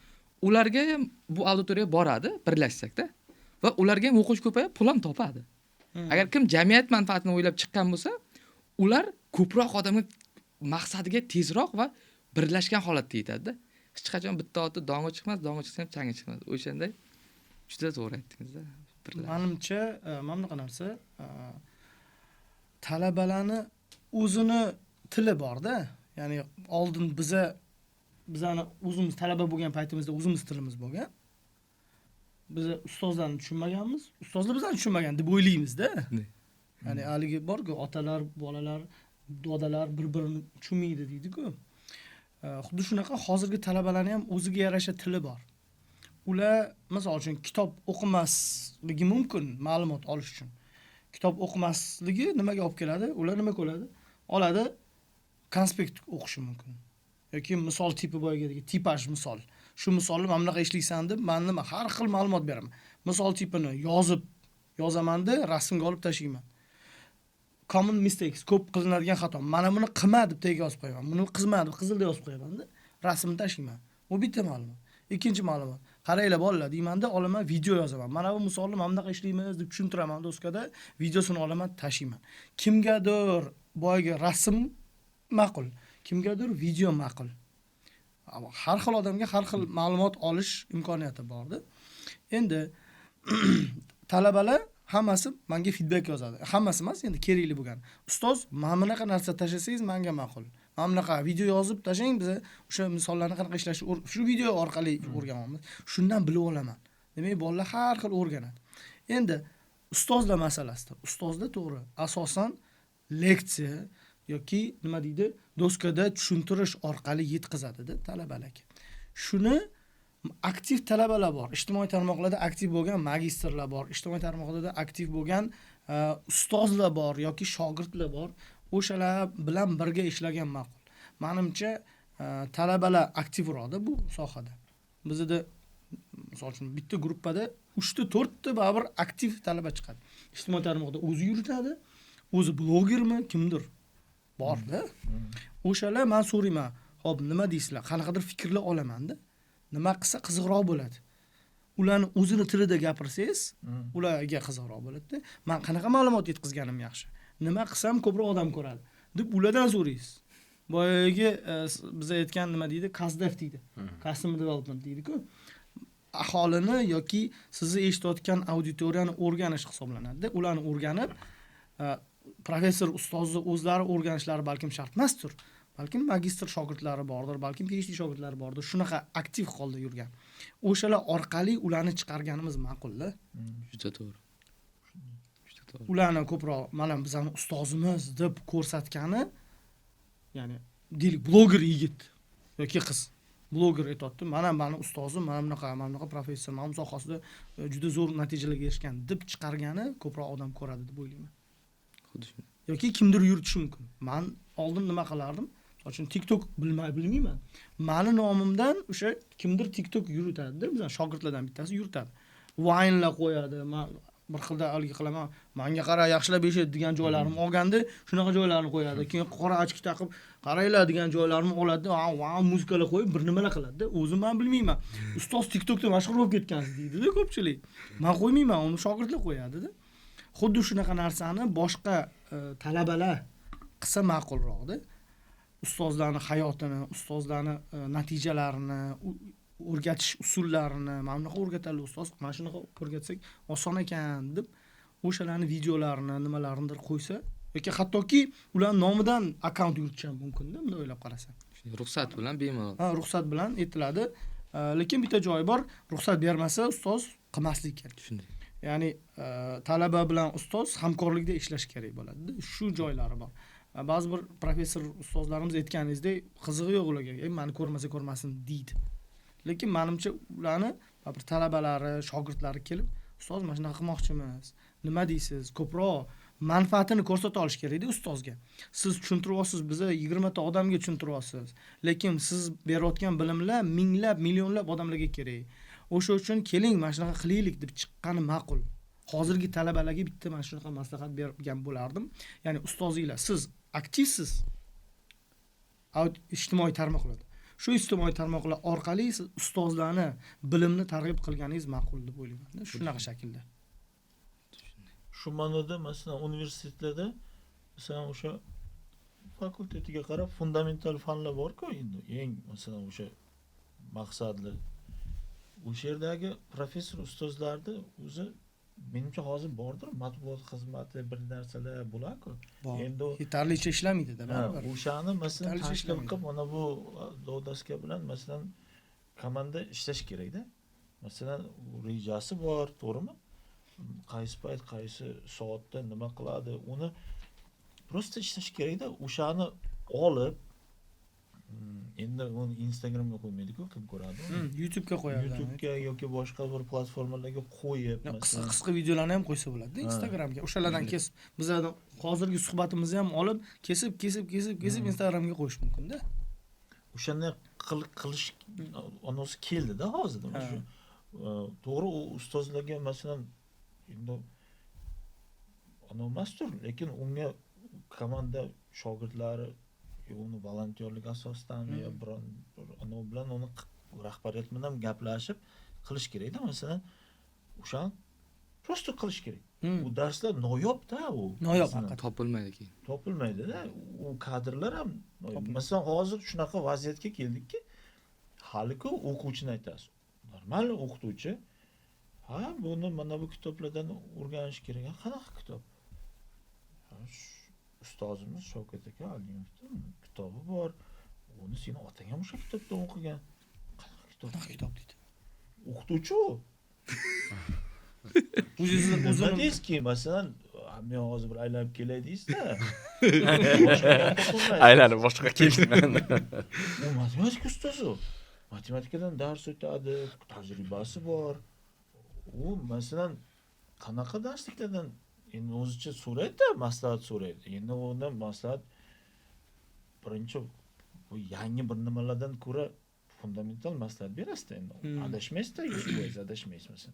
Speaker 4: Ularga ham bu auditoriya boradi, birlashsak-da. Va ularga ham o'qish ko'payib, pul ham topadi. Agar kim jamiyat manfaatini o'ylab chiqqan bo'lsa, ular ko'proq odamga maqsadiga tezroq va birlashgan holatda yetadi-da. Hech qachon bitta oti dong'i chiqmas, dong'i chiqsa ham changi chiqmas. O'shanday juda to'g'ri aytdingiz-da.
Speaker 2: Menimcha, mana bunaqa narsa talabalarni o'zini tili bor-da. Ya'ni oldin bizani o'zimiz talaba bo'lgan paytimizda o'zimiz tilimiz bo'lgan. Biz ustozlarni tushunmaganmiz, ustozlar bizani tushunmagan deb o'ylaymiz-da. Ya'ni haligi bor-ku, otalar, bolalar, dodalar bir-birini tushunmaydi deydi-ku. Xuddi shunaqa hozirgi talabalarning ham o'ziga yarasha tili bor. Ular, misol uchun, kitob o'qimasligi mumkin ma'lumot olish uchun. Kitob o'qimasligi nimaga olib keladi? Ular nima ko'radi? Oladi, konspekt o'qishi mumkin. Yoki misol tipi boyagidagi tipaj misol. Shu misolni mana bunaqa ishlaysan deb, men nima har xil ma'lumot beraman. Misol tipini yozaman-da, rasmga olib tashlayman. Common mistakes, ko'p qilinadigan xato. Mana buni qilma deb tagiga yozib qo'yaman. Buni qizma deb qizilda yozib qo'yaman-da, rasmni tashlayman. Bu bitta ma'lumot. Ikkinchi ma'lumot. Qaranglar bolalar deyman-da, olaman video yozaman. Mana bu misolni mana bunaqa ishlaymiz deb tushuntiraman do'skada, videosini olaman, tashlayman. Kimgadir boyagi rasm ma'qul, kimgadir video ma'qul. Har xil odamga har xil ma'lumot olish imkoniyati bor-da. Endi talabalar hammasi menga feedback yozadi. Hammasi emas, endi kerakli bo'lgan. Ustoz, mana bunaqa narsa tashlasangiz menga ma'qul. Mana bunaqa video yozib tashlang, biz o'sha misollarni qanaqa ishlashni shu video orqali o'rganamiz. Shundan bilib olaman. Demak, bolalar har xil o'rganadi. Endi ustozlar masalasida, ustozlar to'g'ri, asosan leksiya yoki nima deydi, doskada tushuntirish orqali yetkazadi-da talabalarga. Shuni aktiv talabalar bor. Ijtimoiy tarmoqlarda aktiv bo'lgan magistrlar bor. Ijtimoiy tarmoqlarda aktiv bo'lgan ustozlar bor yoki shogirdlar bor. O'shalar bilan birga ishlagan ma'qul. Menimcha, talabalar aktivroqda bu sohada. Bizda misol uchun bitta gruppada 3 ta 4 ta baribir aktiv talaba chiqadi. Ijtimoiy tarmoqda o'zi yuritadi, o'zi blogermi, kimdir bor-da. O'shalar men so'rayman, "Xo'p, nima deysizlar? Qanaqadir fikrlar olaman-da. Nima qilsa qiziqroq bo'ladi?" Ularni o'zini tilida gapirsangiz, ularga qiziqroq bo'ladi-da. Men qanaqa ma'lumot yetkazganim yaxshi? Nima qilsam ko'proq odam ko'radi deb ulardan so'raysiz. Boyagi biz aytgan nima deydi? CASDEF deydi. Customer Development deydi-ku. Aholini yoki sizni eshitayotgan auditoriyani o'rganish hisoblanadi-da. Ularni o'rganib, professor, ustozni o'zlari o'rganishlari balkim shart emasdir. Balkim magistr shogirdlari bordir, balkim PhD shogirdlari bordir. Shunaqa aktiv holda yurgan. O'shalar orqali ularni chiqarganimiz ma'qul-da.
Speaker 4: Juda to'g'ri.
Speaker 2: ularni ko'proq mana bizani ustozimiz deb ko'rsatgani, ya'ni deylik bloger yigit yoki qiz bloger aytayapti, mana mani ustozim, mana bunaqa professor, mana bu sohasida juda zo'r natijalarga erishgan deb chiqargani ko'proq odam ko'radi deb o'ylayman.
Speaker 4: Xuddi shunday.
Speaker 2: Yoki kimdir yuritishi mumkin. Men oldin nima qilardim? Masalan, TikTok bilmayman. Mani nomimdan o'sha kimdir TikTok yuritadi, bizning shogirdlardan bittasi yuritadi. Vine'lar qo'yadi. Men bir xilda algi qilaman. Menga qara, yaxshilab eshit degan joylarim olganda, shunaqa joylarni qo'yadi. Keyin qora ochki taqib, qaranglar degan joylarimni oladi, muzikalar qo'yib bir nimalar qiladi. O'zim men bilmayman. Ustoz TikTokda mashhur bo'lib ketgansiz deydi-da ko'pchilik. Men qo'ymayman, uni shogirdlar qo'yadi-da. Xuddi shunaqa narsani boshqa talabalar qilsa ma'qulroqda. Ustozlarning hayotini, ustozlarning natijalarini, o'rgatish usullarini, mana bunaqa o'rgatadi ustoz, mana shunaqa o'rgatsak oson ekan deb o'shalarning videolarini, nimalarnidir qo'ysa yoki hattoki ular nomidan akkaunt yuritish ham mumkin-da, bunday o'ylab qarasam.
Speaker 4: Ruxsat bilan bemalol.
Speaker 2: Ruxsat bilan etiladi. Lekin bitta joyi bor, ruxsat bermasa ustoz qilmaslik kerak.
Speaker 4: Shunday.
Speaker 2: Ya'ni talaba bilan ustoz hamkorlikda ishlash kerak bo'ladi. Shu joylari bor. Ba'zi bir professor ustozlarimiz aytganingizdek, qizig'i yo'q ularga. Meni ko'rmasa ko'rmasin deydi. Lekin menimcha ularni bir talabalari, shogirdlari kelib, ustoz mana shunaqa qilmoqchimiz. Nima deysiz? Ko'proq manfaatini ko'rsata olish kerak-da ustozga. Siz tushuntiryapsiz, biza 20 ta odamga tushuntiriryapsiz. Lekin siz berayotgan bilimlar minglab, millionlab odamlarga kerak. O'sha uchun keling, mana shunaqa qilaylik deb chiqqani ma'qul. Hozirgi talabalarga bitta mana shunaqa maslahat bergan bo'lardim. Ya'ni ustozinglar, siz aktivsiz. Ijtimoiy tarmoqlarda. Shu ijtimoiy tarmoqlar orqali siz ustozlarni bilimni targ'ib qilganingiz ma'qul deb o'ylayman. Shunaqa shaklda.
Speaker 1: Shu ma'noda masalan universitetlarda masalan o'sha fakultetiga qarab fundamental fanlar bor-ku, endi eng masalan o'sha maqsadli o'sha yerdagi professor ustozlarni o'zi menimcha hozir bordir, matbuot xizmati bir narsalar bo'lar-ku.
Speaker 2: Endi yetarlicha ishlamaydi-da, baribir.
Speaker 1: O'shani masalan
Speaker 2: Yetarlicha
Speaker 1: tashkil
Speaker 2: ishlamaydi.
Speaker 1: qilib, mana bu Dodaska bilan masalan komanda ishlash kerak-da. Masalan, rejasi bor, to'g'rimi? Qaysi payt, qaysi soatda nima qiladi, uni prosta ishlash kerak-da. O'shani olib endi uni Instagramga qo'ymaydi-ku, kim ko'radi?
Speaker 2: YouTube'ga qo'yadi.
Speaker 1: YouTube'ga yoki boshqa bir platformalarga qo'yib,
Speaker 2: Qisqa videolarni ham qo'ysa bo'ladi, Instagramga. O'shalardan kesib, bizlardan hozirgi suhbatimizni ham olib, kesib Instagramga qo'yish mumkin-da.
Speaker 1: O'shani qilish anosi keldi-da hozirda. Shu to'g'ri, u ustozlarga masalan endi anomasdir, lekin unga komanda shogirdlari uni volontyorlik asosidami yo bir bilan uni rahbariyat bilan gaplashib qilish kerak-da. Masalan, o'shani prosta qilish kerak. U darslar noyob-da, u.
Speaker 2: Noyob faqat
Speaker 4: Topilmaydi keyin.
Speaker 1: Topilmaydi-da. U kadrlar ham masalan hozir shunaqa vaziyatga keldikki, hali-ku o'quvchini aytasiz. Normal o'qituvchi, ha, buni mana bu kitoblardan o'rganish kerak. Qanaqa kitob? Ustozimiz Shavkat aka Alimovning kitobi bor. Uni seni otang ham o'sha kitobdan o'qigan. Qanaqa kitob
Speaker 2: deydi.
Speaker 1: O'qituvchi u.
Speaker 2: O'zini
Speaker 1: deysizki, masalan, men hozir bir aylanib kelay deysiz-da.
Speaker 3: Aylanib boshqa kelmayman.
Speaker 1: U matematika ustozi. Matematikadan dars o'tadi, tajribasi bor. U masalan qanaqa darsliklardan endi o'zicha so'raydi, maslahat so'raydi. Endi undan maslahat birinchi bu yangi bir nimalardan ko'ra fundamental maslahat berasiz-da endi. Adashmaysiz-da, 100% adashmaysiz.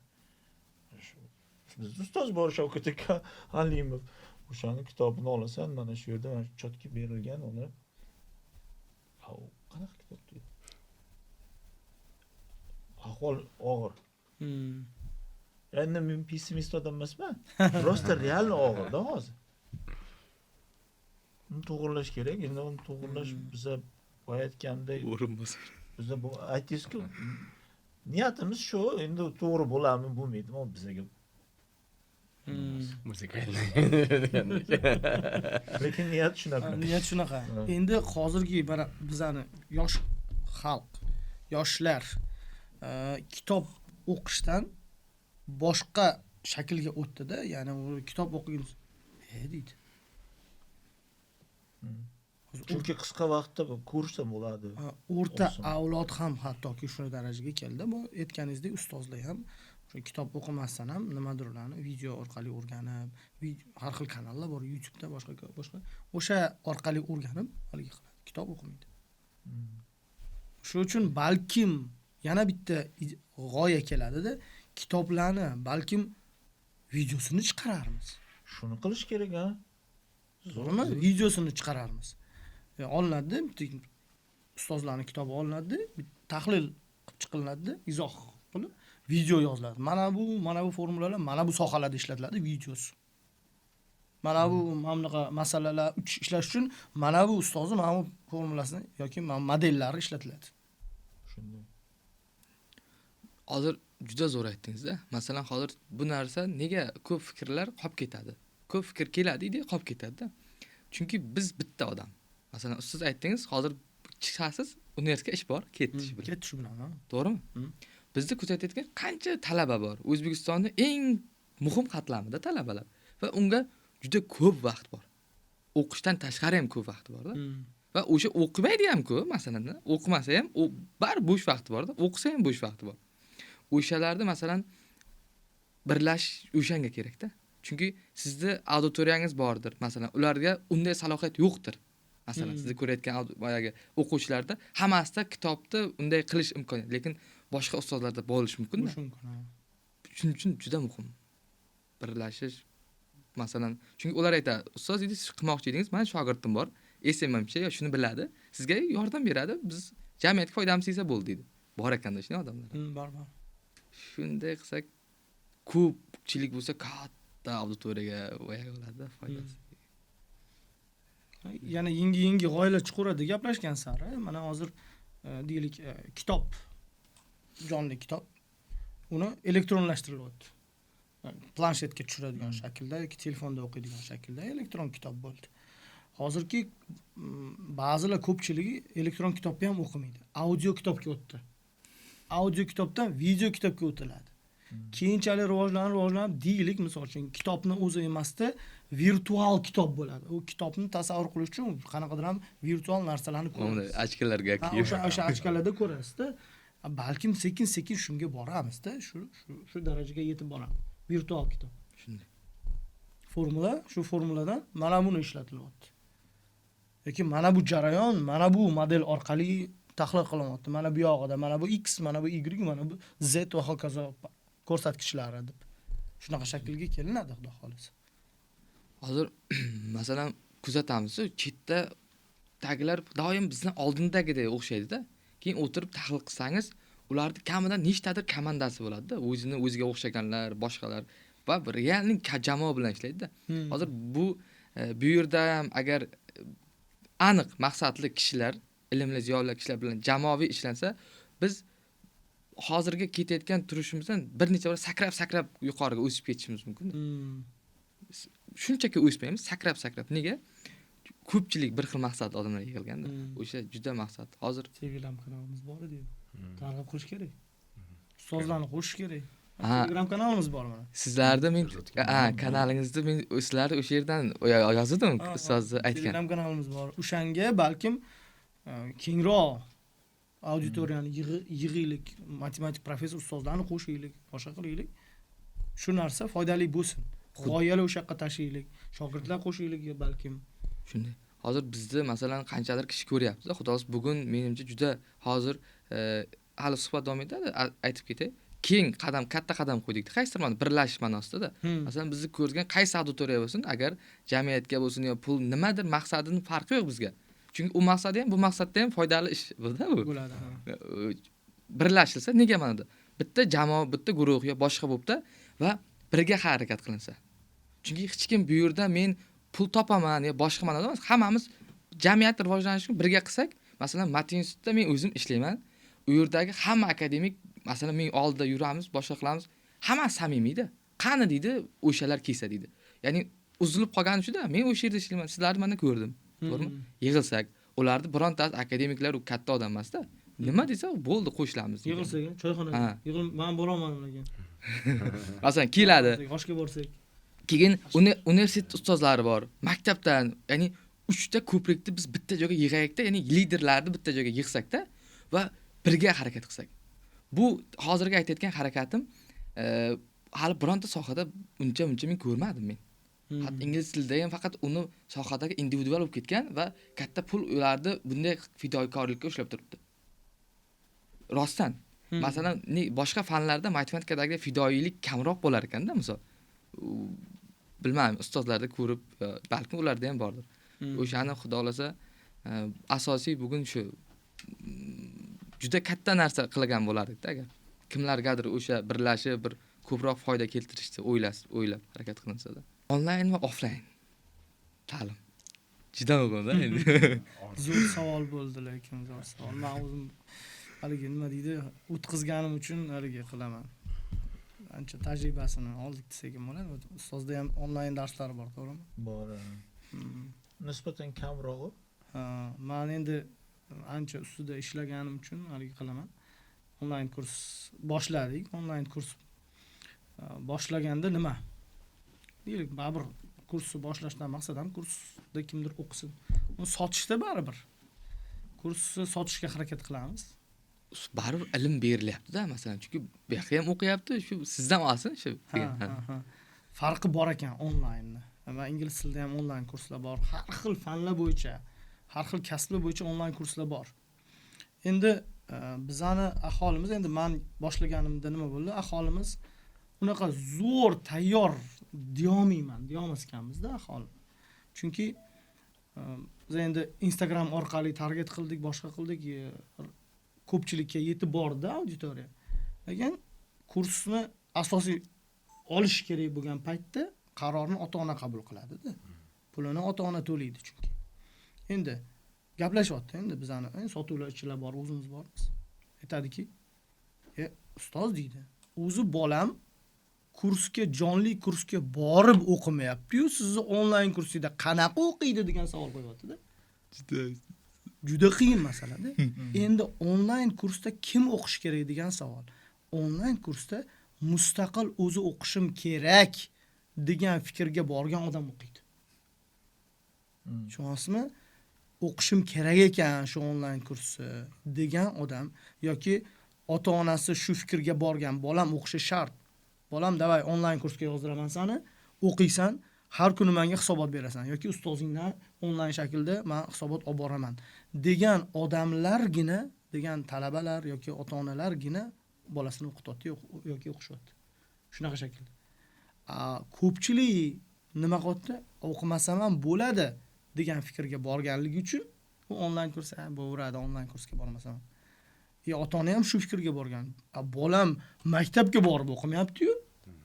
Speaker 1: Biz ustoz bor Shavkat aka Alimov. O'shani kitobini olasan, mana shu yerda chotki berilgan uni. Qanaqa kitob deydi? Ahvol og'ir. Endi men pessimist odam emasman. Prosta real og'ir-da hozir. Uni to'g'irlash kerak. Endi uni to'g'irlash biza aytgandek
Speaker 4: O'rinmas.
Speaker 1: biza bu aytdingiz-ku, niyatimiz shu, endi to'g'ri bo'ladimi, bo'lmaydimi, o bizaga
Speaker 3: Muzika.
Speaker 1: lekin niyat shunaqa.
Speaker 2: Niyat shunaqa. Endi hozirgi bizani yosh xalq, yoshlar kitob o'qishdan boshqa shaklga o'tdida, ya'ni u kitob o'qigan deydi.
Speaker 1: Chunki qisqa vaqtda kursda bo'ladi.
Speaker 2: O'rta
Speaker 1: Awesome.
Speaker 2: avlod ham hattoki shu darajaga keldi. Bu aytganingizdek ustozlar ham shu kitob o'qimasdan ham nimadirlarni video orqali o'rganib, har xil kanallar bor YouTube'da, boshqa o'sha orqali o'rganib haligi qiladi. Kitob o'qimaydi. Shuning uchun balkim yana bitta g'oya keladida, kitoblarni balkim videosini chiqararmiz.
Speaker 1: Shuni qilish kerak, ha?
Speaker 2: Zo'rmi? Videosini chiqararmiz. Olinadi, ustozlarning kitobi olinadi, tahlil qilib chiqiladi, izoh qilib video yoziladi. Mana bu formulalar, mana bu sohalarda ishlatiladi videosi. Mana bu bunaqa masalalar ishlash uchun mana bu ustozi mana bu formulasini yoki modellari ishlatiladi.
Speaker 1: Shunday.
Speaker 4: Hozir juda zo'r aytdingiz-da. Masalan, hozir bu narsa nega ko'p fikrlar qolib ketadi? Ko'p fikr keladi-da, qolib ketadi-da. Chunki biz bitta odam. Masalan, siz aytdingiz, hozir chiqasiz, universitetga ish bor, ketish bilan.
Speaker 2: Ketish bilan.
Speaker 4: To'g'rimi? Bizda kuzatayotgan qancha talaba bor. O'zbekistonda eng muhim qatlamida talabalar va unga juda ko'p vaqt bor. O'qishdan tashqari ham ko'p vaqt bor-da. Va o'sha o'qimaydi ham ko'p, masalan, o'qimasa ham bar bo'sh vaqti bor-da, o'qisa ham bo'sh vaqti bor. O'shalarda masalan birlashish o'shanga kerak-da. Chunki sizda auditoriyangiz bordir, masalan, ularga unday salohiyat yo'qdir. Masalan, siz ko'rayotgan boyagi o'quvchilarda hammasida kitobda unday qilish imkoniyati, lekin boshqa ustozlarda bo'lishi mumkin. Shuning uchun juda muhim birlashish. Masalan, chunki ular aytadi, ustoz siz qilmoqchi edingiz, men shogirdim bor, SMMchi yo shuni biladi, sizga yordam beradi, biz jamiyatga foydamiz tegsa bo'ldi deydi. Bor ekanda shunday odamlar.
Speaker 2: Bor.
Speaker 4: Shunday qilsak, ko'pchilik bo'lsa katta auditoriyaga bo'ladi foydasi.
Speaker 2: Yana yangi g'oyalar chiqaradi gaplashgan sari. Mana hozir deylik kitob, jonli kitob uni elektronlashtirilyapti. Planshetga tushiradigan shaklda yoki telefonda o'qiydigan shaklda elektron kitob bo'ldi. Hozirgi ba'zilar ko'pchiligi elektron kitobni ham o'qimaydi. Audio kitobga o'tdi. Audio kitobdan video kitobga o'tiladi. Keyinchalik rivojlanib deylik, misol uchun kitobni o'zi emasda virtual kitob bo'ladi. U kitobni tasavvur qilish uchun qanaqadir ham virtual narsalarni ko'rasiz.
Speaker 4: Ochkalarga kiyib.
Speaker 2: O'sha ochkalarda ko'rasiz-da. Balkim sekin-sekin shunga boramizda, shu darajaga yetib boramiz. Virtual kitob.
Speaker 4: Shunday.
Speaker 2: Shu formuladan mana buni ishlatilyapti. Yoki mana bu jarayon, mana bu model orqali tahlil qilinyapti. Mana bu yog'ida, mana bu X, mana bu Y, mana bu Z va hokazo ko'rsatkichlari deb. Shunaqa shaklga kelinadi, xudo xolisa.
Speaker 4: Hozir masalan kuzatamiz, chetda taglar doim bizdan oldindagidek o'xshaydi-da. Keyin o'tirib tahlil qilsangiz, ularning kamidan nechtadir komandasi bo'ladi-da. O'ziga o'xshaganlar, boshqalar va realning jamoa bilan ishlaydi-da. Hozir bu yerda ham agar aniq maqsadli kishilar, ilmli ziyoli kishilar bilan jamoaviy ishlansa, biz hozirga ketayotgan turishimizdan bir necha bor sakrab yuqoriga o'sib ketishimiz mumkin. Shunchaki o'smaymiz, sakrab. Nega? Ko'pchilik bir xil maqsadli odamlar yig'ilganda. O'sha juda maqsad. Hozir
Speaker 2: Telegram kanalimiz bor edi. Targ'ib qilish kerak. Ustozlarni qo'shish kerak. Telegram kanalimiz bor mana.
Speaker 4: Sizlarda men kanalingizda men sizlarni o'sha yerdan yozdim, ustozni aytgan.
Speaker 2: Telegram kanalimiz bor. O'shanga balkim kengroq auditoriyani yig'iylik, matematik professor ustozlarni qo'shaylik, boshqa qilaylik. Shu narsa foydali bo'lsin. G'oyalar o'sha yoqqa tashiylik, shogirdlar qo'shaylik balkim.
Speaker 4: Shunday. Hozir bizda masalan qanchadir kishi ko'ryapmiz. Xudo o'zi bugun menimcha juda hozir hali suhbat davom etadi, aytib ketay. Keng qadam, katta qadam qo'ydik. Qaysidir ma'noda birlashish ma'nosida. Masalan, bizni ko'rgan qaysi auditoriya bo'lsin, agar jamiyatga bo'lsin yo pul nimadir maqsadining farqi yo'q bizga. Chunki u maqsadi ham, bu maqsadda ham foydali ish bo'ladi. Birlashilsa, nega mana bitta jamoa, bitta guruh yo boshqa bo'libda va birga harakat qilinsa. Chunki hech kim bu yerda men pul topaman yo boshqa ma'noda emas, hammamiz jamiyat rivojlanishini birga qilsak, masalan, Matin institutida men o'zim ishlayman. U yerdagi hamma akademik, masalan, men oldida yuramiz, boshqa qilamiz, hamma samimiyda. Qani deydi, o'shalar kelsa deydi. Ya'ni uzilib qolgani shuda, men o'sha yerda ishlayman, sizlarni mana ko'rdim. To'g'rimi? Yig'ilsak, ularni birontasi akademiklar u katta odam emas-da. Nima desa, bo'ldi, qo'shilamiz.
Speaker 2: Yig'ilsak, choyxonaga. Men boraman ularga.
Speaker 4: Masalan, keladi.
Speaker 2: Yoshga borsak.
Speaker 4: Keyin universitet ustozlari bor. Maktabdan, ya'ni 3 ta ko'prikni biz bitta joyga yig'aylikda, ya'ni liderlarni bitta joyga yig'sakda va birga harakat qilsak. Bu hozirgi aytayotgan harakatim hali bironta sohada uncha men ko'rmadim men. Hatto ingliz tilida ham faqat uni sohadagi individual bo'lib ketgan va katta pul ularni bunday fidoyikorlikka ushlab turibdi. Rostdan. Masalan, boshqa fanlarda matematikadagi fidoyilik kamroq bo'lar ekanda, misol. Bilmayman, ustozlarda ko'rib, balki ularda ham bordir. O'shani xudo xolasa asosiy bugun shu juda katta narsa qilgan bo'lardik-da agar kimlargadir o'sha birlashib bir ko'proq foyda keltirishni o'ylab harakat qilinsa-da. Onlayn va offlayn ta'lim. Juda muhim-da endi.
Speaker 2: Zo'r savol bo'ldi, lekin zo'r savol. Men o'zim haligi nima deydi, o'tkazganim uchun haligi qilaman. Ancha tajribasini oldik desak ham bo'ladi. Ustozda ham onlayn darslari bor, to'g'rimi?
Speaker 1: Bor. Nisbatan kamroq.
Speaker 2: Men endi ancha ustida ishlaganim uchun haligi qilaman. Onlayn kurs boshladik. Onlayn kurs boshlaganda nima? Deylik, baribir kursni boshlashdan maqsad ham kursda kimdir o'qisin. Uni sotishda baribir. Kursni sotishga harakat qilamiz.
Speaker 4: Baribir ilm berilyapti-da, masalan, chunki bu yerda ham o'qiyapti, shu sizdan olsin shu.
Speaker 2: Farqi bor ekan onlaynni. Va ingliz tilida ham onlayn kurslar bor. Har xil fanlar bo'yicha, har xil kasblar bo'yicha onlayn kurslar bor. Endi bizani aholimiz, endi men boshlaganimda nima bo'ldi? Aholimiz unaqa zo'r tayyor deyomas ekanmiz-da aholi. Chunki biz endi Instagram orqali target qildik, boshqa qildik, ko'pchilikka yetib bordi auditoriya. Lekin kursni asosiy olish kerak bo'lgan paytda qarorni ota-ona qabul qiladi-da. Pulini ota-ona to'laydi chunki. Endi gaplashyapti, endi bizani sotuvchilar bor, o'zimiz bormiz. Aytadiki, ustoz deydi, o'zi bolam jonli kursga borib o'qimayapti-yu, sizni onlayn kursida qanaqa o'qiydi degan savol qo'yapti-da. Juda qiyin masala-da. Endi onlayn kursda kim o'qish kerak degan savol. Onlayn kursda mustaqil o'zi o'qishim kerak degan fikrga borgan odam o'qiydi. Tushunasizmi? O'qishim kerak ekan shu onlayn kursni degan odam yoki ota-onasi shu fikrga borgan, bolam o'qishi shart. Bolam, davay onlayn kursga yozdiraman seni, o'qiysan, har kuni menga hisobot berasan yoki ustozingdan onlayn shaklda men hisobot olib boraman degan odamlargina, degan talabalar yoki ota-onalargina bolasini o'qityapti yoki o'qishyapti. Shunaqa shaklda. Ko'pchilik nima qilyapti? O'qimasam ham bo'ladi degan fikrga borganligi uchun u onlayn kurs bo'veradi, onlayn kursga bormasam. Ota-ona ham shu fikrga borgan. Bolam maktabga borib o'qimayapti-yu,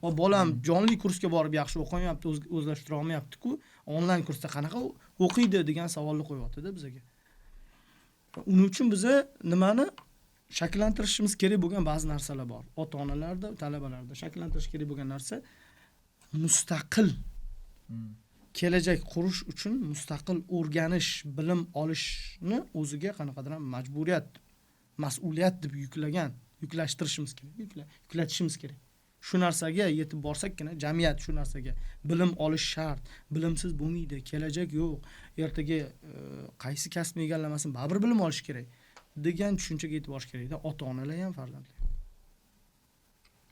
Speaker 2: va bolam jonli kursga borib yaxshi o'qimayapti, o'zlashtira olmayapti-ku, onlayn kursda qanaqa o'qiydi degan savolni qo'yapti-da bizga. Uning uchun biz nimani shakllantirishimiz kerak bo'lgan ba'zi narsalar bor. Ota-onalarda, talabalarda shakllantirish kerak bo'lgan narsa mustaqil kelajak qurish uchun mustaqil o'rganish, bilim olishni o'ziga qanaqadir majburiyat, mas'uliyat deb yuklatishimiz kerak. Shu narsaga yetib borsakkina jamiyat shu narsaga bilim olish shart, bilimsiz bo'lmaydi, kelajak yo'q, ertaga qaysi kasbni egallamasin, baribir bilim olish kerak degan tushunchaga yetib borish kerak-da, ota-onalar ham farzandlar.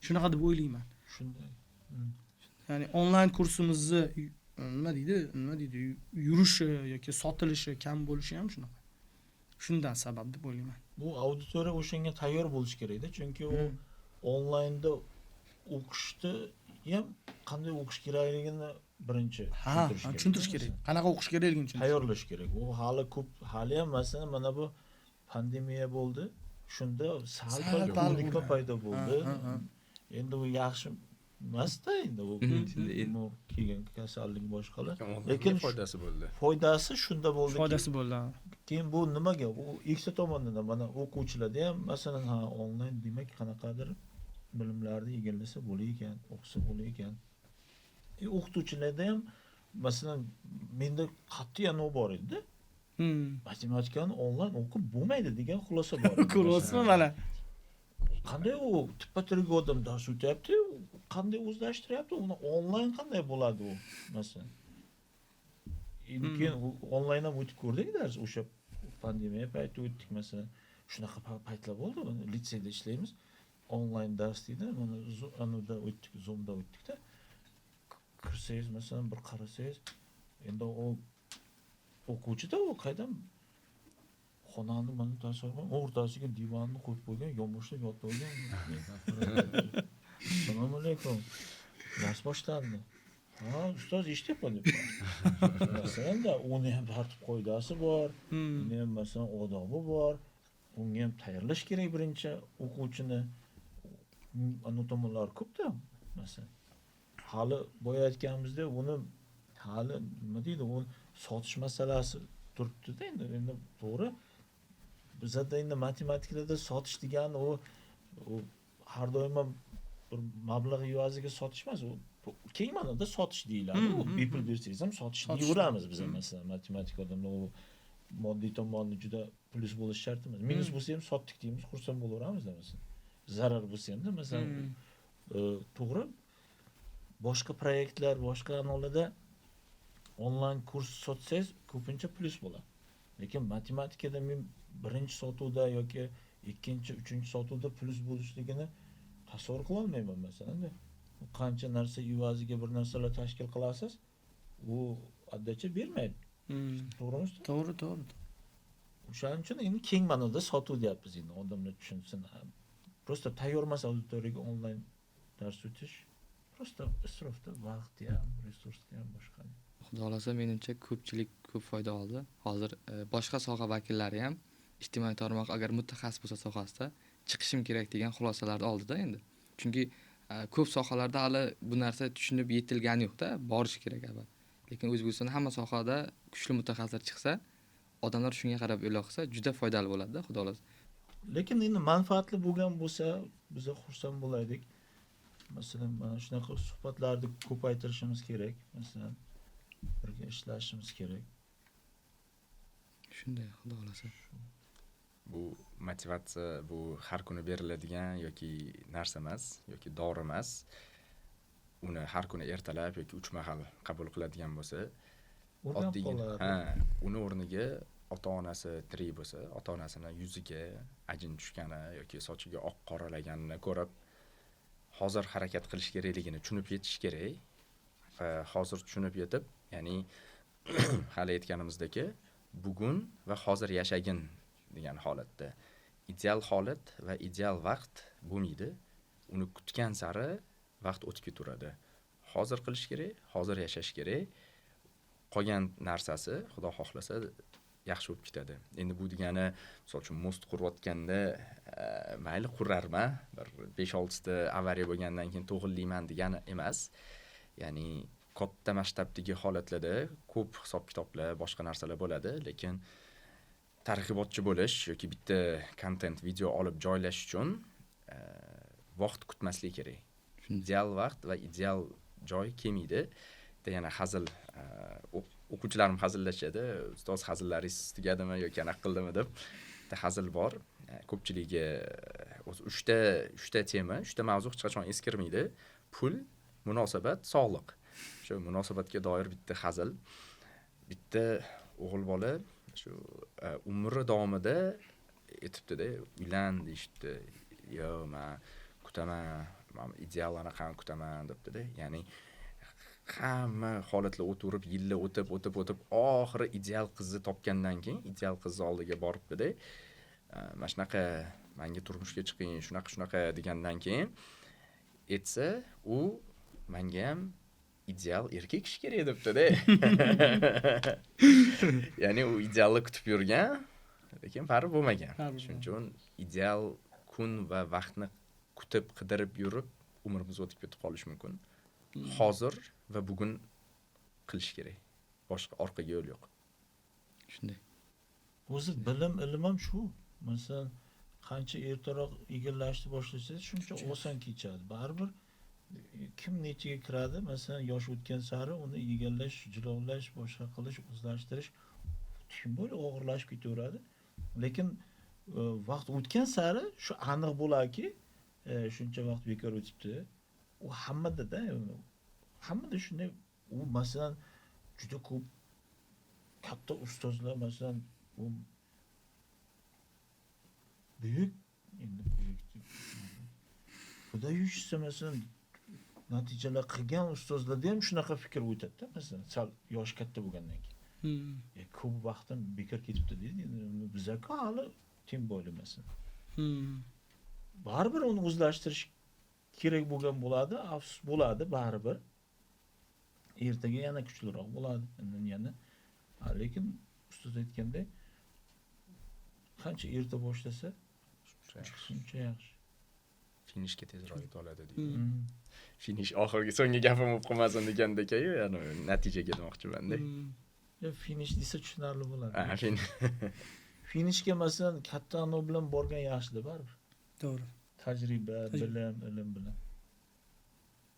Speaker 2: Shunaqa deb o'ylayman.
Speaker 1: Shunday.
Speaker 2: Ya'ni onlayn kursimizni nima deydi, yurishi yoki sotilishi kam bo'lishi ham shunaqa. Shundan sabab deb o'ylayman.
Speaker 1: Bu auditoriya o'shanga tayyor bo'lish kerak-da, chunki u onlaynda o'qishni ham qanday o'qish kerakligini birinchi
Speaker 2: tushuntirish kerak. Qanaqa o'qish kerakligini
Speaker 1: tayyorlash kerak. U hali ham masalan mana bu pandemiya bo'ldi. Shunda sal ko'nikma paydo bo'ldi. Endi u yaxshi emas-da, endi u kelgan kasallik boshqalar. Lekin
Speaker 3: foydasi bo'ldi.
Speaker 1: Foydasi shunda bo'ldi.
Speaker 2: Foydasi bo'ldi.
Speaker 1: Keyin bu nimaga? U ikkita tomondan mana o'quvchilarda ham masalan onlayn demak qanaqadir bilimlarni egallasa bo'lar ekan, o'qisa bo'lar ekan. O'qituvchilarda ham masalan menda qat'iy anov bor edi. Matematikani onlayn o'qib bo'lmaydi degan xulosa bor.
Speaker 2: Ko'ryapsizmi mana?
Speaker 1: qanday u tippa-tirik odam dars o'tyapti, qanday o'zlashtiryapti, uni onlayn qanday bo'ladi u masalan. Keyin onlayn ham o'tib ko'rdik dars, o'sha pandemiya payti o'tdik masalan. Shunaqa paytlar bo'ldi, litseyda ishlaymiz. Onlayn dars deydi, mana anada o'tdik, Zoomda o'tdik-da. Kirsangiz masalan bir qarasangiz, endi u o'quvchi-da u qaydan xonani mana tasavvur o'rtasiga divonni qo'yib qo'ygan, yonboshlab yotib olgan. Assalomu alaykum. Dars boshlandi. Ha, ustoz eshityapman deb. Masalan-da, uni ham tartib qoidasi bor, uni ham masalan odobi bor. Unga ham tayyorlash kerak birinchi o'quvchini. Ana tomonlar ko'p-da. Masalan, hali boya aytganimizda uni hali nima deydi, u sotish masalasi turibdi-da endi to'g'ri. Bizda endi matematikada sotish degani u har doim ham bir mablag' evaziga sotish emas, u keng ma'noda sotish deyiladi. U bepul bersangiz ham sotish deyveramiz biz masalan matematik odamlar u moddiy tomoni juda plyus bo'lishi shart emas. Minus bo'lsa ham sotdik deymiz, xursand bo'laveramiz masalan. Zarar bo'lsa ham masalan to'g'ri. Boshqa proyektlar, boshqa anolada onlayn kurs sotsangiz ko'pincha plyus bo'ladi. Lekin matematikada men birinchi sotuvda yoki ikkinchi, uchinchi sotuvda plyus bo'lishligini tasavvur qila olmayman masalan. Qancha narsa evaziga bir narsalar tashkil qilasiz, u addacha bermaydi. To'g'rimi?
Speaker 2: To'g'ri.
Speaker 1: O'shaning uchun endi keng ma'noda sotuv deyapmiz endi odamlar tushunsin. Prosta tayyor emas auditoriyaga onlayn dars o'tish prosta isrofda vaqt ham, resursga ham boshqa.
Speaker 4: Xudo xolasa menimcha ko'pchilik ko'p foyda oldi. Hozir boshqa soha vakillari ham ijtimoiy tarmoq agar mutaxassis bo'lsa sohasida chiqishim kerak degan xulosalarni oldida endi. Chunki ko'p sohalarda hali bu narsa tushunib yetilgani yo'q-da, borish kerak albatta. Lekin O'zbekistonda hamma sohada kuchli mutaxassislar chiqsa, odamlar shunga qarab e'lon qilsa, juda foydali bo'ladi-da, xudo xolasa.
Speaker 1: Lekin endi manfaatli bo'lgan bo'lsa, biz xursand bo'laydik. Masalan, mana shunaqa suhbatlarni ko'paytirishimiz kerak. Masalan, birga ishlashimiz kerak.
Speaker 4: Shunday, xudo xolasa.
Speaker 3: Bu motivatsiya bu har kuni beriladigan yoki narsa emas, yoki dori emas. Uni har kuni ertalab yoki 3 mahal qabul qiladigan bo'lsa, oddiy, uni o'rniga ota-onasi tirik bo'lsa, ota-onasini yuziga ajin tushgani yoki sochiga oq qoralaganini ko'rib, hozir harakat qilish kerakligini tushunib yetish kerak. Va hozir tushunib yetib, ya'ni hali aytganimizdagi bugun va hozir yashagin degan holatda ideal holat va ideal vaqt bo'lmaydi. Uni kutgan sari vaqt o'tib ketaveradi. Hozir qilish kerak, hozir yashash kerak. Qolgan narsasi Xudo xohlasa yaxshi bo'lib ketadi. Endi bu degani, misol uchun most qurayotganda mayli qurarman, bir 5-6 ta avariya bo'lgandan keyin to'g'rilayman degani emas. Ya'ni katta masshtabdagi holatlarda ko'p hisob-kitoblar, boshqa narsalar bo'ladi, lekin targ'ibotchi bo'lish yoki bitta kontent video olib joylash uchun vaqt kutmaslik kerak. Ideal vaqt va ideal joy kelmaydi. Yana hazil o'quvchilarim hazillashadi. Ustoz hazillaringiz tugadimi yoki anaqa qildimi deb. Bitta hazil bor. Ko'pchiligi o'zi 3 ta tema, 3 ta mavzu hech qachon eskirmaydi. Pul, munosabat, sog'liq. Shu munosabatga doir bitta hazil. Bitta o'g'il bola shu umri davomida aytibdi-da, uylan deyishdi. Yo, men kutaman, men ideal anaqani kutaman debdi-da. Ya'ni hamma holatlar o'tib, yillar o'tib, oxiri ideal qizni topgandan keyin ideal qizni oldiga boribdi-da. Mana shunaqa menga turmushga chiqing, shunaqa degandan keyin aytsa, u menga ham ideal erkak kishi kerak debdi-da. Ya'ni u idealni kutib yurgan, lekin bari bo'lmagan. Shuning uchun ideal kun va vaqtni kutib, qidirib yurib, umrimiz o'tib ketib qolishi mumkin. Hozir va bugun qilish kerak. Boshqa orqaga yo'l yo'q.
Speaker 4: Shunday.
Speaker 1: O'zi bilim, ilm ham shu. Masalan, qancha ertaroq egallashni boshlasangiz, shuncha oson kechadi. Baribir kim nechaga kiradi, masalan, yosh o'tgan sari uni egallash, jilovlash, boshqa qilish, o'zlashtirish kim bo'li og'irlashib ketaveradi. Lekin vaqt o'tgan sari shu aniq bo'ladiki, shuncha vaqt bekor o'tibdi. U hammada shunday. U masalan juda ko'p katta ustozlar masalan u buyuk endi buyuk xudo yurishsa masalan natijalar qilgan ustozlarda ham shunaqa fikr o'tadi-da, masalan sal yoshi katta bo'lgandan keyin. Ko'p vaqtim bekor ketibdi deydi. Endi bizga hali teng bo'ylimasin. Baribir uni o'zlashtirish kerak bo'lgan bo'ladi, afsus bo'ladi baribir. Ertaga yana kuchliroq bo'ladi. Endi yana lekin ustoz aytgandek qancha erta boshlasa shuncha yaxshi.
Speaker 3: Finishga tezroq yeta oladi deydi. Finish oxirgi so'nggi gapim bo'lib qolmasin degandek-ku, ya'ni natijaga demoqchiman-da.
Speaker 1: Finish desa tushunarli bo'ladi.
Speaker 3: Ha,
Speaker 1: Finishga masalan katta anov bilan borgan yaxshi-da baribir.
Speaker 2: To'g'ri.
Speaker 1: Tajriba, bilim, ilm bilan.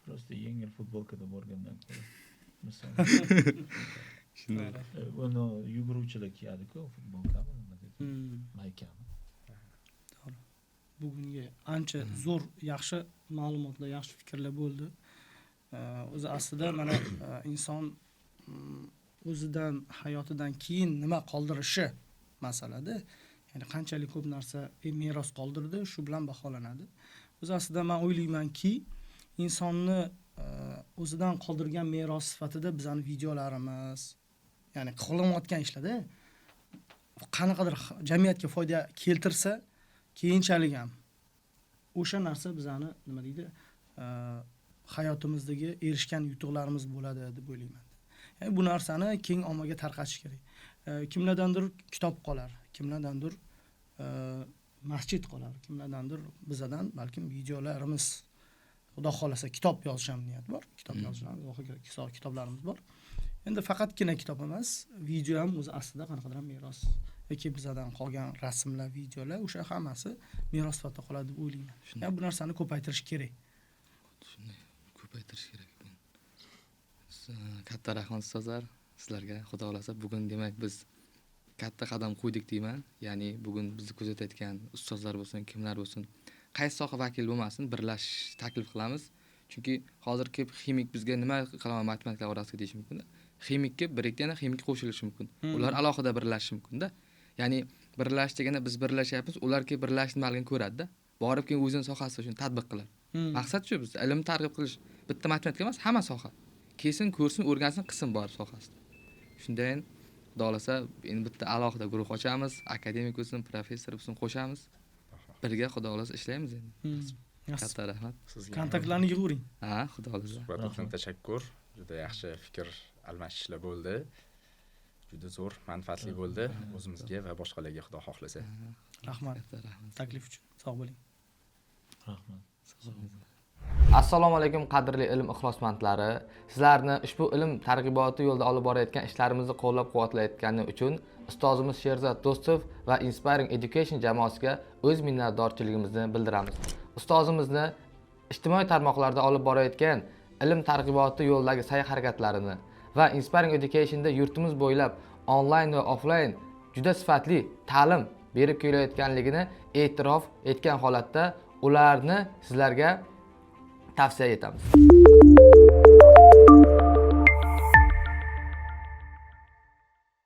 Speaker 1: Prosta yengil futbolkada borgandan ko'ra. Masalan,
Speaker 4: Shunday.
Speaker 1: uni yuguruvchilar kiyadi-ku, futbolkami, nima deydi? Maykami.
Speaker 2: Bugungi ancha zo'r, yaxshi ma'lumotlar, yaxshi fikrlar bo'ldi. O'zi aslida mana inson o'zidan, hayotidan keyin nima qoldirishi masalada. Ya'ni qanchalik ko'p narsa meros qoldirdi, shu bilan baholanadi. O'zi aslida men o'ylaymanki, insonni o'zidan qoldirgan meros sifatida bizani videolarimiz, ya'ni qilinayotgan ishlarda qanaqadir jamiyatga foyda keltirsa, keyinchalik ham o'sha narsa bizani nima deydi, hayotimizdagi erishgan yutuqlarimiz bo'ladi deb o'ylayman. Ya'ni bu narsani keng ommaga tarqatish kerak. Kimlardandir kitob qolar, kimlardandir masjid qolar, kimlardandir bizadan balkim videolarimiz, xudo xolasa kitob yozisham niyat bor. Kitob yozisham, kitoblarimiz bor. Endi faqatgina kitob emas, video ham o'zi aslida qanaqadir meros yoki bizadan qolgan rasmlar, videolar, o'sha hammasi meros sifatida qoladi deb o'ylayman. Ya'ni bu narsani ko'paytirish kerak.
Speaker 4: Shunday ko'paytirish kerak. Katta rahmat ustozlar sizlarga. Xudo xolasa bugun demak biz katta qadam qo'ydik deyman. Ya'ni bugun bizni kuzatayotgan ustozlar bo'lsin, kimlar bo'lsin, qaysi soha vakili bo'lmasin, birlashish taklif qilamiz. Chunki hozir kelib ximik bizga nima qilaman matematika orasiga deyish mumkin. Ximikka birikda yana ximik qo'shilishi mumkin. Ular alohida birlashishi mumkin-da. Ya'ni birlash deganda biz birlashyapmiz, ular kelib birlashni nimaligini ko'radi-da. Borib keyin o'zining sohasida shuni tatbiq qiladi. Maqsad shu, biz ilmni targ'ib qilish. Bitta matematika emas, hamma soha. Kelsin, ko'rsin, o'rgansin, qilsin bor sohasida. Shundan xudo xolasa endi bitta alohida guruh ochamiz, akademik bo'lsin, professor bo'lsin qo'shamiz. Birga xudo xolasa ishlaymiz endi. Katta rahmat.
Speaker 3: Sizga
Speaker 2: Kontaktlarni yig'ing.
Speaker 4: Ha, xudo xolasa.
Speaker 3: suhbat uchun tashakkur. Juda yaxshi fikr almashishlar bo'ldi. Juda zo'r, manfaatli bo'ldi o'zimizga va boshqalarga xudo xohlasa.
Speaker 2: Rahmat
Speaker 4: Katta rahmat.
Speaker 2: taklif uchun. Sog' bo'ling.
Speaker 1: Rahmat.
Speaker 5: Assalomu alaykum qadrli ilm ixlosmandlari. Sizlarni ushbu ilm targ'iboti yo'lida olib borayotgan ishlarimizni qo'llab-quvvatlayotgani uchun ustozimiz Sherzod Do'stov va Inspiring Education jamoasiga o'z minnatdorchiligimizni bildiramiz. Ustozimizni ijtimoiy tarmoqlarda olib borayotgan ilm targ'iboti yo'lidagi sa'y-harakatlarini va Inspiring Educationda yurtimiz bo'ylab onlayn va offlayn juda sifatli ta'lim berib kelayotganligini e'tirof etgan holatda ularni sizlarga tavsiya etamiz.